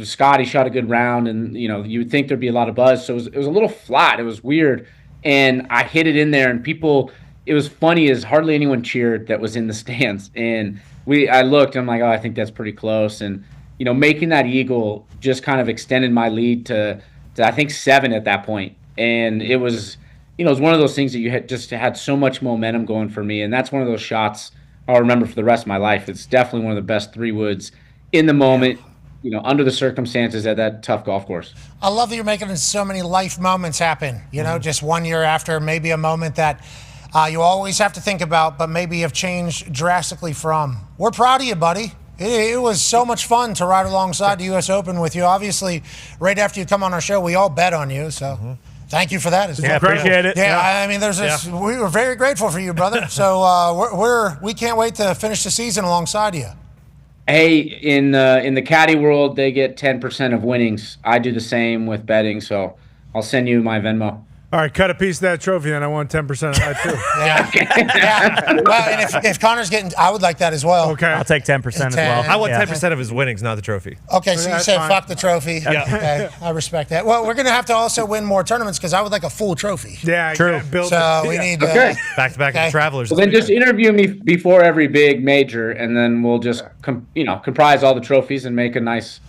Scotty shot a good round, and you would think there'd be a lot of buzz. So it was a little flat. It was weird, and I hit it in there, and people. It was funny as hardly anyone cheered that was in the stands, and I looked, and I'm like, oh, I think that's pretty close, and making that eagle just kind of extended my lead to I think 7 at that point, and it was it was one of those things that you had so much momentum going for me, and that's one of those shots I'll remember for the rest of my life. It's definitely one of the best 3 woods in the moment. Under the circumstances at that tough golf course. I love that you're making so many life moments happen, just 1 year after, maybe a moment that you always have to think about, but maybe have changed drastically from. We're proud of you, buddy. It was so much fun to ride alongside the U.S. Open with you. Obviously, right after you come on our show, we all bet on you, so thank you for that. Yeah, appreciate it. Yeah, we were very grateful for you, brother. So we can't wait to finish the season alongside you. Hey, in the caddy world, they get 10% of winnings. I do the same with betting, so I'll send you my Venmo. All right, cut a piece of that trophy, then I want 10% of that too. Yeah. Well, and if Connor's getting, I would like that as well. Okay. I'll take 10% as well. I want 10% of his winnings, not the trophy. Okay, so you That's said fine. fuck the trophy. Yeah. Okay, I respect that. Well, we're going to have to also win more tournaments because I would like a full trophy. Yeah, True. yeah, build So it. we Yeah. need Okay. Back to back Okay. travelers. Well, then just interview me before every big major, and then we'll just comprise all the trophies and make a nice.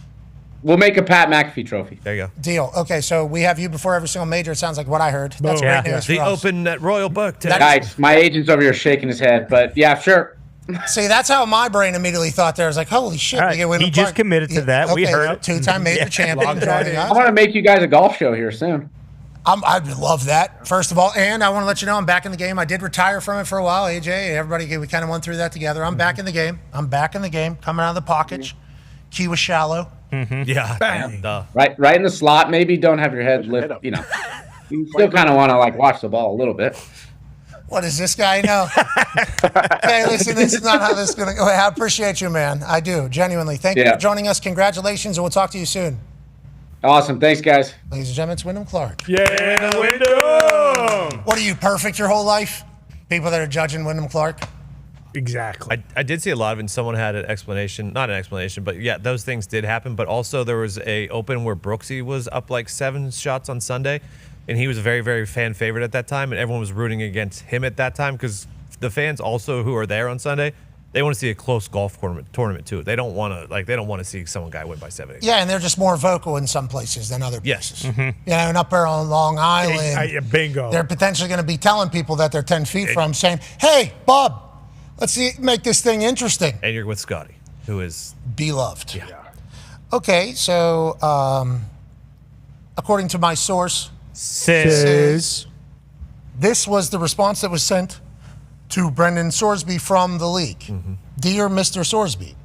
We'll make a Pat McAfee trophy. There you go. deal. Okay, so we have you before every single major. It sounds like what I heard. That's Yeah. great news The for us. Open at Royal Book. Guys, my agent's over here shaking his head, but yeah, sure. See, that's how my brain immediately thought there. I was like, holy shit, All we right. get Windham He just Clark. committed to that. We heard. Two-time major champion joining I us. want to make you guys a golf show here soon. I'd love that, first of all. And I want to let you know I'm back in the game. I did retire from it for a while, AJ. Everybody, we kind of went through that together. I'm back in the game. I'm back in the game, coming out of the pocket. Key was shallow. Yeah. Duh. Right in the slot. Maybe don't have your head lift. You still kind of want to watch the ball a little bit. What does this guy know? Okay, listen, this is not how this is going to go. I appreciate you, man. I do, genuinely. Thank you for joining us. Congratulations, and we'll talk to you soon. Awesome. Thanks, guys. Ladies and gentlemen, it's Windham Clark. Yeah, Windham. What are you, perfect your whole life? People that are judging Windham Clark? Exactly. I did see a lot of it, and someone had an explanation. Not an explanation, but yeah, those things did happen. But also there was a Open where Brooksy was up like 7 shots on Sunday, and he was a very, very fan favorite at that time, and everyone was rooting against him at that time because the fans also who are there on Sunday, they want to see a close golf tournament too. They don't want to see someone guy win by 7. Yeah, and they're just more vocal in some places than other places. Yes. You know, and up there on Long Island, bingo. They're potentially going to be telling people that they're 10 feet from saying, hey, Bob, let's make this thing interesting. And you're with Scotty, who is beloved. Yeah. Okay, so according to my source, Says. this was the response that was sent to Brendan Sorsby from the league. Dear Mr. Sorsby,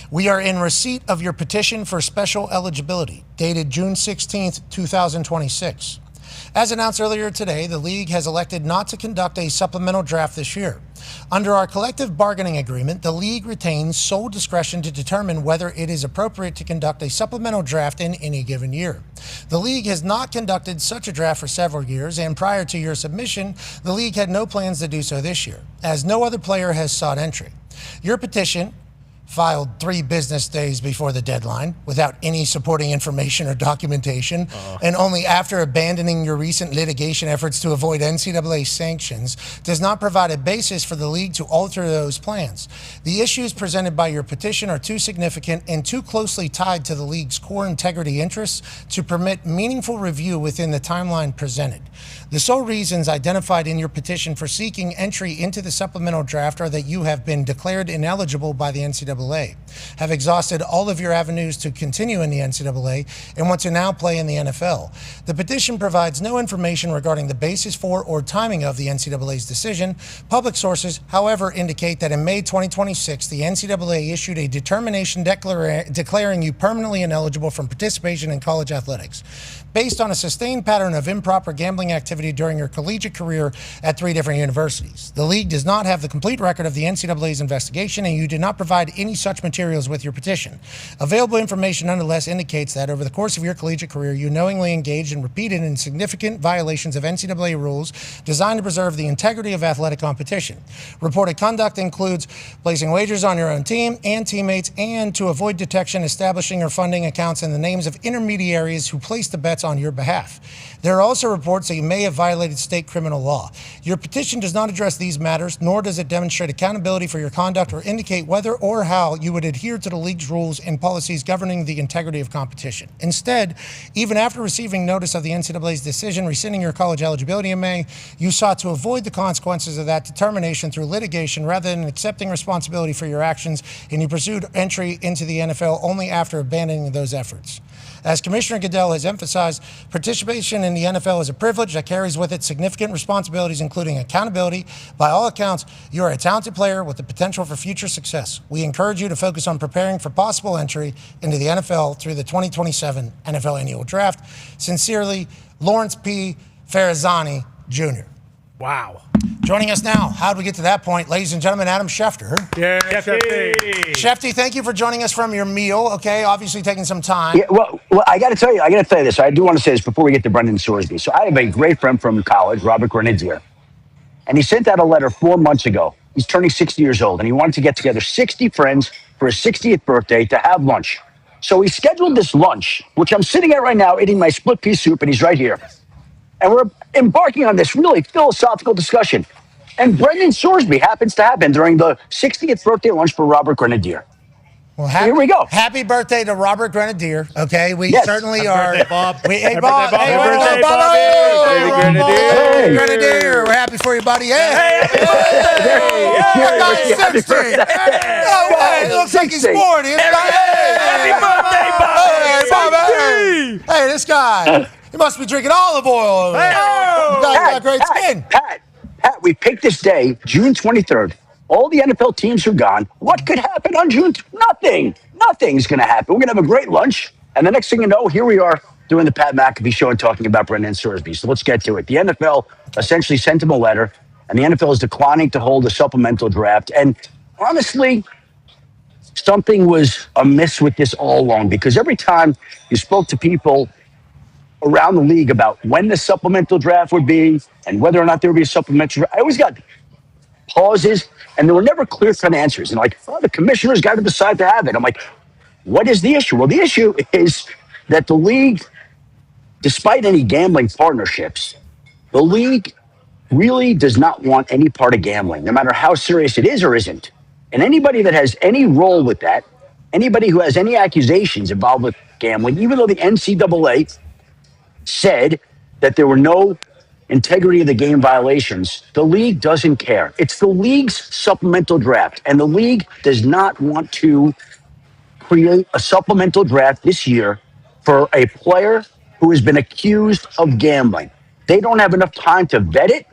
we are in receipt of your petition for special eligibility, dated June 16th, 2026. As announced earlier today, the league has elected not to conduct a supplemental draft this year. Under our collective bargaining agreement, the league retains sole discretion to determine whether it is appropriate to conduct a supplemental draft in any given year. The league has not conducted such a draft for several years, and prior to your submission, the league had no plans to do so this year, as no other player has sought entry. Your petition, filed 3 business days before the deadline without any supporting information or documentation, and only after abandoning your recent litigation efforts to avoid NCAA sanctions, does not provide a basis for the league to alter those plans. The issues presented by your petition are too significant and too closely tied to the league's core integrity interests to permit meaningful review within the timeline presented. The sole reasons identified in your petition for seeking entry into the supplemental draft are that you have been declared ineligible by the NCAA, have exhausted all of your avenues to continue in the NCAA, and want to now play in the NFL. The petition provides no information regarding the basis for or timing of the NCAA's decision. Public sources, however, indicate that in May 2026, the NCAA issued a determination declaring you permanently ineligible from participation in college athletics, based on a sustained pattern of improper gambling activity during your collegiate career at 3 different universities. The league does not have the complete record of the NCAA's investigation, and you did not provide any such materials with your petition. Available information nonetheless indicates that over the course of your collegiate career, you knowingly engaged in repeated and significant violations of NCAA rules designed to preserve the integrity of athletic competition. Reported conduct includes placing wagers on your own team and teammates, and to avoid detection, establishing or funding accounts in the names of intermediaries who place the bets on your behalf. There are also reports that you may have violated state criminal law. Your petition does not address these matters, nor does it demonstrate accountability for your conduct or indicate whether or how you would adhere to the league's rules and policies governing the integrity of competition. Instead, even after receiving notice of the NCAA's decision rescinding your college eligibility in May, you sought to avoid the consequences of that determination through litigation rather than accepting responsibility for your actions, and you pursued entry into the NFL only after abandoning those efforts. As Commissioner Goodell has emphasized, participation in the NFL is a privilege that carries with it significant responsibilities, including accountability. By all accounts, you are a talented player with the potential for future success. We encourage you to focus on preparing for possible entry into the NFL through the 2027 NFL Annual Draft. Sincerely, Lawrence P. Ferrazzani, Jr. Wow. Joining us now, how did we get to that point? Ladies and gentlemen, Adam Schefter. Yeah, Shefty. Shefty, thank you for joining us from your meal, okay? Obviously taking some time. Yeah, well, I got to tell you this. I do want to say this before we get to Brendan Sorsby. So I have a great friend from college, Robert Grenadier, and he sent out a letter 4 months ago. He's turning 60 years old, and he wanted to get together 60 friends for his 60th birthday to have lunch. So he scheduled this lunch, which I'm sitting at right now, eating my split pea soup, and he's right here. And we're embarking on this really philosophical discussion. And Brendan Sorsby happens to happen during the 60th birthday lunch for Robert Grenadier. Well, here we go. Happy birthday to Robert Grenadier. Okay, we certainly Happy are. birthday, Bob. Hey, Bob. Happy Hey, birthday, Bobby. Grenadier. Hey, Grenadier. We're happy for you, buddy. Hey, that guy's 60. No way. It looks like he's 40. Happy birthday, Bobby. Hey, this guy. He must be drinking olive oil. You guys got great skin. Pat, we picked this day, June 23rd. All the NFL teams are gone. What could happen on June? Nothing. Nothing's going to happen. We're going to have a great lunch. And the next thing you know, here we are doing the Pat McAfee Show and talking about Brendan Sorsby. So let's get to it. The NFL essentially sent him a letter, and the NFL is declining to hold a supplemental draft. And honestly, something was amiss with this all along, because every time you spoke to people around the league about when the supplemental draft would be and whether or not there would be a supplemental draft, I always got pauses, and there were never clear-cut answers. And the commissioners got to decide to have it. I'm like, what is the issue? Well, the issue is that the league, despite any gambling partnerships, the league really does not want any part of gambling, no matter how serious it is or isn't. And anybody that has any role with that, anybody who has any accusations involved with gambling, even though the NCAA said that there were no integrity of the game violations, the league doesn't care. It's the league's supplemental draft, and the league does not want to create a supplemental draft this year for a player who has been accused of gambling. They don't have enough time to vet it.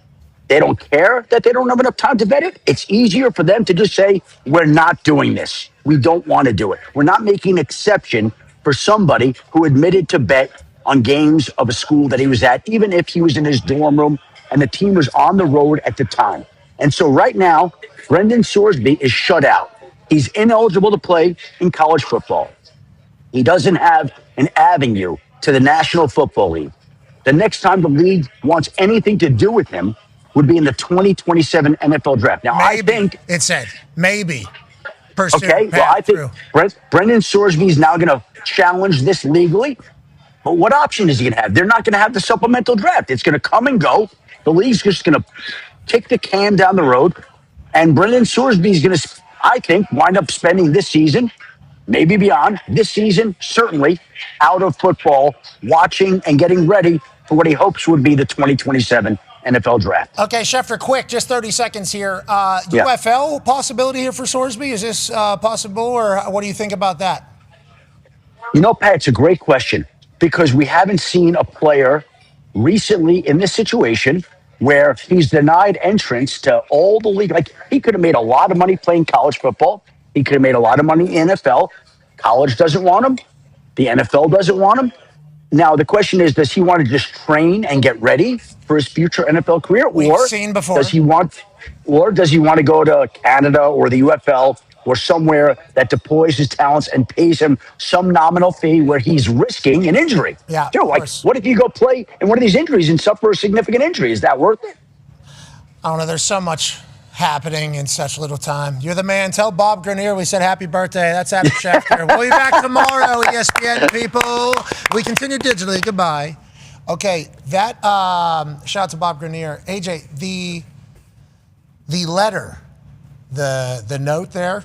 They don't care that they don't have enough time to vet it. It's easier for them to just say, we're not doing this. We don't want to do it. We're not making an exception for somebody who admitted to bet on games of a school that he was at, even if he was in his dorm room and the team was on the road at the time. And so right now, Brendan Sorsby is shut out. He's ineligible to play in college football. He doesn't have an avenue to the National Football League. The next time the league wants anything to do with him would be in the 2027 NFL draft. Now, I think it said maybe. Pursue okay, well, I think Brendan Sorsby is now going to challenge this legally. But what option is he going to have? They're not going to have the supplemental draft. It's going to come and go. The league's just going to kick the can down the road. And Brendan Sorsby is going to, I think, wind up spending this season, maybe beyond, this season, certainly, out of football, watching and getting ready for what he hopes would be the 2027 NFL draft. Okay, Schefter, quick, just 30 seconds here. UFL possibility here for Sorsby? Is this possible, or what do you think about that? You know, Pat, it's a great question, because we haven't seen a player recently in this situation where he's denied entrance to all the league. Like, he could have made a lot of money playing college football. He could have made a lot of money in NFL. College doesn't want him. The NFL doesn't want him. Now, the question is, does he want to just train and get ready for his future NFL career? We've seen before. Does he want to go to Canada or the UFL or somewhere that deploys his talents and pays him some nominal fee where he's risking an injury? Yeah, Dude, like, what if you go play in one of these injuries and suffer a significant injury? Is that worth it? I don't know. There's so much happening in such little time. You're the man. Tell Bob Grenier we said happy birthday. That's Adam Schefter. We'll be back tomorrow, ESPN people. We continue digitally. Goodbye. Okay, that shout out to Bob Grenier. AJ, the letter, the note there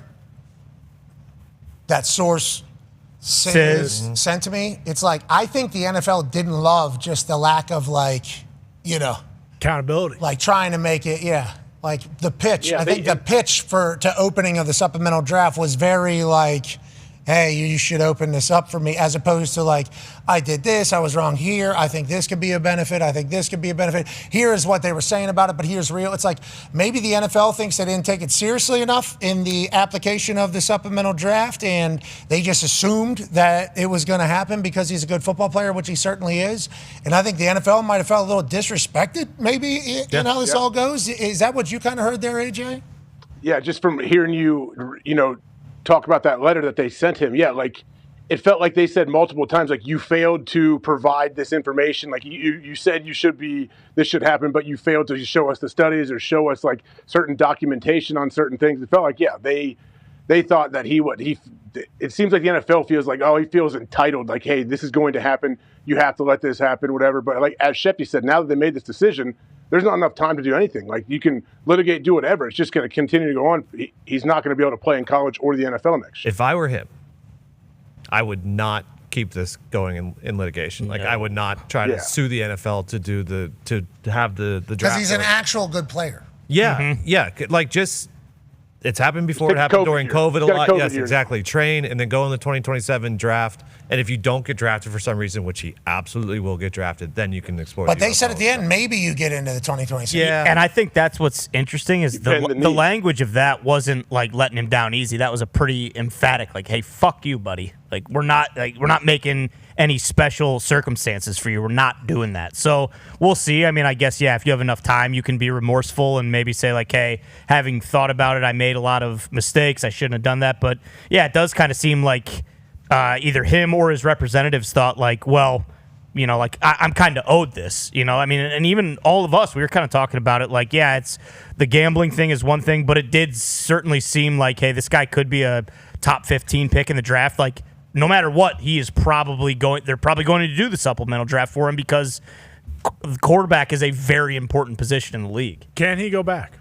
that source sent to me, it's like, I think the NFL didn't love just the lack of, like, accountability, like trying to make it, like the pitch. I think the pitch to opening of the supplemental draft was very like, hey, you should open this up for me, as opposed to like, I did this, I was wrong here, I think this could be a benefit, I think this could be a benefit. Here is what they were saying about it, but here's real. It's like maybe the NFL thinks they didn't take it seriously enough in the application of the supplemental draft, and they just assumed that it was going to happen because he's a good football player, which he certainly is. And I think the NFL might have felt a little disrespected, maybe, in how this all goes. Is that what you kind of heard there, AJ? Yeah, just from hearing you talk about that letter that they sent him. Yeah, like it felt like they said multiple times, like you failed to provide this information. Like you said this should happen, but you failed to show us the studies or show us like certain documentation on certain things. It felt like, yeah, they thought that it seems like the NFL feels like, oh, he feels entitled. Like, hey, this is going to happen. You have to let this happen, whatever. But like, as Schefter said, now that they made this decision, there's not enough time to do anything. Like, you can litigate, do whatever. It's just going to continue to go on. He's not going to be able to play in college or the NFL next year. If I were him, I would not keep this going in litigation. Like, I would not try to sue the NFL to have the draft. Because he's an actual good player. Yeah, yeah. Like, it's happened before. It happened during COVID a lot. Yes, exactly. Train and then go in the 2027 draft. And if you don't get drafted for some reason, which he absolutely will get drafted, then you can explore. But they said at the end, maybe you get into the 2027. Yeah, and I think that's what's interesting is the language of that wasn't like letting him down easy. That was a pretty emphatic, like, hey, fuck you, buddy. Like, we're not making any special circumstances for you. We're not doing that. So we'll see. I mean, I guess, yeah, if you have enough time, you can be remorseful and maybe say, like, hey, having thought about it, I made a lot of mistakes. I shouldn't have done that. But, yeah, it does kind of seem like either him or his representatives thought, like, well, you know, like, I'm kind of owed this, you know? I mean, and even all of us, we were kind of talking about it, like, yeah, it's the gambling thing is one thing, but it did certainly seem like, hey, this guy could be a top 15 pick in the draft. Like, no matter what, they're probably going to do the supplemental draft for him because the quarterback is a very important position in the league. Can he go back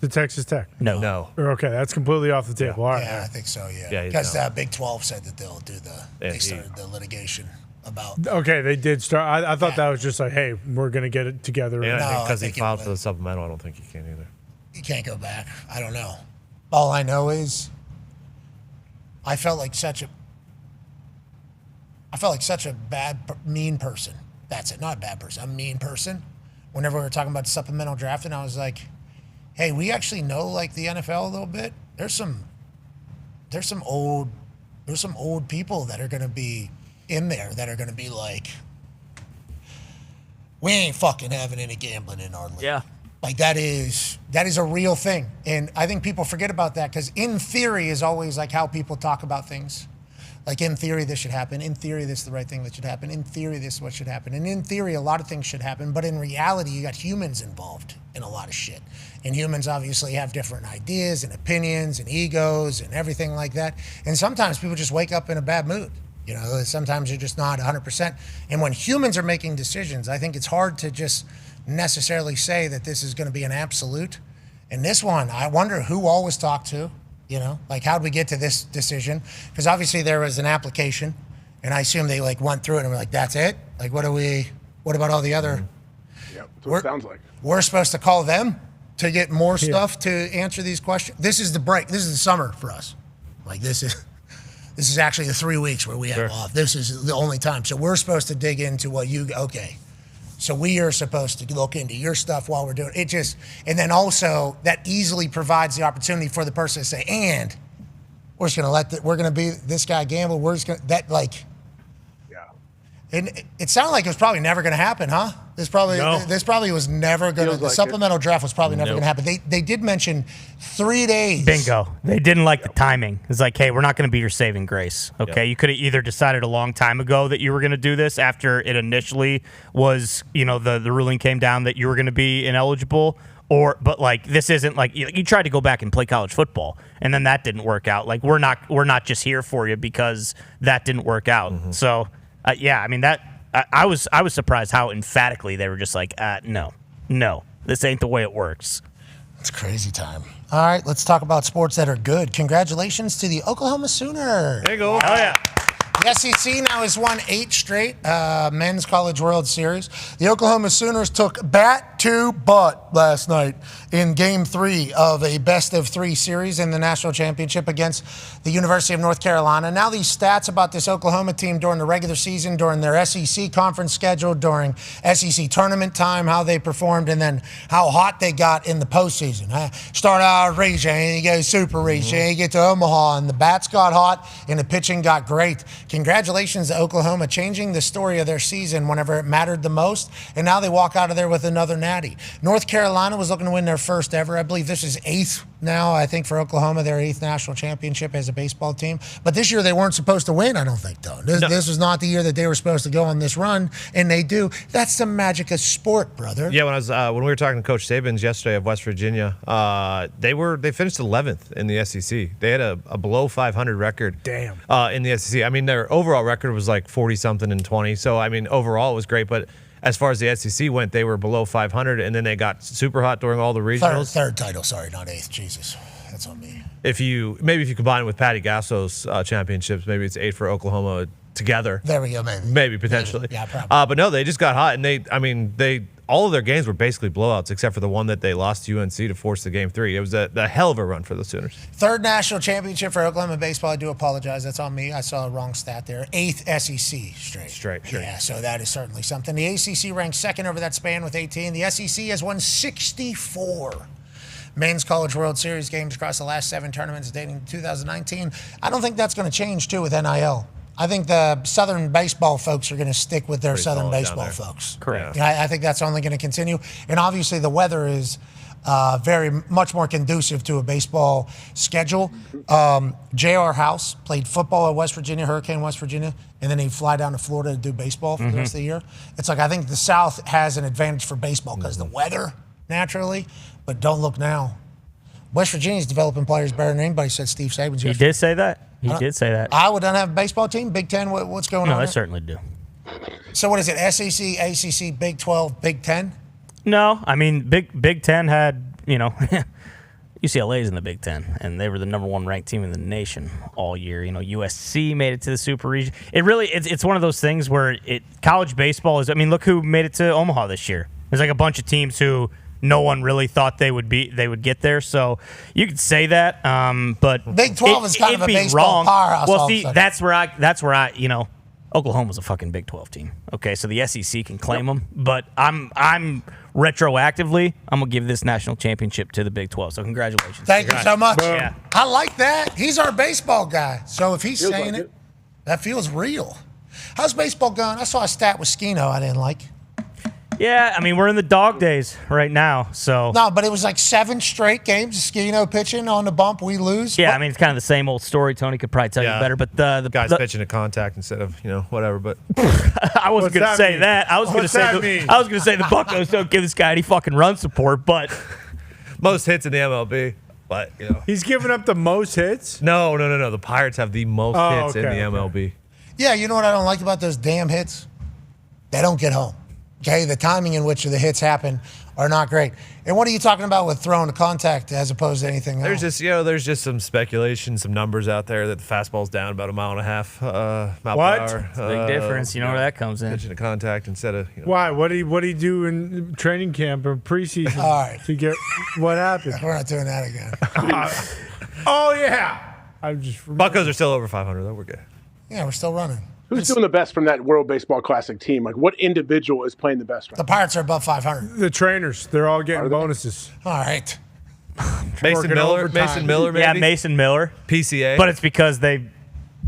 to Texas Tech? No. Okay, that's completely off the table. Yeah, All right. yeah, I think so, yeah. Because Big 12 said that they'll do they started the litigation about. Okay, they did start. I thought that was just like, hey, we're going to get it together. Yeah, because he filed for the supplemental, I don't think he can either. He can't go back. I don't know. All I know is I felt like such a mean person. That's it. Not a bad person. A mean person. Whenever we were talking about the supplemental draft, and I was like, hey, we actually know like the NFL a little bit. There's some old people that are going to be in there that are going to be like, we ain't fucking having any gambling in our league. Yeah. Like that is a real thing. And I think people forget about that because in theory is always like how people talk about things. Like, in theory, this should happen. In theory, this is the right thing that should happen. In theory, this is what should happen. And in theory, a lot of things should happen. But in reality, you got humans involved in a lot of shit. And humans obviously have different ideas and opinions and egos and everything like that. And sometimes people just wake up in a bad mood. You know, sometimes you're just not 100%. And when humans are making decisions, I think it's hard to just necessarily say that this is going to be an absolute. And this one, I wonder who all was talked to. You know, like how'd we get to this decision? Because obviously there was an application, and I assume they like went through it and were like, "That's it." Like, what about all the other? Yeah, that's what it sounds like. We're supposed to call them to get more stuff to answer these questions. This is the break. This is the summer for us. Like this is actually the 3 weeks where we have off. This is the only time. So we're supposed to dig into what So we are supposed to look into your stuff while we're doing it. And then also that easily provides the opportunity for the person to say, and we're just going to we're going to be this guy gamble. We're just going to, that like, yeah. And it sounded like it was probably never going to happen, huh? This probably was never going to, the supplemental draft was probably never going to happen. They did mention 3 days. Bingo. They didn't like the timing. It's like, hey, we're not going to be your saving grace. Okay. You could have either decided a long time ago that you were going to do this after it initially was, you know, the ruling came down that you were going to be ineligible. But like this isn't like you tried to go back and play college football and then that didn't work out. Like we're not just here for you because that didn't work out. Mm-hmm. So yeah, I mean I was surprised how emphatically they were just like no, this ain't the way it works. It's crazy time. All right, let's talk about sports that are good. Congratulations to the Oklahoma Sooners. There you go. Oh yeah. The SEC now has won 8 straight men's College World Series. The Oklahoma Sooners took bat to butt last night in Game 3 of a best-of-3 series in the national championship against the University of North Carolina. Now these stats about this Oklahoma team during the regular season, during their SEC conference schedule, during SEC tournament time, how they performed, and then how hot they got in the postseason. Start out region, and you go super region, and you get to Omaha, and the bats got hot, and the pitching got great. Congratulations to Oklahoma, changing the story of their season whenever it mattered the most, and now they walk out of there with another natty. North Carolina was looking to win their first ever. I believe this is 8th now, I think, for Oklahoma, their 8th national championship as a baseball team. But this year they weren't supposed to win, I don't think, though. This was not the year that they were supposed to go on this run, and they do. That's the magic of sport, brother. Yeah, when we were talking to Coach Sabins yesterday of West Virginia, they finished 11th in the SEC. They had a below 500 record. Damn. In the SEC. I mean, their overall record was like 40-something and 20. So, I mean, overall it was great. But as far as the SEC went, they were below 500, and then they got super hot during all the regionals. Third title, sorry, not 8th. Jesus, that's on me. If you combine it with Patty Gasso's championships, maybe it's 8 for Oklahoma together. There we go, maybe. Maybe, potentially. Yeah, probably. But no, they just got hot, and all of their games were basically blowouts, except for the one that they lost to UNC to force the Game 3. It was a hell of a run for the Sooners. 3rd national championship for Oklahoma baseball. I do apologize. That's on me. I saw a wrong stat there. 8th SEC straight. Sure. Yeah, so that is certainly something. The ACC ranks 2nd over that span with 18. The SEC has won 64 men's college World Series games across the last 7 tournaments dating to 2019. I don't think that's going to change, too, with NIL. I think the Southern baseball folks are going to stick with their Pretty Southern solid baseball down there. folks. Correct. Yeah, I think that's only going to continue. And obviously the weather is very much more conducive to a baseball schedule. J.R. House played football at West Virginia, Hurricane West Virginia, and then he'd fly down to Florida to do baseball for the rest of the year. It's like I think the South has an advantage for baseball because the weather, naturally, but don't look now. West Virginia's developing players better than anybody, said Steve Sabins. He did say that? He did say that. Iowa doesn't have a baseball team? Big Ten, what's going on No, they there? certainly do. So what is it, SEC, ACC, Big 12, Big 10? No, I mean, Big Ten had, UCLA's in the Big Ten, and they were the number 1 ranked team in the nation all year. USC made it to the Super Region. It's one of those things where college baseball is, look who made it to Omaha this year. There's like a bunch of teams who no one really thought they would get there. So you could say that, but Big 12 is kind of a baseball powerhouse. Well, see, that's where I Oklahoma's a fucking Big 12 team. Okay, so the SEC can claim them, but I'm retroactively I'm gonna give this national championship to the Big 12. So congratulations. Thank you so much. Yeah. I like that. He's our baseball guy. So if he's Feels saying like it, that feels real. How's baseball going? I saw a stat with Skino I didn't like. Yeah, we're in the dog days right now, so. No, but it was like 7 straight games. Skino pitching on the bump, we lose. Yeah, it's kind of the same old story. Tony could probably tell you better, but the guys pitching to contact instead of whatever. But I wasn't going to say that. I was going to say the Buccos don't give this guy any fucking run support, but most hits in the MLB. But he's giving up the most hits. No. The Pirates have the most hits in the MLB. Yeah, you know what I don't like about those damn hits? They don't get home. Okay, the timing in which the hits happen are not great. And what are you talking about with throwing to contact as opposed to anything else? There's just some speculation, some numbers out there that the fastball's down about 1.5 miles per hour. It's a big difference. You know where that comes in. Pitching to contact instead of. Why? What do you do in training camp or preseason? All right. To get what happened? We're not doing that again. Oh yeah. Buccos are still over 500 though. We're good. Yeah, we're still running. Who's doing the best from that World Baseball Classic team? Like, what individual is playing the best right The Pirates are above 500. The trainers, they're all getting bonuses. All right. Mason Miller, maybe? Yeah, Mason Miller. PCA. But it's because they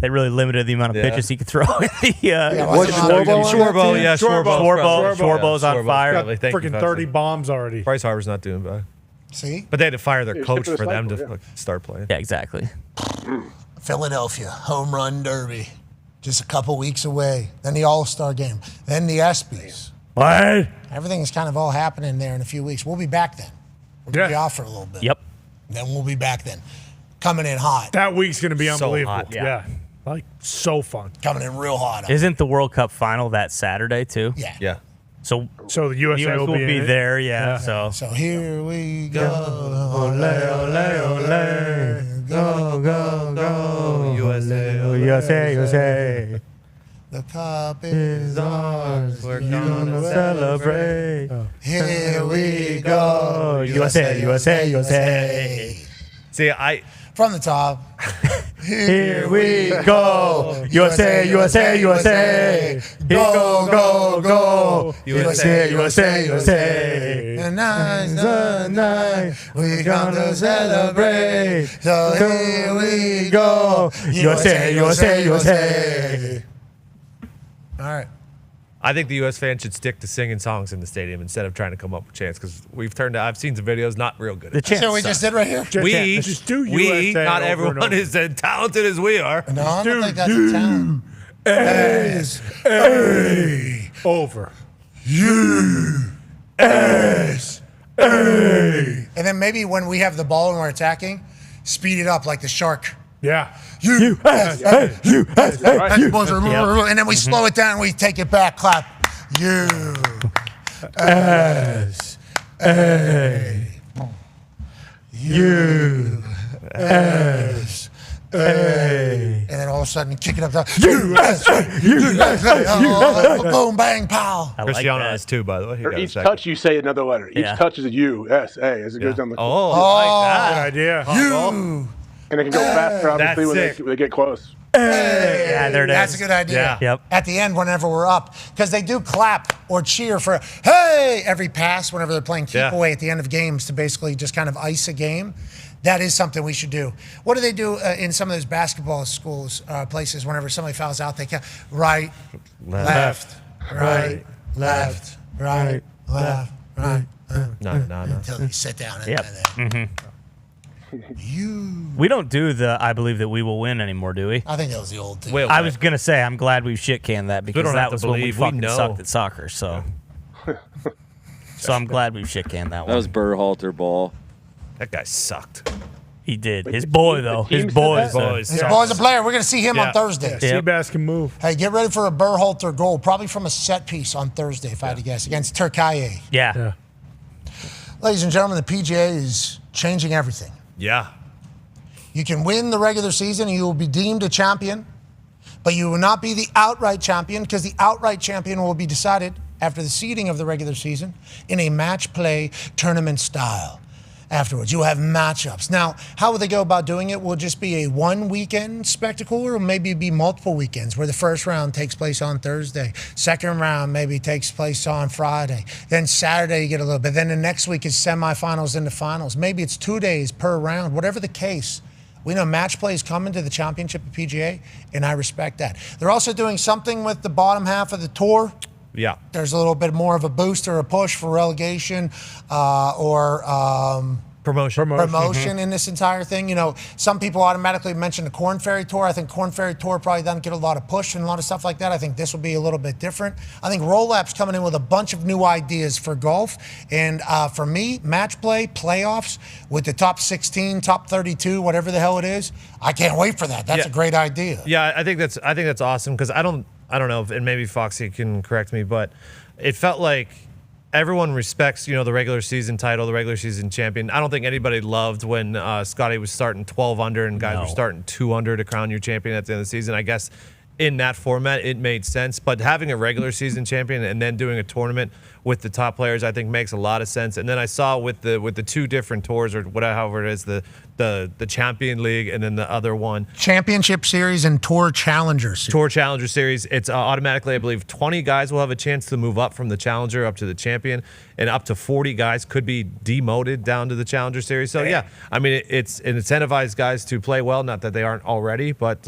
really limited the amount of pitches he could throw in the Schwarbo's on fire. Got freaking 30 bombs already. Bryce Harper's not doing bad. See? But they had to fire their coach for them to start playing. Yeah, exactly. Philadelphia, home run derby. Just a couple weeks away. Then the All-Star game. Then the ESPYs. What? Everything is kind of all happening there in a few weeks. We'll be back then. We're going to be off for a little bit. Yep. Then we'll be back then. Coming in hot. That week's going to be So unbelievable. hot, yeah. Like, so fun. Coming in real hot. Isn't the World Cup final that Saturday, too? Yeah. Yeah. So the USA will be there, yeah. So here we go. Ole, ole, ole. Go, go, go. USA, USA. The cup is ours. We're gonna celebrate. Here we go. USA, USA, USA. See, From the top. Here we go. USA, USA, USA. Go, go, go. USA, USA, USA. And night, we gonna celebrate. So here we go. USA, USA, USA. All right. I think the U.S. fans should stick to singing songs in the stadium instead of trying to come up with chants because I've seen some videos, not real good. That's what we just did right here. We, USA not over everyone and over. is as talented as we are. No, I don't think that's a talent. USA over. USA. And then maybe when we have the ball and we're attacking, speed it up like the shark. Yeah. USA. And then we Mm-hmm. slow it down and we take it back. Clap. And then all of a sudden kick it up. Boom, bang, pow. Cristiano has two, by the way. He For got a each second. touch, you say another letter. Each touch is a USA as it goes down the court. Oh, I like that. Good idea. And it can go faster, obviously, when they get close. Yeah, there it is. That's a good idea. Yeah. Yep. At the end, whenever we're up, because they do clap or cheer for "Hey" every pass whenever they're playing keep away at the end of games to basically just kind of ice a game. That is something we should do. What do they do in some of those basketball schools, places? Whenever somebody fouls out, they count right, left, right, left, right, left, right. No. Until you sit down. And then, We don't do the I believe that we will win anymore, do we? I think that was the old thing. I was going to say, I'm glad we've shit canned that because don't that have to was when we believe, we fucking know. sucked at soccer. So I'm glad we've shit canned that one. That was Berhalter ball. That guy sucked. He did. His boy, though. His boy's His boy's a player. We're going to see him on Thursday. Seabass can move. Hey, get ready for a Berhalter goal, probably from a set piece on Thursday, if I had to guess, against Turkey. Yeah. Ladies and gentlemen, the PGA is changing everything. Yeah. You can win the regular season and you will be deemed a champion, but you will not be the outright champion because the outright champion will be decided after the seeding of the regular season in a match play tournament style. Afterwards, you'll have matchups. Now, how will they go about doing it? Will it just be a one weekend spectacle or maybe be multiple weekends where the first round takes place on Thursday, second round maybe takes place on Friday, then Saturday you get a little bit, then the next week is semifinals into finals. Maybe it's 2 days per round, whatever the case. We know match play is coming to the championship of PGA, and I respect that. They're also doing something with the bottom half of the tour. Yeah. There's a little bit more of a boost or a push for relegation or promotion in this entire thing. You know, some people automatically mention the Corn Ferry Tour. I think Corn Ferry Tour probably doesn't get a lot of push and a lot of stuff like that. I think this will be a little bit different. I think Roll-Up's coming in with a bunch of new ideas for golf. And for me, match play, playoffs with the top 16, top 32, whatever the hell it is, I can't wait for that. That's a great idea. Yeah, I think that's awesome because I don't know if, and maybe Foxy can correct me, but it felt like everyone respects, the regular season title, the regular season champion. I don't think anybody loved when Scotty was starting 12 under and guys were starting 2 under to crown your champion at the end of the season. I guess in that format, it made sense. But having a regular season champion and then doing a tournament with the top players, I think makes a lot of sense. And then I saw with the two different tours or whatever, however it is, the Champion League and then the other one. Championship Series and Tour Challenger Series. Tour Challenger Series. It's automatically, I believe, 20 guys will have a chance to move up from the Challenger up to the Champion, and up to 40 guys could be demoted down to the Challenger Series. So, yeah, I mean, it incentivizes guys to play well. Not that they aren't already, but,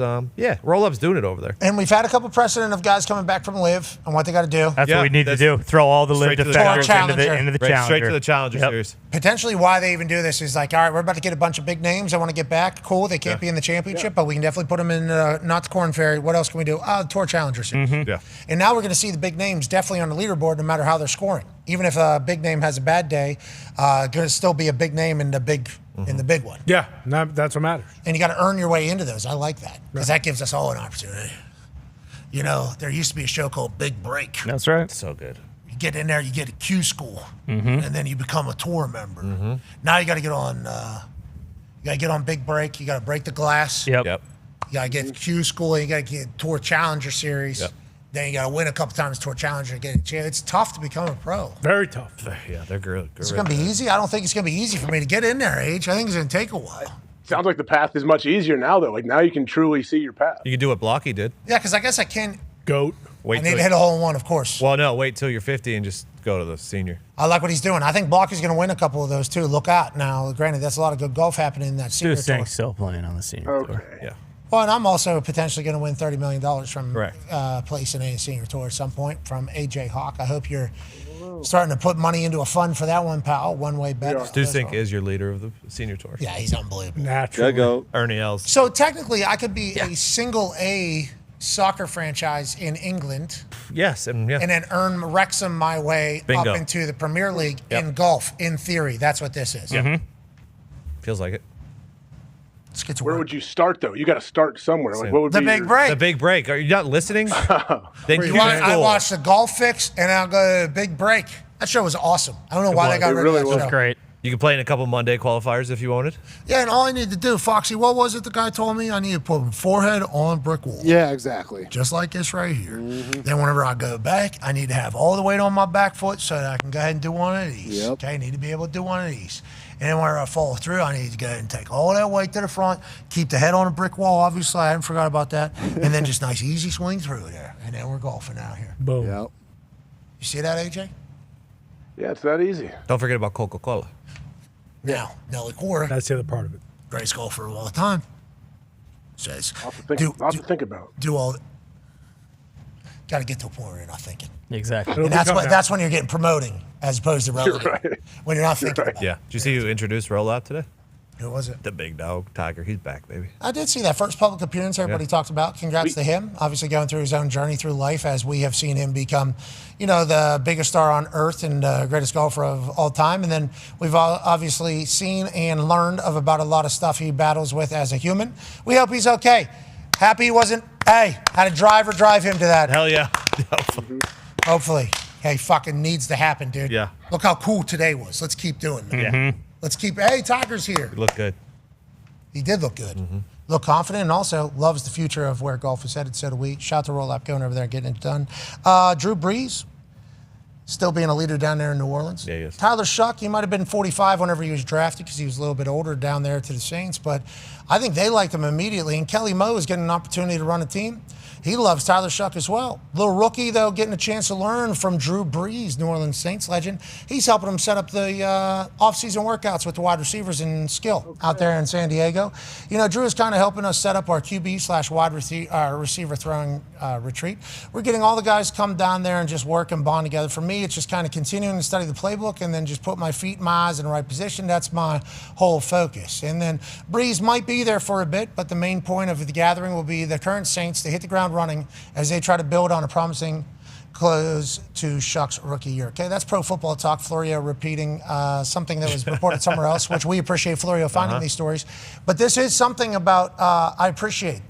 Roll-Up's doing it over there. And we've had a couple precedent of guys coming back from Live and what they got to do. That's what we need to do. Throw all the Live defenders into the Challenger. Straight to the Challenger Series. Potentially why they even do this is like, all right, we're about to get a bunch of big names. I want to get back. Cool. They can't be in the championship, but we can definitely put them in not the Corn Ferry. What else can we do? Tour Challenger Series. Yeah. And now we're going to see the big names definitely on the leaderboard no matter how they're scoring. Even if a big name has a bad day, going to still be a big name in the big one. Yeah, that's what matters. And you got to earn your way into those. I like that because that gives us all an opportunity. There used to be a show called Big Break. That's right. So good. You get in there, you get a Q school, and then you become a tour member. Now you got to get on. You got to get on Big Break. You got to break the glass. Yep. You got to get Q school. You got to get Tour Challenger Series. Yep. Then you got to win a couple times toward Challenger to get a chance. It's tough to become a pro. Very tough. Yeah, they're good. Is it going to be easy? I don't think it's going to be easy for me to get in there, Age. I think it's going to take a while. Sounds like the path is much easier now, though. Like, now you can truly see your path. You can do what Blocky did. Yeah, because I guess I can. Goat. I need to hit a hole in one, of course. Well, no, wait till you're 50 and just go to the senior. I like what he's doing. I think Blocky's going to win a couple of those, too. Look out. Now, granted, that's a lot of good golf happening in that senior tour. Still playing on the senior tour. Yeah. Well, and I'm also potentially going to win $30 million from placing a senior tour at some point from AJ Hawk. I hope you're starting to put money into a fund for that one, pal. One-way bet. Stu Sink is your leader of the senior tour. Yeah, he's unbelievable. Naturally. Go. Ernie Els. So technically, I could be a single A soccer franchise in England. Yes, and then earn Wrexham my way Bingo. up into the Premier League in golf. In theory, that's what this is. Feels like it. Let's get to Where would you start, though? You got to start somewhere. Like, what would The be big your- break. The big break. Are you not listening? Then you I watched the Golf Fix, and I'll go to Big Break. That show was awesome. I don't know why they got rid of that show. Great. You can play in a couple Monday qualifiers if you wanted. Yeah, and all I need to do, Foxy, what was it the guy told me? I need to put my forehead on brick wall. Yeah, exactly. Just like this right here. Then whenever I go back, I need to have all the weight on my back foot so that I can go ahead and do one of these. Yep. Okay, I need to be able to do one of these. And then whenever I fall through, I need to go ahead and take all that weight to the front, keep the head on a brick wall, obviously. I haven't forgot about that. And then just nice, easy swing through there. And then we're golfing out here. Boom. Yep. You see that, AJ? Yeah, it's that easy. Don't forget about Coca-Cola. Now, Nelly Cora, That's the other part of it. greatest golfer of all time, says, Lots to think about. do all. Got to get to a point where you're not thinking. Exactly. And that's when you're getting promoting as opposed to relegating. Right. When you're not thinking about it. Yeah. Did you see who introduced Rollout today? Who was it? The big dog, Tiger. He's back, baby. I did see that first public appearance everybody talked about. Congrats to him. Obviously going through his own journey through life as we have seen him become, the biggest star on earth and greatest golfer of all time. And then we've all obviously seen and learned about a lot of stuff he battles with as a human. We hope he's okay. Happy he wasn't, had a driver drive him to that. Hell yeah. Hopefully. Hey, fucking needs to happen, dude. Yeah. Look how cool today was. Let's keep doing that. Yeah. Let's keep, hey, Tiger's here. You look good. He did look good. Look confident and also loves the future of where golf is headed. So do we. Shout out to Roll Up going over there and getting it done. Drew Brees, still being a leader down there in New Orleans. Yeah, he is. Tyler Shuck, he might have been 45 whenever he was drafted because he was a little bit older down there to the Saints. But I think they liked him immediately. And Kelly Moe is getting an opportunity to run a team. He loves Tyler Shuck as well. Little rookie, though, getting a chance to learn from Drew Brees, New Orleans Saints legend. He's helping him set up the off-season workouts with the wide receivers and skill out there in San Diego. Drew is kind of helping us set up our QB/wide receiver throwing retreat. We're getting all the guys come down there and just work and bond together. For me, it's just kind of continuing to study the playbook and then just put my feet and my eyes in the right position. That's my whole focus. And then Brees might be there for a bit, but the main point of the gathering will be the current Saints to hit the ground running as they try to build on a promising close to Shuck's rookie year. Okay, that's Pro Football Talk. Florio repeating something that was reported somewhere else, which we appreciate Florio finding these stories. But this is something about I appreciate.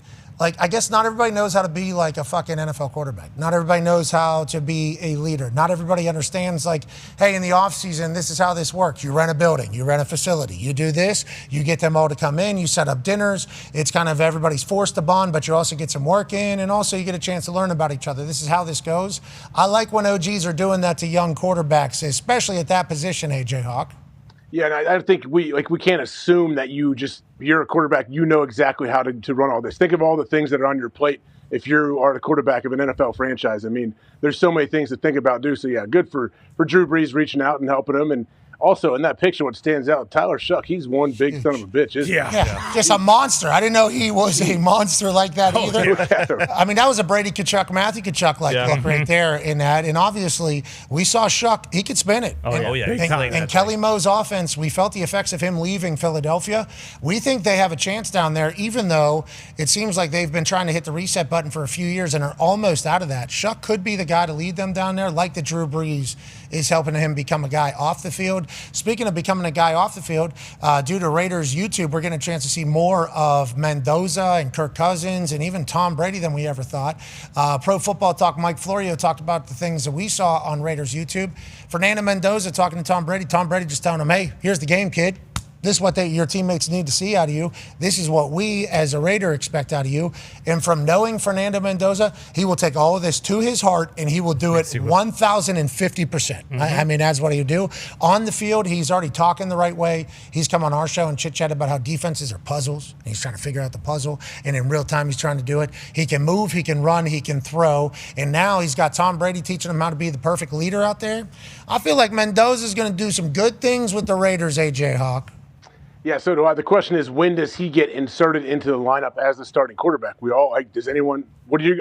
Like, I guess not everybody knows how to be like a fucking NFL quarterback. Not everybody knows how to be a leader. Not everybody understands, like, hey, in the offseason, this is how this works. You rent a building. You rent a facility. You do this. You get them all to come in. You set up dinners. It's kind of everybody's forced to bond, but you also get some work in, and also you get a chance to learn about each other. This is how this goes. I like when OGs are doing that to young quarterbacks, especially at that position, AJ Hawk. Yeah, and I think we can't assume that you're a quarterback, you know exactly how to run all this. Think of all the things that are on your plate if you are the quarterback of an NFL franchise. I mean, there's so many things to think about, do. So, yeah, good for Drew Brees reaching out and helping him. And also, in that picture, what stands out, Tyler Shuck, he's one big son of a bitch, isn't he? Yeah, just a monster. I didn't know he was a monster like that either. Yeah. I mean, that was a Brady Tkachuk, Matthew Tkachuk look right there in that. And obviously, we saw Shuck. He could spin it. And Kelly Moe's offense, we felt the effects of him leaving Philadelphia. We think they have a chance down there, even though it seems like they've been trying to hit the reset button for a few years and are almost out of that. Shuck could be the guy to lead them down there, like the Drew Brees is helping him become a guy off the field. Speaking of becoming a guy off the field, due to Raiders YouTube, we're getting a chance to see more of Mendoza and Kirk Cousins and even Tom Brady than we ever thought. Pro Football Talk, Mike Florio talked about the things that we saw on Raiders YouTube. Fernando Mendoza talking to Tom Brady. Tom Brady just telling him, hey, here's the game, kid. This is what your teammates need to see out of you. This is what we as a Raider expect out of you. And from knowing Fernando Mendoza, he will take all of this to his heart and he will do it 1,050%. I mean, that's what he'll do. On the field, he's already talking the right way. He's come on our show and chit-chat about how defenses are puzzles. And he's trying to figure out the puzzle. And in real time, he's trying to do it. He can move, he can run, he can throw. And now he's got Tom Brady teaching him how to be the perfect leader out there. I feel like Mendoza is going to do some good things with the Raiders, AJ Hawk. Yeah, so do I. The question is, when does he get inserted into the lineup as the starting quarterback? Does anyone,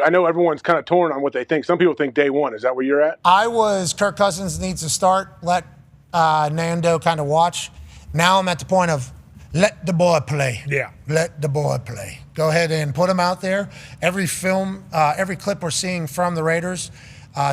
I know everyone's kind of torn on what they think. Some people think day one. Is that where you're at? Kirk Cousins needs to start, let Nando kind of watch. Now I'm at the point of let the boy play. Yeah. Let the boy play. Go ahead and put him out there. Every clip we're seeing from the Raiders,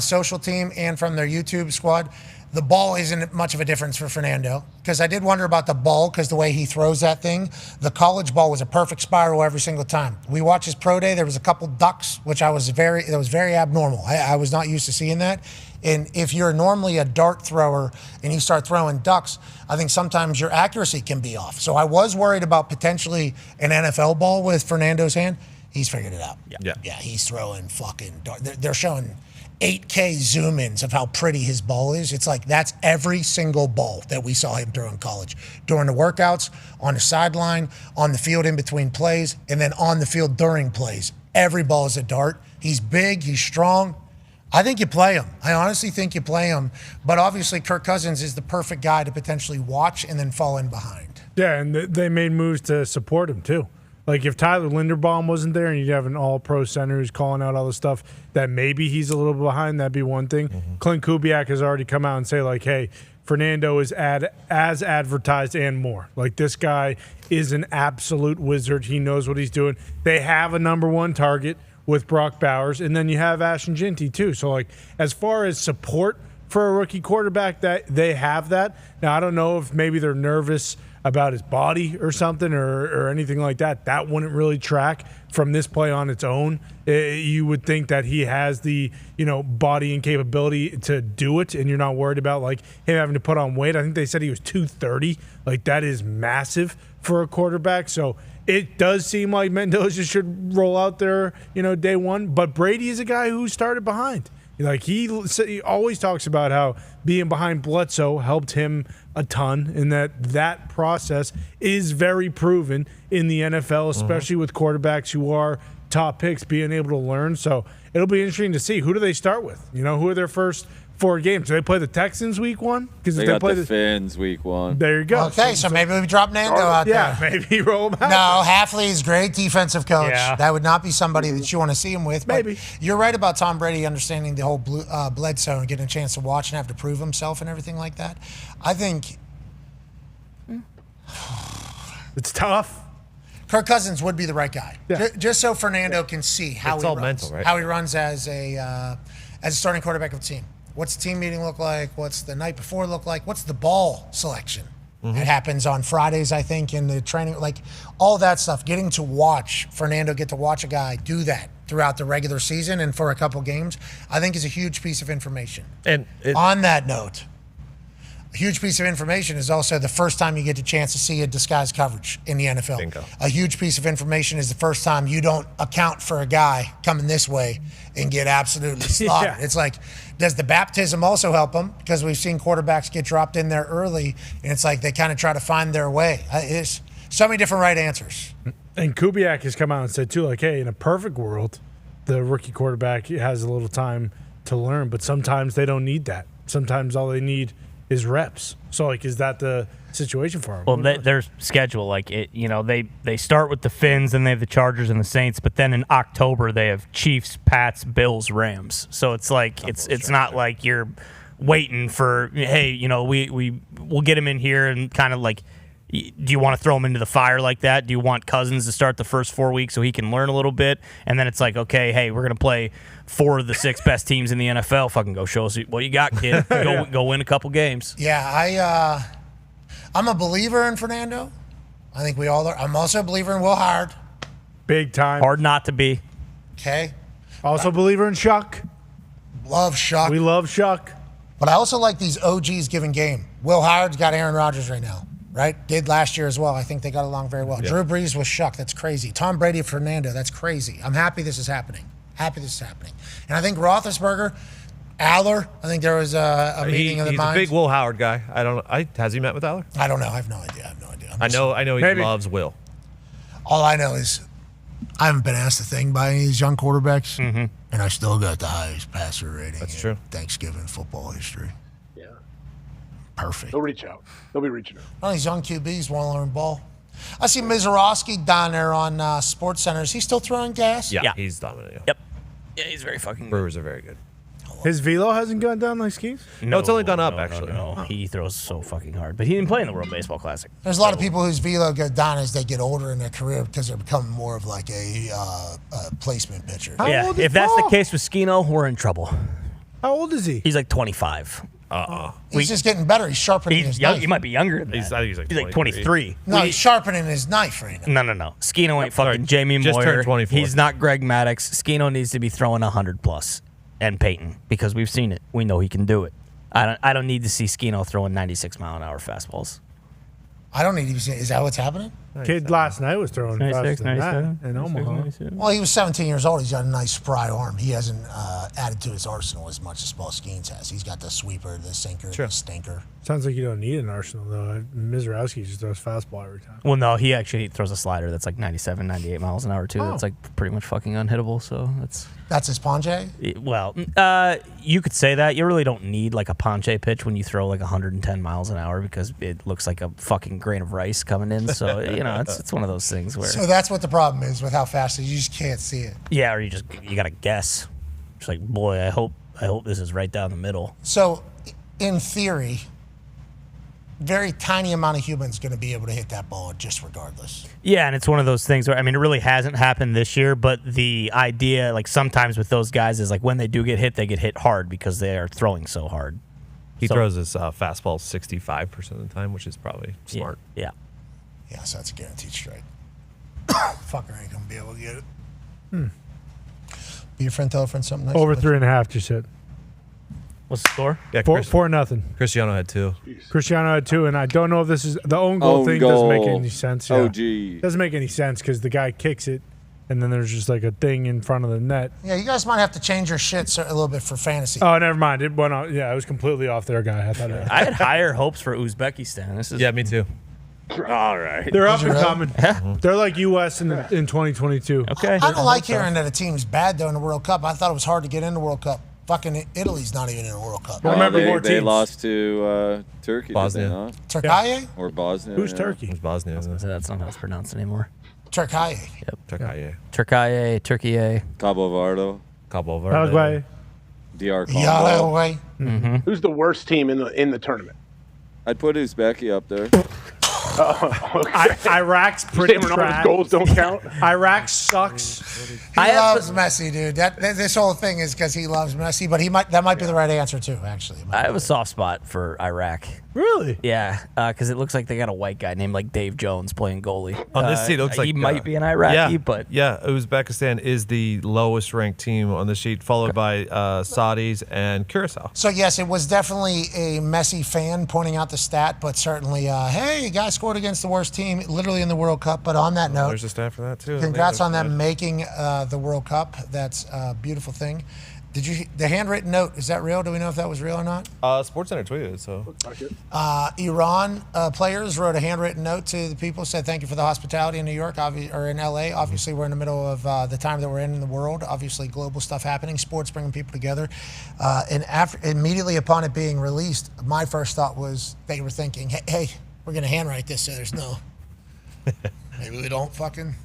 social team and from their YouTube squad, the ball isn't much of a difference for Fernando, because I did wonder about the ball because the way he throws that thing. The college ball was a perfect spiral every single time. We watched his pro day. There was a couple ducks, which that was very abnormal. I was not used to seeing that. And if you're normally a dart thrower and you start throwing ducks, I think sometimes your accuracy can be off. So I was worried about potentially an NFL ball with Fernando's hand. He's figured it out. Yeah, he's throwing fucking dart. They're showing 8K zoom-ins of how pretty his ball is. It's like that's every single ball that we saw him throw in college. During the workouts, on the sideline, on the field in between plays, and then on the field during plays. Every ball is a dart. He's big, he's strong. I think you play him. I honestly think you play him. But obviously Kirk Cousins is the perfect guy to potentially watch and then fall in behind. Yeah, and they made moves to support him too. Like if Tyler Linderbaum wasn't there and you'd have an all-pro center who's calling out all the stuff that maybe he's a little bit behind, that'd be one thing. Clint Kubiak has already come out and say like, hey, Fernando is as advertised and more. Like this guy is an absolute wizard. He knows what he's doing. They have a number one target with Brock Bowers, and then you have Ashton Ginty too. So like as far as support for a rookie quarterback, that they have that. Now I don't know if maybe they're nervous about his body or something or anything like that. That wouldn't really track from this play on its own. You would think that he has the body and capability to do it, and you're not worried about like him having to put on weight. I think they said he was 230. Like that is massive for a quarterback. So it does seem like Mendoza should roll out there, day one. But Brady is a guy who started behind. Like he always talks about how being behind Bledsoe helped him a ton, and that process is very proven in the NFL, especially with quarterbacks who are top picks being able to learn. So it'll be interesting to see, who do they start with? Who are their first 4 games? Do they play the Texans week one? Because they play the Finns week one. There you go. Okay, so maybe we drop Nando out there. Yeah, maybe roll him out. No, Hafley is great defensive coach. Yeah. That would not be somebody that you want to see him with. Maybe. But you're right about Tom Brady understanding the whole Bledsoe and getting a chance to watch and have to prove himself and everything like that. I think it's tough. Kirk Cousins would be the right guy. Yeah. Just so Fernando can see how he runs. Mental, right? How he runs as a starting quarterback of a team. What's the team meeting look like? What's the night before look like? What's the ball selection? It happens on Fridays, I think, in the training. Like, all that stuff. Getting to watch Fernando get to watch a guy do that throughout the regular season and for a couple games, I think is a huge piece of information. And on that note, a huge piece of information is also the first time you get a chance to see a disguised coverage in the NFL. Bingo. A huge piece of information is the first time you don't account for a guy coming this way and get absolutely slaughtered. It's like, does the baptism also help them? Because we've seen quarterbacks get dropped in there early, and it's like they kind of try to find their way. It's so many different right answers. And Kubiak has come out and said, too, like, hey, in a perfect world, the rookie quarterback has a little time to learn, but sometimes they don't need that. Sometimes all they need is reps. So, like, is that the situation for them? Well, their schedule, like, they start with the Finns, then they have the Chargers and the Saints, but then in October they have Chiefs, Pats, Bills, Rams. So it's like it's not like you're waiting for, hey, we'll get him in here and kind of like, do you want to throw him into the fire like that? Do you want Cousins to start the first 4 weeks so he can learn a little bit? And then it's like, okay, hey, we're going to play 4 of the 6 best teams in the NFL. Fucking go show us what you got, kid. Go win a couple games. Yeah, I'm a believer in Fernando. I think we all are. I'm also a believer in Will Howard. Big time. Hard not to be. Okay. Also a believer in Shuck. Love Shuck. We love Shuck. But I also like these OGs giving game. Will Howard's got Aaron Rodgers right now. right? Did last year as well. I think they got along very well. Yeah. Drew Brees was Shuck. That's crazy. Tom Brady, Fernando. That's crazy. I'm happy this is happening. And I think Roethlisberger, Aller, I think there was a meeting of the He's minds. a big Will Howard guy. Has he met with Aller? I don't know. I have no idea. I know he loves Will. All I know is I haven't been asked a thing by any of these young quarterbacks, and I still got the highest passer rating in Thanksgiving football history. Yeah. Perfect. They'll reach out. They'll be reaching out. All these young QBs want to learn ball. I see Mizorowski down there on Sports Center. Is he still throwing gas? Yeah, he's dominant. Yep. Yeah, he's very fucking good. Brewers are very good. His velo hasn't gone down like skis? No, it's only gone up, actually. No. He throws so fucking hard. But he didn't play in the World Baseball Classic. There's a lot of people whose velo go down as they get older in their career because they're becoming more of like a placement pitcher. If that's the case with Skino, we're in trouble. How old is he? He's like 25. He's just getting better. He's sharpening his knife. He might be younger than that. I think he's like 23. No, he's sharpening his knife right now. No. Skino ain't fucking Jamie just Moyer. turned 24. He's not Greg Maddux. Skino needs to be throwing 100 plus. And Peyton, because we've seen it. We know he can do it. I don't need to see Skino throwing 96-mile-an-hour fastballs. I don't need to see. Is that what's happening? Kid last night was throwing 96, faster than that 97, in Omaha. 97. Well, he was 17 years old. He's got a nice spry arm. He hasn't added to his arsenal as much as Paul Skeens has. He's got the sweeper, the sinker, the stinker. Sounds like you don't need an arsenal, though. Mizorowski just throws fastball every time. Well, no, he actually throws a slider that's like 97, 98 miles an hour, too. Oh. That's like pretty much fucking unhittable, so That's his Ponche? Well, you could say that. You really don't need like a Ponche pitch when you throw like 110 miles an hour because it looks like a fucking grain of rice coming in. So, it's one of those things where. So that's what the problem is with how fast it is. You just can't see it. Yeah, or you got to guess. It's like, boy, I hope this is right down the middle. So, in theory, very tiny amount of humans going to be able to hit that ball just regardless. Yeah, and it's one of those things where, I mean, it really hasn't happened this year, but the idea, like sometimes with those guys is like when they do get hit, they get hit hard because they are throwing so hard. He throws his fastball 65% of the time, which is probably smart. Yeah. Yeah, so that's a guaranteed strike. Fucker ain't going to be able to get it. Be your friend, tell a friend something nice. Over 3.5, just hit. What's the score? Yeah, 4-0. Cristiano had 2. Cristiano had 2, and I don't know if this is the own goal thing. Doesn't make any sense. Yeah. OG. Doesn't make any sense because the guy kicks it, and then there's just like a thing in front of the net. Yeah, you guys might have to change your shit a little bit for fantasy. Oh, never mind. It went out. Yeah, it was completely off their guy. I thought I had higher hopes for Uzbekistan. Yeah, me too. All right. They're up and coming. They're like U.S. in 2022. Okay. I don't like hearing that a team's bad though in the World Cup. I thought it was hard to get in the World Cup. Fucking Italy's not even in the World Cup. They lost to Turkey. Bosnia. Did they not? Turkey? Or Bosnia. Who's yeah. Turkey? It's Bosnia. Isn't it? That's not how it's pronounced anymore. Turkey. Yep. Turkey. Turkey. Cabo Verde. Paraguay. DR Congo. Yahweh. Who's the worst team in the tournament? I'd put Uzbeki up there. Iraq's pretty Ronaldo's trash. goals don't count. Iraq sucks. He loves Messi, dude. This whole thing is because he loves Messi, but that might be the right answer too. Actually, I have a soft spot for Iraq. Really? Yeah, because it looks like they got a white guy named like Dave Jones playing goalie. On this sheet, it looks like he might be an Iraqi, but Uzbekistan is the lowest ranked team on the sheet, followed by Saudis and Curacao. So yes, it was definitely a Messi fan pointing out the stat, but certainly, hey, guy scored against the worst team, literally in the World Cup. But on that note, There's a stat for that too. congrats on them making the World Cup. That's a beautiful thing. The handwritten note, is that real? Do we know if that was real or not? SportsCenter tweeted it, so. Iran players wrote a handwritten note to the people, said thank you for the hospitality in New York or in LA. Obviously, we're in the middle of the time that we're in the world. Obviously, global stuff happening, sports bringing people together. And immediately upon it being released, my first thought was they were thinking, hey, we're going to handwrite this so there's no. Maybe we don't fucking.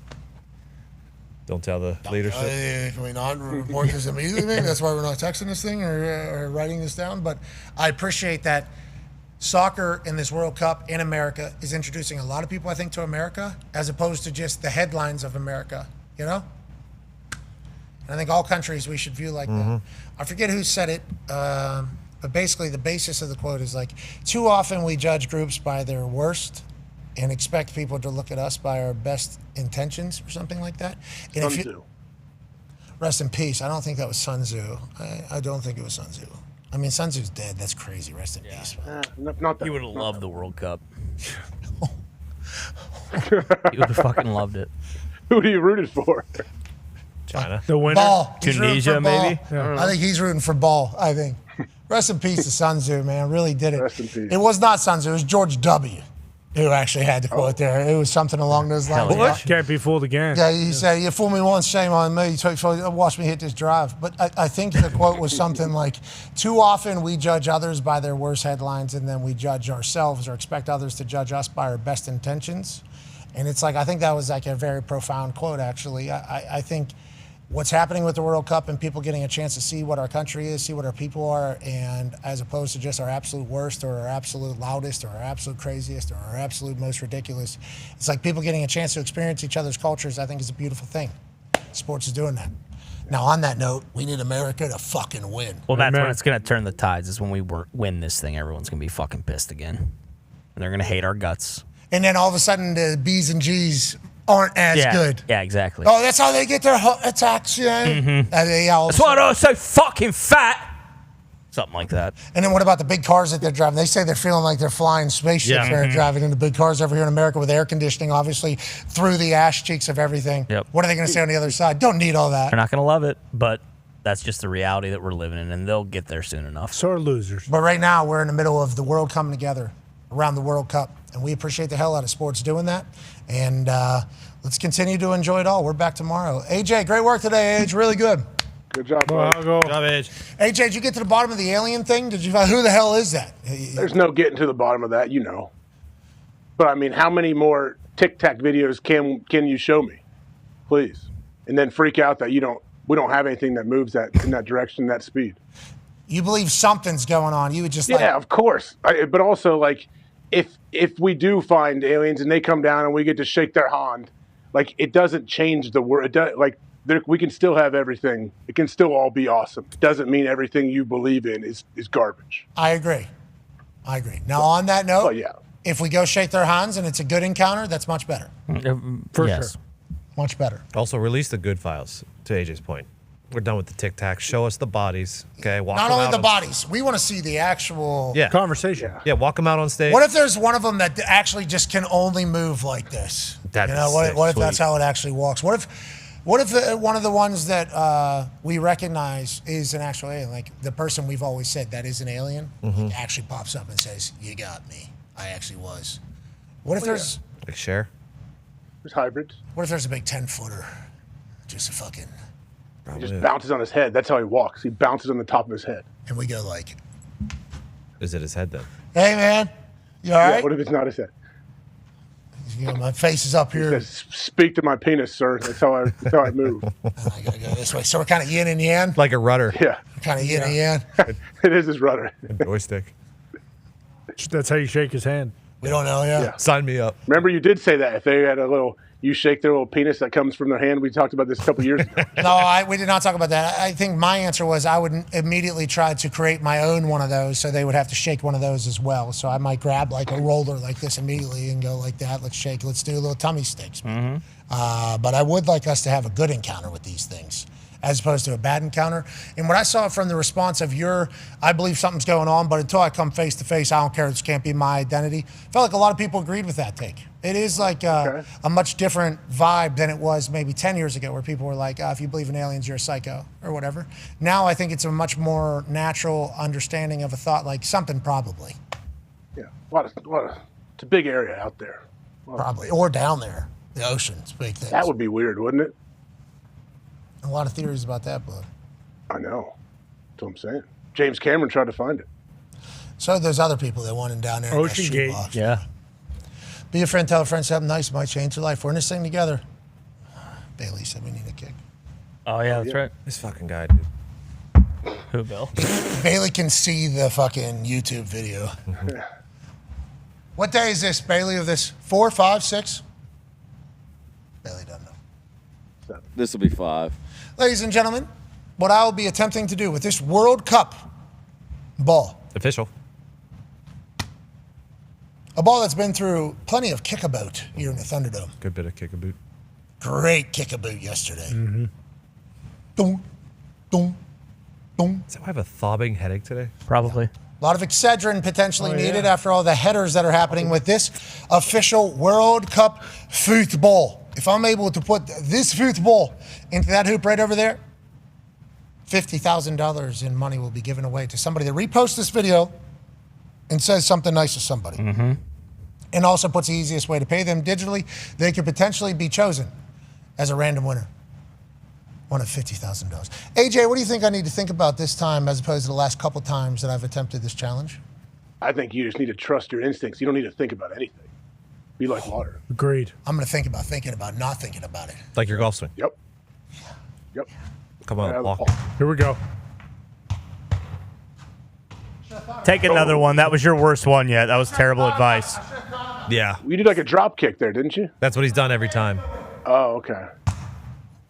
Don't tell the leadership. Can we not report this immediately? That's why we're not texting this thing or writing this down. But I appreciate that soccer in this World Cup in America is introducing a lot of people, I think, to America, as opposed to just the headlines of America, you know? And I think all countries we should view like that. I forget who said it, but basically the basis of the quote is like, too often we judge groups by their worst and expect people to look at us by our best intentions or something like that. And Sun Tzu. Rest in peace. I don't think that was Sun Tzu. I don't think it was Sun Tzu. I mean, Sun Tzu's dead. That's crazy. Rest in peace. Not that. he would have loved the World Cup. You would have fucking loved it. Who do you rooted for? China. The winner? Ball. He's rooting Tunisia, for Ball. maybe? I think he's rooting for Ball, I think. Rest in peace to Sun Tzu, man. Really did it. Rest in peace. It was not Sun Tzu. It was George W. who actually had the quote there. It was something along those lines. Bush? Can't be fooled again. Yeah, he said, "You fool me once, shame on me. Watch me hit this drive." But I think the quote was something like, "Too often we judge others by their worst headlines, and then we judge ourselves or expect others to judge us by our best intentions." And it's like, I think that was like a very profound quote, actually. I think what's happening with the World Cup and people getting a chance to see what our country is, see what our people are, and as opposed to just our absolute worst or our absolute loudest or our absolute craziest or our absolute most ridiculous, it's like people getting a chance to experience each other's cultures, I think is a beautiful thing. Sports is doing that. Now, on that note, we need America to fucking win. Well, that's when it's going to turn the tides, is when we win this thing. Everyone's going to be fucking pissed again. And they're going to hate our guts. And then all of a sudden, the B's and G's aren't as good. Yeah, exactly. Oh, that's how they get their attacks, you know? Mm-hmm. That's why they're so fucking fat. Something like that. And then what about the big cars that they're driving? They say they're feeling like they're flying spaceships. Yeah. They're Mhm. driving in the big cars over here in America with air conditioning, obviously, through the ass cheeks of everything. Yep. What are they going to say on the other side? Don't need all that. They're not going to love it, but that's just the reality that we're living in, and they'll get there soon enough. So are losers. But right now, we're in the middle of the world coming together around the World Cup. And we appreciate the hell out of sports doing that. And let's continue to enjoy it all. We're back tomorrow. AJ, great work today, AJ. Really good. Good job, bro. Good job, Age. AJ, did you get to the bottom of the alien thing? Did you find who the hell is that? There's no getting to the bottom of that, you know. But I mean, how many more Tic Tac videos can you show me, please? And then freak out that we don't have anything that moves that in that direction, that speed. You believe something's going on. You would just Yeah, of course. But also, like, if we do find aliens and they come down and we get to shake their hand, like, it doesn't change the world. We can still have everything. It can still all be awesome. It doesn't mean everything you believe in is garbage. I agree. Now, on that note, yeah. if we go shake their hands and it's a good encounter, that's much better. For Yes. sure. Much better. Also, release the good files, to AJ's point. We're done with the Tic Tac. Show us the bodies. Okay. Walk Not them only out the on- bodies, we want to see the actual conversation. Yeah, walk them out on stage. What if there's one of them that actually just can only move like this? That'd you be know, sick, what if that's sweet. how it actually walks? What if one of the ones that we recognize is an actual alien, like the person we've always said that is an alien, like, actually pops up and says, "You got me. I actually was." What if there's Like share? There's hybrids. what if there's a big 10-footer, just a fucking, He just bounces on his head. That's how he walks. He bounces on the top of his head. and we go like, Is it his head then? "Hey man, you all Yeah, right?" what if it's not his head? You know, my face is up He here. says, "Speak to my penis, sir." That's how I move. I gotta go this way. So we're kind of yin and yang. Like a rudder. Yeah. Kind of yin and yang. It is his rudder. Joystick. That's how you shake his hand. We don't know yet. Yeah. Sign me up. Remember, you did say that if they had you shake their little penis that comes from their hand. We talked about this a couple years ago. No, we did not talk about that. I think my answer was I would immediately try to create my own one of those, so they would have to shake one of those as well. So I might grab like a roller like this immediately and go like that. Let's shake. Let's do a little tummy sticks. But I would like us to have a good encounter with these things, as opposed to a bad encounter. And what I saw from the response of I believe something's going on, but until I come face to face, I don't care. This can't be my identity. Felt like a lot of people agreed with that take. It is like a much different vibe than it was maybe 10 years ago, where people were like, if you believe in aliens, you're a psycho or whatever. Now I think it's a much more natural understanding of a thought, like something probably. Yeah, it's a big area out there. Probably. Or down there. The ocean's big things. That would be weird, wouldn't it? A lot of theories about that, bud. I know. That's what I'm saying. James Cameron tried to find it. So there's other people that want him down there. in that Ocean Gate. shoebox. Yeah. Be a friend, tell a friend something nice. It might change your life. We're in this thing together. Bailey said we need a kick. Oh, yeah, that's right. This fucking guy, dude. Who, Bill? Bailey can see the fucking YouTube video. What day is this, Bailey, of this? 4, 5, 6? Bailey doesn't know. This will be 5. Ladies and gentlemen, what I will be attempting to do with this World Cup ball, Official. a ball that's been through plenty of kick-a-boot here in the Thunderdome. Good bit of kick-a-boot. Great kick-a-boot yesterday. Dum, dum, dum. Is that why I have a throbbing headache today? Probably. A lot of Excedrin potentially needed after all the headers that are happening with this official World Cup football. If I'm able to put this football into that hoop right over there, $50,000 in money will be given away to somebody that reposts this video and says something nice to somebody. Mm-hmm. And also puts the easiest way to pay them digitally. They could potentially be chosen as a random winner. One of $50,000. AJ, what do you think I need to think about this time as opposed to the last couple times that I've attempted this challenge? I think you just need to trust your instincts. You don't need to think about anything. Be like water. Agreed. I'm going to think about thinking about not thinking about it. Like your golf swing. Yep. Yep. Come on, walk. Here we go. Take another one. That was your worst one yet. That was terrible advice. Yeah. You did like a drop kick there, didn't you? That's what he's done every time. Oh, okay.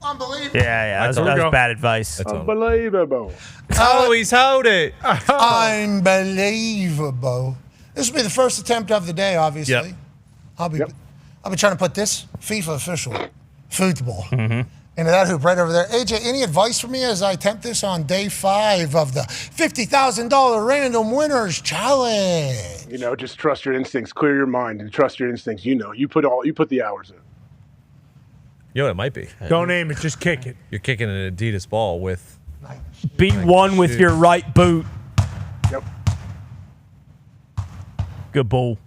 Unbelievable. Yeah, that was bad advice. Unbelievable. Oh, he's hold it. Unbelievable. This will be the first attempt of the day, obviously. Yep. I'll be trying to put this FIFA official football Mm-hmm. into that hoop right over there. AJ, any advice for me as I attempt this on day 5 of the $50,000 random winners challenge? You know, just trust your instincts. Clear your mind and trust your instincts. You know, you put the hours in. You know what it might be? Don't aim it, just kick it. You're kicking an Adidas ball with. Be one with your right boot. Yep. Good ball.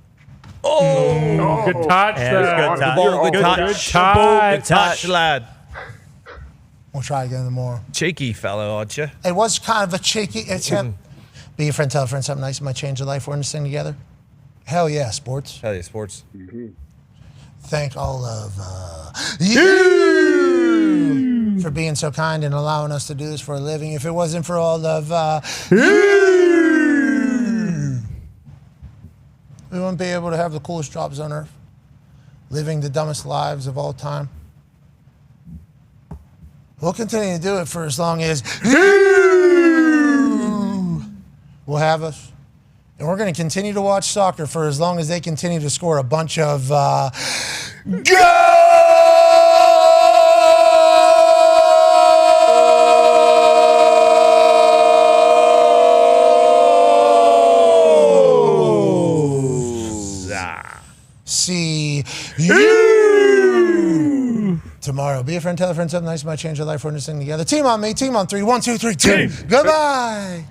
Oh, good touch. Yeah, it was good touch. Good touch, lad. We'll try again tomorrow. Cheeky fellow, aren't you? It was kind of a cheeky attempt. Be your friend, tell a friend something nice. It might change your life. We're in this thing together. Hell yeah, sports. Hell yeah, sports. Mm-hmm. Thank all of you for being so kind and allowing us to do this for a living. If it wasn't for all of you, we wouldn't be able to have the coolest jobs on earth, living the dumbest lives of all time. We'll continue to do it for as long as you will have us. And we're going to continue to watch soccer for as long as they continue to score a bunch of See you tomorrow. Be a friend, tell a friend something nice might change your life. We're in this thing together. Team on me, team on 3. 1, 2, 3, team. Goodbye.